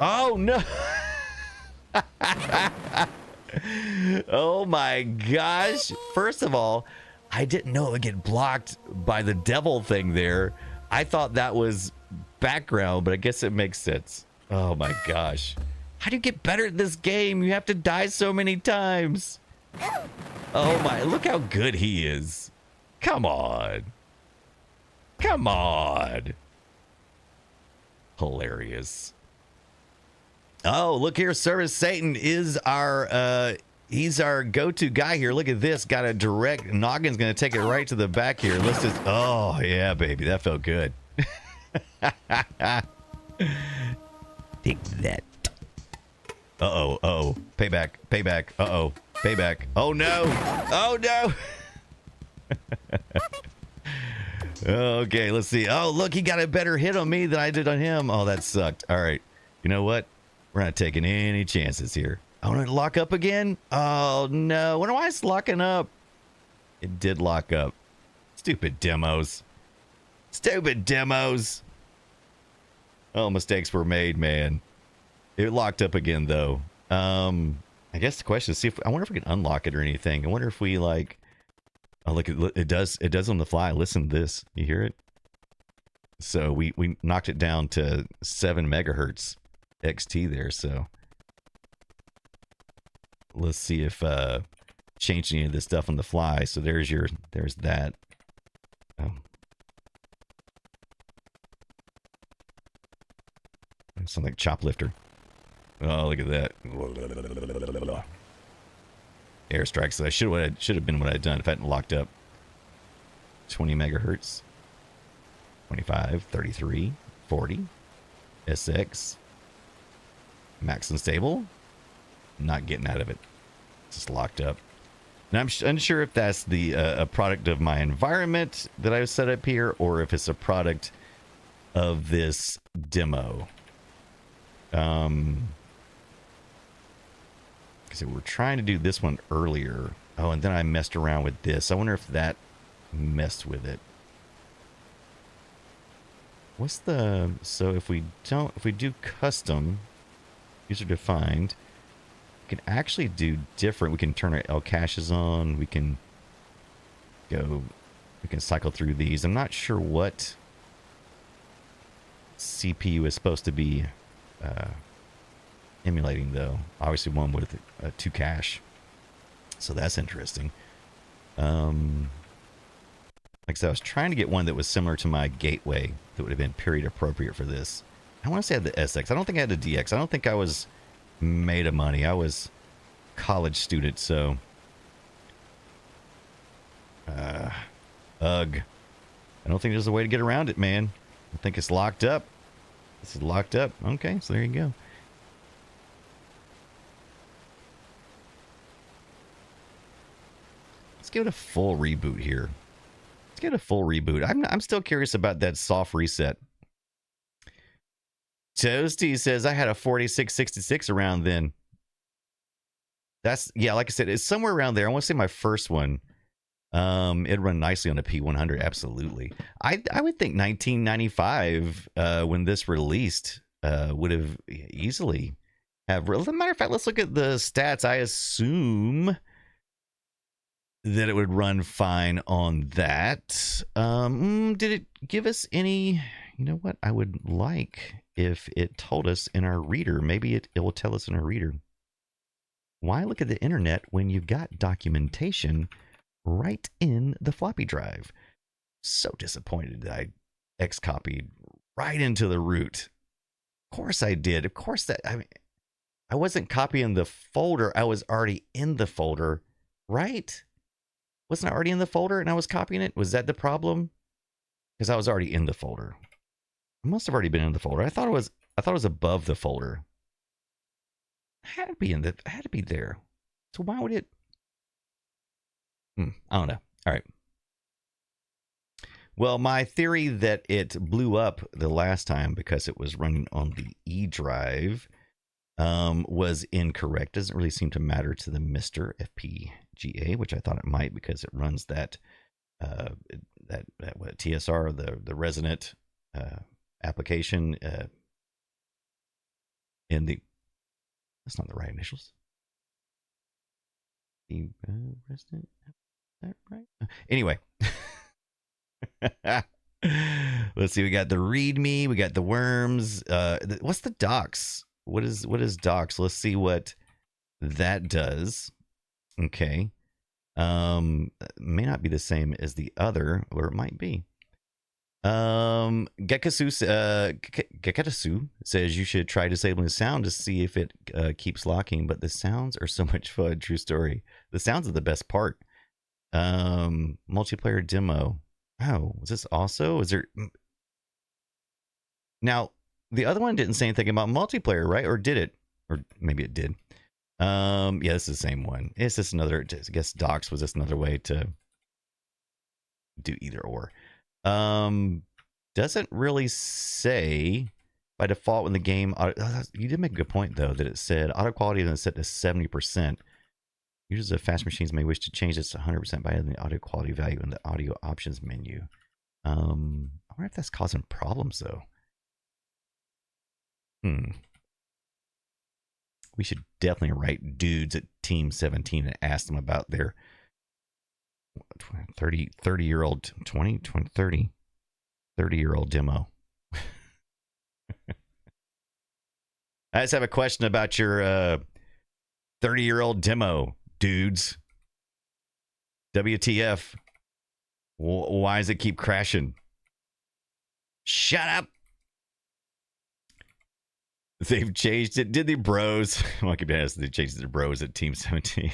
Oh no. Oh my gosh. First of all, I didn't know it would get blocked by the devil thing there. I thought that was background, but I guess it makes sense. Oh my gosh. How do you get better at this game? You have to die so many times. Oh my, look how good he is. Come on. Come on. Hilarious. Oh, look here. Service Satan is our, he's our go-to guy here. Look at this. Got a direct, Noggin's going to take it right to the back here. Let's just, oh, yeah, baby. That felt good. Take that. Uh-oh, uh-oh. Payback, payback. Uh-oh, payback. Oh, no. Oh, no. Okay, let's see. Oh, look, he got a better hit on me than I did on him. Oh, that sucked. All right. You know what? We're not taking any chances here. I want to lock up again. Oh, no. Wonder why it's locking up. It did lock up. Stupid demos. Stupid demos. Oh, mistakes were made, man. It locked up again, though. I guess the question is, I wonder if we can unlock it or anything. I wonder if we, like... Oh, look, it does on the fly. Listen to this. You hear it? So we knocked it down to 7 megahertz XT there. So let's see if changing any of this stuff on the fly. So there's that. Oh. Sounds like Choplifter. Oh, look at that. Airstrikes. That should have been what I'd done if I hadn't locked up. 20 megahertz. 25, 33, 40. SX. Max and stable. Not getting out of it. It's just locked up. And I'm unsure if that's the a product of my environment that I've set up here, or if it's a product of this demo. Because we're trying to do this one earlier. Oh, and then I messed around with this. I wonder if that messed with it. What's the... So if we do custom, user defined, we can actually do different. We can turn our L caches on. We can cycle through these. I'm not sure what CPU is supposed to be emulating, though. Obviously one with 2 cache, so that's interesting. Like I said, I was trying to get one that was similar to my gateway that would have been period appropriate for this. I want to say I had the SX. I don't think I had the DX. I don't think I was made of money. I was college student, so ugh. I don't think there's a way to get around it, man. I think it's locked up. This is locked up. Okay, so there you go. Let's give it a full reboot here. Let's get a full reboot. I'm still curious about that soft reset. Toasty says I had a 4666 around then. That's, yeah, like I said, it's somewhere around there. I want to say my first one. It'd run nicely on a P100, absolutely. I would think 1995, when this released, would have easily have. As a matter of fact, let's look at the stats. I assume that it would run fine on that. Did it give us any? You know what? I would like if it told us in our reader. Maybe it will tell us in our reader. Why look at the internet when you've got documentation right in the floppy drive? So disappointed that I X-copied right into the root. Of course I did. Of course that, I mean, I wasn't copying the folder. I was already in the folder, right? Wasn't I already in the folder and I was copying it? Was that the problem? Because I was already in the folder. I must have already been in the folder. I thought it was above the folder. Had to be there. So why would it? I don't know. All right. Well, my theory that it blew up the last time because it was running on the E drive was incorrect. Doesn't really seem to matter to the Mr. FPGA, which I thought it might because it runs that what, TSR, the resonant application in the. That's not the right initials. The resident. Is that right? Anyway. Let's see. We got the README. We got the worms. What's the docs? What is docs? Let's see what that does. Okay. May not be the same as the other, or it might be. Gekatsu says you should try disabling the sound to see if it keeps locking, but the sounds are so much fun. True story. The sounds are the best part. Multiplayer demo. Oh, was this also? Is there? Now, the other one didn't say anything about multiplayer, right? Or did it? Or maybe it did. Yeah, this is the same one. It's just another. I guess docs was just another way to do either or. Doesn't really say by default when the game. You did make a good point though that it said auto quality is set to 70%. Users of fast machines may wish to change this to 100% by adding the audio quality value in the audio options menu. I wonder if that's causing problems though. We should definitely write dudes at Team 17 and ask them about their 30-year-old 30-year-old demo. I just have a question about your 30-year-old demo, dudes. WTF? Why does it keep crashing? Shut up. They've changed it. Did the bros? Monkey Bananas, they changed it to bros at Team 17.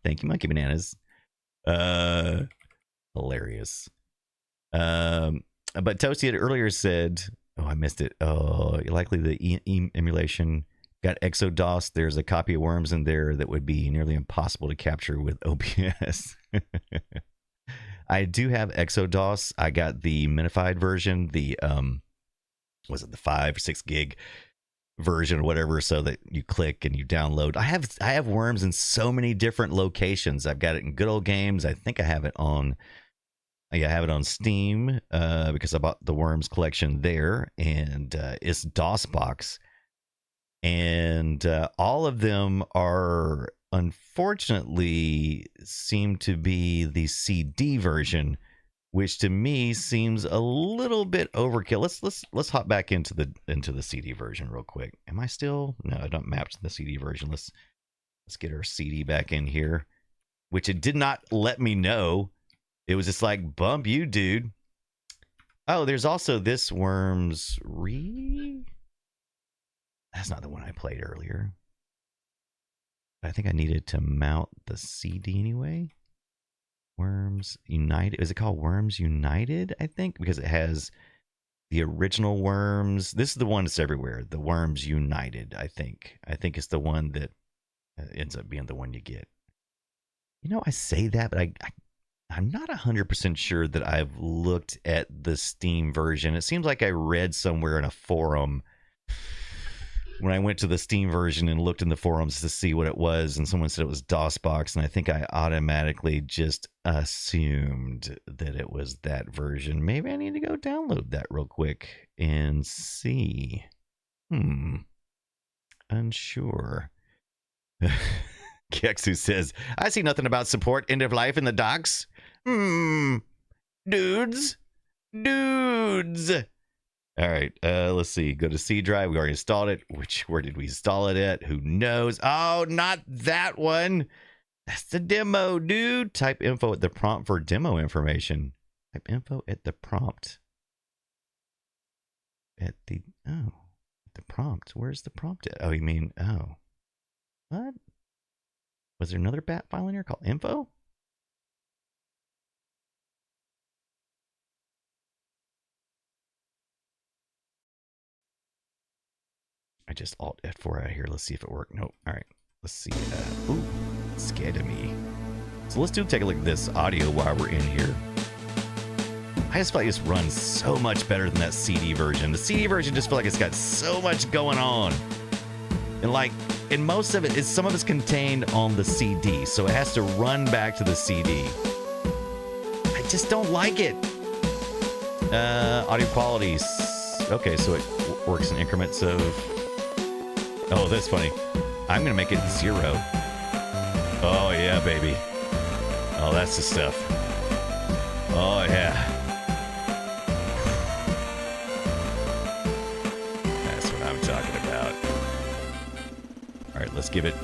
Thank you, Monkey Bananas. Hilarious. But Toasty had earlier said, oh, I missed it. Oh, likely the emulation got ExoDOS. There's a copy of Worms in there that would be nearly impossible to capture with OBS. I do have ExoDOS. I got the minified version, the was it the 5 or 6 gig version or whatever, so that you click and you download. I have Worms in so many different locations. I've got it in Good Old Games. I think I have it on Steam because I bought the Worms collection there, and it's DOSbox. And all of them are unfortunately seem to be the CD version, which to me seems a little bit overkill. Let's hop back into the CD version real quick. Am I still? No, I don't map to the CD version. Let's get our CD back in here, which it did not let me know. It was just like, bump you, dude. Oh, there's also this Worms That's not the one I played earlier. I think I needed to mount the CD anyway. Worms United. Is it called Worms United? I think because it has the original Worms. This is the one that's everywhere. The Worms United. I think it's the one that ends up being the one you get. You know, I say that, but I'm not 100% sure that I've looked at the Steam version. It seems like I read somewhere in a forum when I went to the Steam version and looked in the forums to see what it was, and someone said it was DOSbox, and I think I automatically just assumed that it was that version. Maybe I need to go download that real quick and see. Unsure. Kexu says, I see nothing about support end of life in the docs. Dudes. All right, let's see. Go to C drive. We already installed it. Where did we install it at? Who knows? Oh, not that one. That's the demo, dude. Type info at the prompt for demo information. Type info at the prompt. At the prompt. Where's the prompt at? Oh, you mean, what? Was there another bat file in here called info? I just Alt F4 out of here. Let's see if it worked. Nope. All right. Let's see. Ooh, scared of me. So let's take a look at this audio while we're in here. I just feel like this runs so much better than that CD version. The CD version just feel like it's got so much going on. And most of it some of it's contained on the CD, so it has to run back to the CD. I just don't like it. Audio qualities. Okay, so it works in increments of... Oh, that's funny. I'm going to make it 0. Oh, yeah, baby. Oh, that's the stuff. Oh, yeah. That's what I'm talking about. All right, let's give it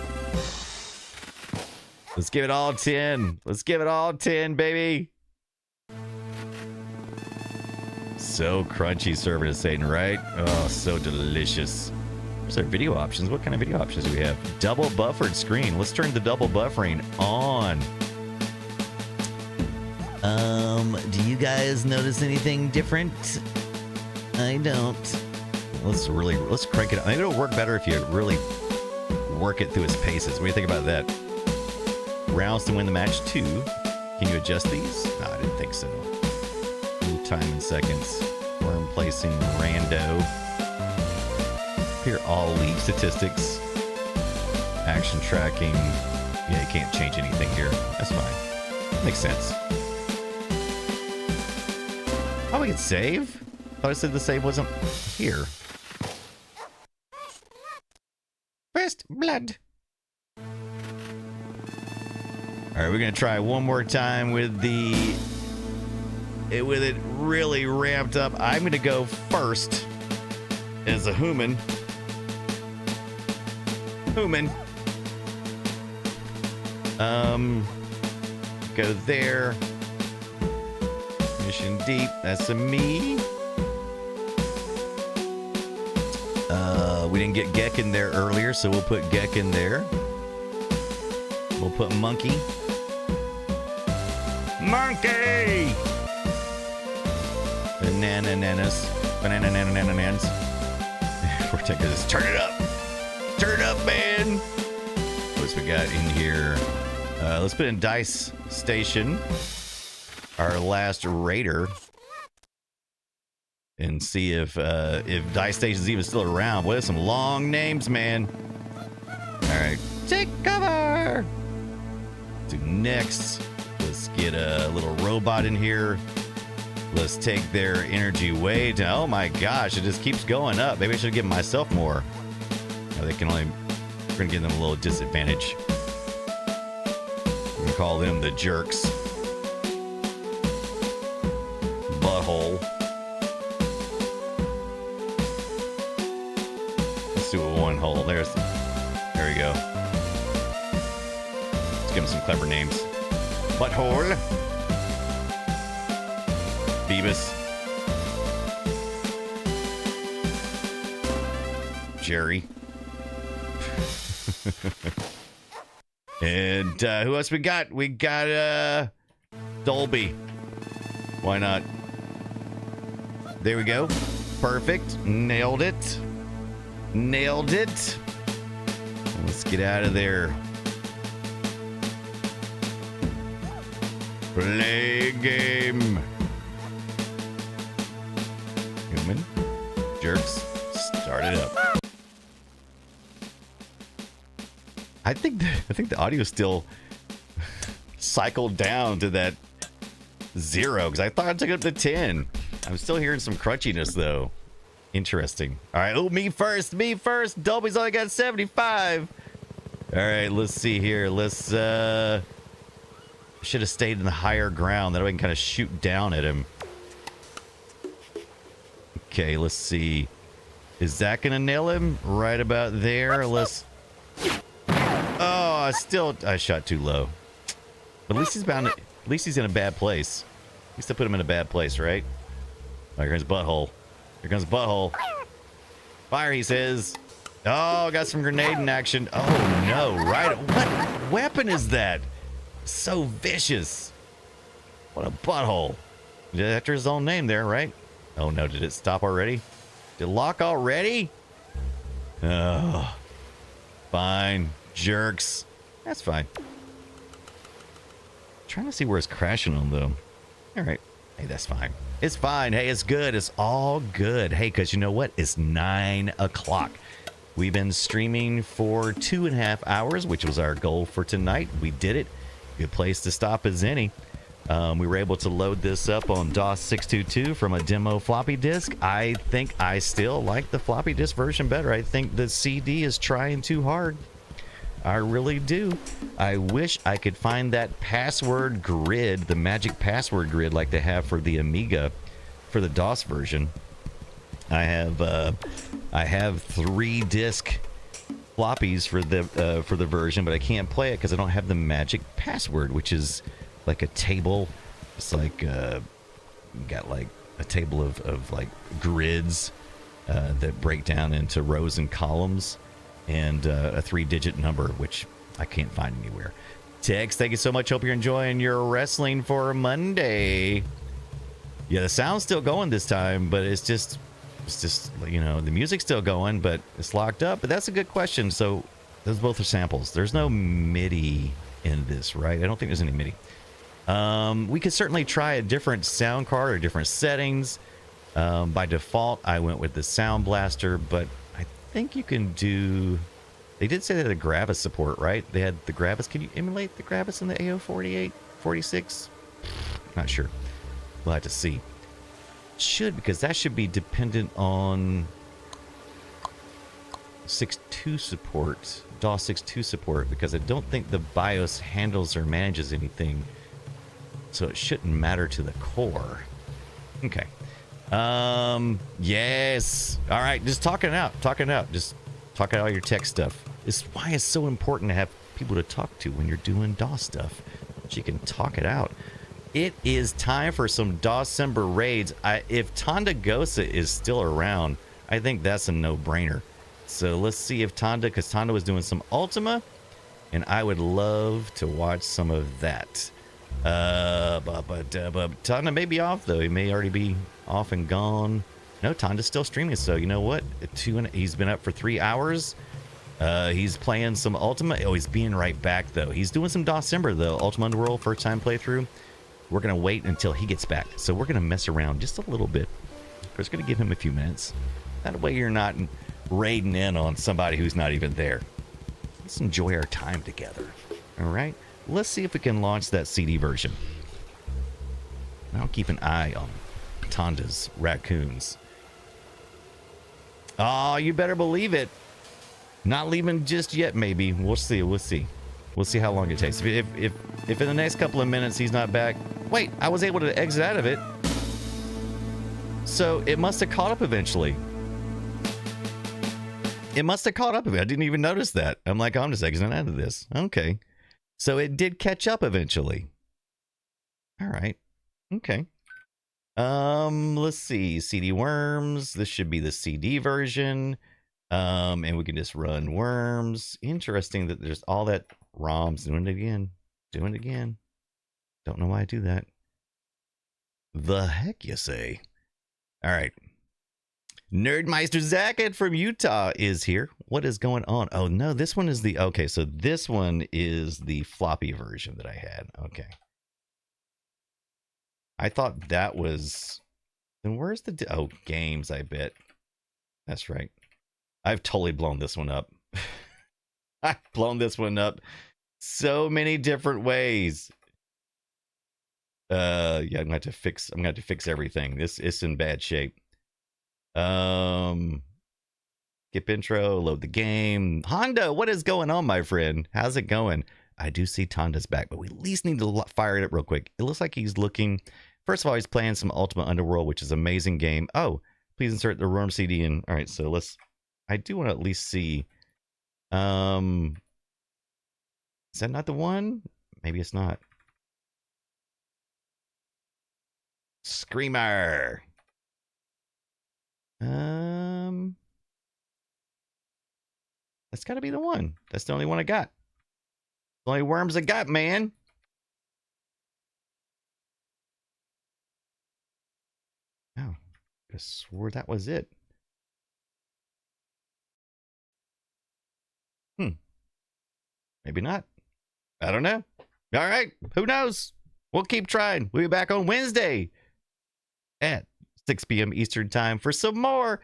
all 10. Let's give it all 10, baby. So crunchy, servant of Satan, right? Oh, so delicious. Where's our video options? What kind of video options do we have? Double buffered screen. Let's turn the double buffering on. Do you guys notice anything different? I don't. Let's crank it up. Maybe it'll work better if you really work it through its paces. What do you think about that? Rounds to win the match 2. Can you adjust these? No, I didn't think so. Time in seconds. Worm placing rando. Here, all league statistics. Action tracking. Yeah, you can't change anything here. That's fine. Makes sense. Oh, we can save? I thought I said the save wasn't here. First blood. Alright, we're gonna try one more time with it really ramped up. I'm gonna go first as a human. Go there. Mission deep. That's a me. We didn't get Gek in there earlier, so we'll put Gek in there. We'll put Monkey. Monkey! Banana nanas. Banana nanas. Protect this. Turn it up. Turn it up, man. What's we got in here? Let's put in Dice Station. Our last raider. And see if Dice Station's even still around. What are some long names, man? Alright. Take cover! To next. Let's get a little robot in here. Let's take their energy way down. Oh my gosh, it just keeps going up. Maybe I should give myself more. No, we're gonna give them a little disadvantage. We're gonna call them the jerks. Butthole. Let's do a one hole. There we go. Let's give them some clever names. Butthole. Beavis. Jerry. And who else we got? We got Dolby. Why not? There we go. Perfect. Nailed it. Nailed it. Let's get out of there. Play game. Human. Jerks. Start it up. I think the audio still cycled down to that 0 because I thought I took it up to 10. I'm still hearing some crunchiness though. Interesting. All right. Oh, me first. Dolby's only got 75. All right. Let's see here. Let's should have stayed in the higher ground. That way I can kind of shoot down at him. Okay. Let's see. Is that gonna nail him? Right about there. Let's. Oh, I shot too low. But at least he's bound. At least he's in a bad place. At least I put him in a bad place, right? Oh, here comes butthole. Here comes butthole. Fire, he says. Oh, got some grenade in action. Oh no! Right? What weapon is that? So vicious. What a butthole. After his own name there, right? Oh no! Did it stop already? Did it lock already? Oh, fine. Jerks. That's fine. Trying to see where it's crashing on though. All right. Hey, that's fine. It's fine. Hey, it's good. It's all good. Hey, because you know what? It's 9 o'clock. We've been streaming for 2.5 hours, which was our goal for tonight. We did it. Good place to stop as any. We were able to load this up on DOS 622 from a demo floppy disk. I think I still like the floppy disk version better. I think the CD is trying too hard. I really do. I wish I could find that password grid, the magic password grid like they have for the Amiga for the DOS version. I have 3 disc floppies for the version, but I can't play it because I don't have the magic password, which is like a table. It's like got like a table of like grids that break down into rows and columns. And a 3-digit number, which I can't find anywhere. Tex, thank you so much. Hope you're enjoying your wrestling for Monday. Yeah, the sound's still going this time, but it's just, you know, the music's still going, but it's locked up. But that's a good question. So those both are samples. There's no MIDI in this, right? I don't think there's any MIDI. We could certainly try a different sound card or different settings. By default, I went with the Sound Blaster, but I think you can do. They did say they had a Gravis support, right? They had the Gravis. Can you emulate the Gravis in the AO48, 46? Not sure. We'll have to see. Should, because that should be dependent on 6.2 support, DOS 6.2 support, because I don't think the BIOS handles or manages anything, so it shouldn't matter to the core. Okay. Yes. All right, just talk it out. Just talk out all your tech stuff. It's why it's so important to have people to talk to when you're doing DOS stuff. So you can talk it out. It is time for some DOSember raids. If Tonda Gosa is still around, I think that's a no-brainer. So let's see if Tonda, because Tonda was doing some Ultima, and I would love to watch some of that. But Tonda may be off though. He may already be off and gone. No, Tonda's still streaming. So you know what? He's been up for 3 hours. He's playing some Ultima. Oh, he's being right back though. He's doing some DOSember though. Ultima Underworld first time playthrough. We're gonna wait until he gets back. So we're gonna mess around just a little bit. We're just gonna give him a few minutes. That way you're not raiding in on somebody who's not even there. Let's enjoy our time together. All right. Let's see if we can launch that CD version. I'll keep an eye on Tonda's raccoons. Oh, you better believe it. Not leaving just yet, maybe. We'll see. We'll see. We'll see how long it takes. If in the next couple of minutes he's not back. Wait, I was able to exit out of it. So it must have caught up eventually. It must have caught up. I didn't even notice that. I'm like, I'm just exiting out of this. Okay. So it did catch up eventually. All right. Okay. Let's see. CD Worms. This should be the CD version. And we can just run Worms. Interesting that there's all that ROMs. Doing it again. Doing it again. Don't know why I do that. The heck you say? All right. Nerdmeister Zacket from Utah is here. What is going on? Oh, no, this one is the... Okay, so this one is the floppy version that I had. Okay. I thought that was... Then where's the... Oh, games, I bet. That's right. I've totally blown this one up. I've blown this one up so many different ways. Yeah, I'm gonna have to fix everything. This is in bad shape. Skip intro, load the game. Honda, what is going on, my friend? How's it going? I do see Tonda's back, but we at least need to fire it up real quick. It looks like he's looking. First of all, he's playing some Ultimate Underworld, which is an amazing game. Oh, please insert the Worm CD in. All right, so let's. I do want to at least see. Is that not the one? Maybe it's not. Screamer. That's got to be the one. That's the only one I got. The only worms I got, man. Oh, I swore that was it. Maybe not. I don't know. All right. Who knows? We'll keep trying. We'll be back on Wednesday at 6 p.m. Eastern time for some more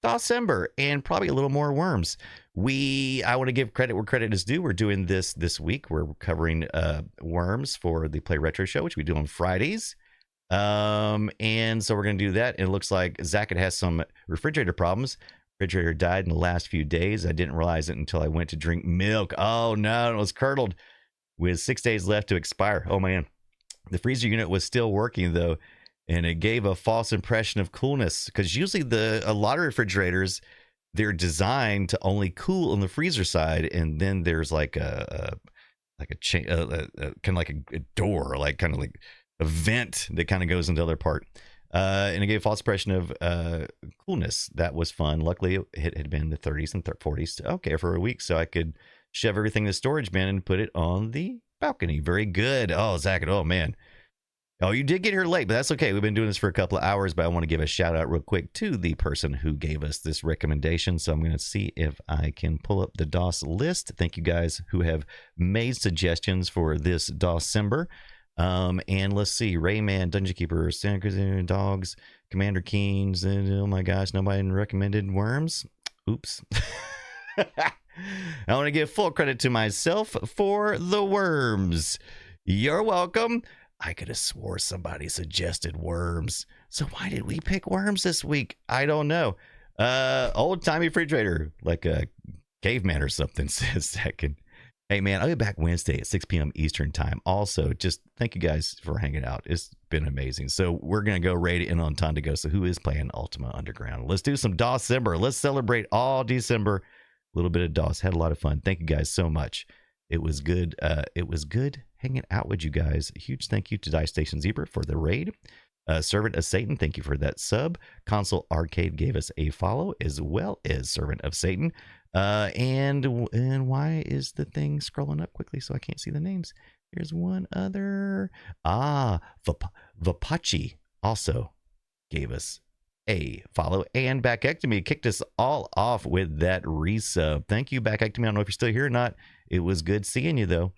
DOSember and probably a little more worms. I want to give credit where credit is due. We're doing this week. We're covering worms for the Play Retro show, which we do on Fridays. And so we're going to do that. And it looks like Zach has some refrigerator problems. Refrigerator died in the last few days. I didn't realize it until I went to drink milk. Oh no, it was curdled with 6 days left to expire. Oh man. The freezer unit was still working though, and it gave a false impression of coolness because usually a lot of refrigerators, they're designed to only cool on the freezer side, and then there's like a chain, kind of like a door, like kind of like a vent that kind of goes into the other part. And it gave a false impression of coolness. That was fun. Luckily, it had been in the 30s and 40s. Okay, for a week, so I could shove everything in the storage bin and put it on the balcony. Very good. Oh, Zach, oh man. Oh, you did get here late, but that's okay. We've been doing this for a couple of hours, but I want to give a shout out real quick to the person who gave us this recommendation. So I'm going to see if I can pull up the DOS list. Thank you guys who have made suggestions for this DOSember. And let's see, Rayman, Dungeon Keeper, Santa Cruz Dogs, Commander Keens, and oh my gosh, nobody recommended worms. Oops. I want to give full credit to myself for the worms. You're welcome. I could have swore somebody suggested worms. So why did we pick worms this week? I don't know. Old timey refrigerator, like a caveman or something, says second. Hey, man, I'll be back Wednesday at 6 p.m. Eastern time. Also, just thank you guys for hanging out. It's been amazing. So we're going to go right in on Tondagosa, who is playing Ultima Underground. Let's do some DOSember. Let's celebrate all December. A little bit of DOS. Had a lot of fun. Thank you guys so much. It was good. It was good hanging out with you guys. A huge thank you to Dice Station Zebra for the raid. Servant of Satan, thank you for that sub. Console Arcade gave us a follow, as well as Servant of Satan. And why is the thing scrolling up quickly so I can't see the names? Here's one other. Vapachi also gave us a follow. And Backectomy kicked us all off with that resub. Thank you, Backectomy. I don't know if you're still here or not. It was good seeing you, though.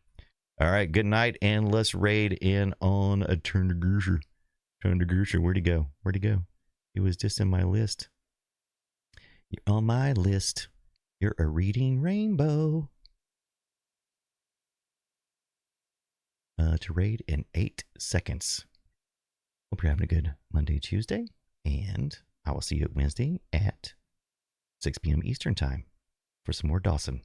All right, good night, and let's raid in on a Turn to Gersher. Turn to Gersher, where'd he go? Where'd he go? He was just in my list. You're on my list. You're a reading rainbow. To raid in 8 seconds. Hope you're having a good Monday, Tuesday, and I will see you Wednesday at 6 p.m. Eastern time for some more Dawson.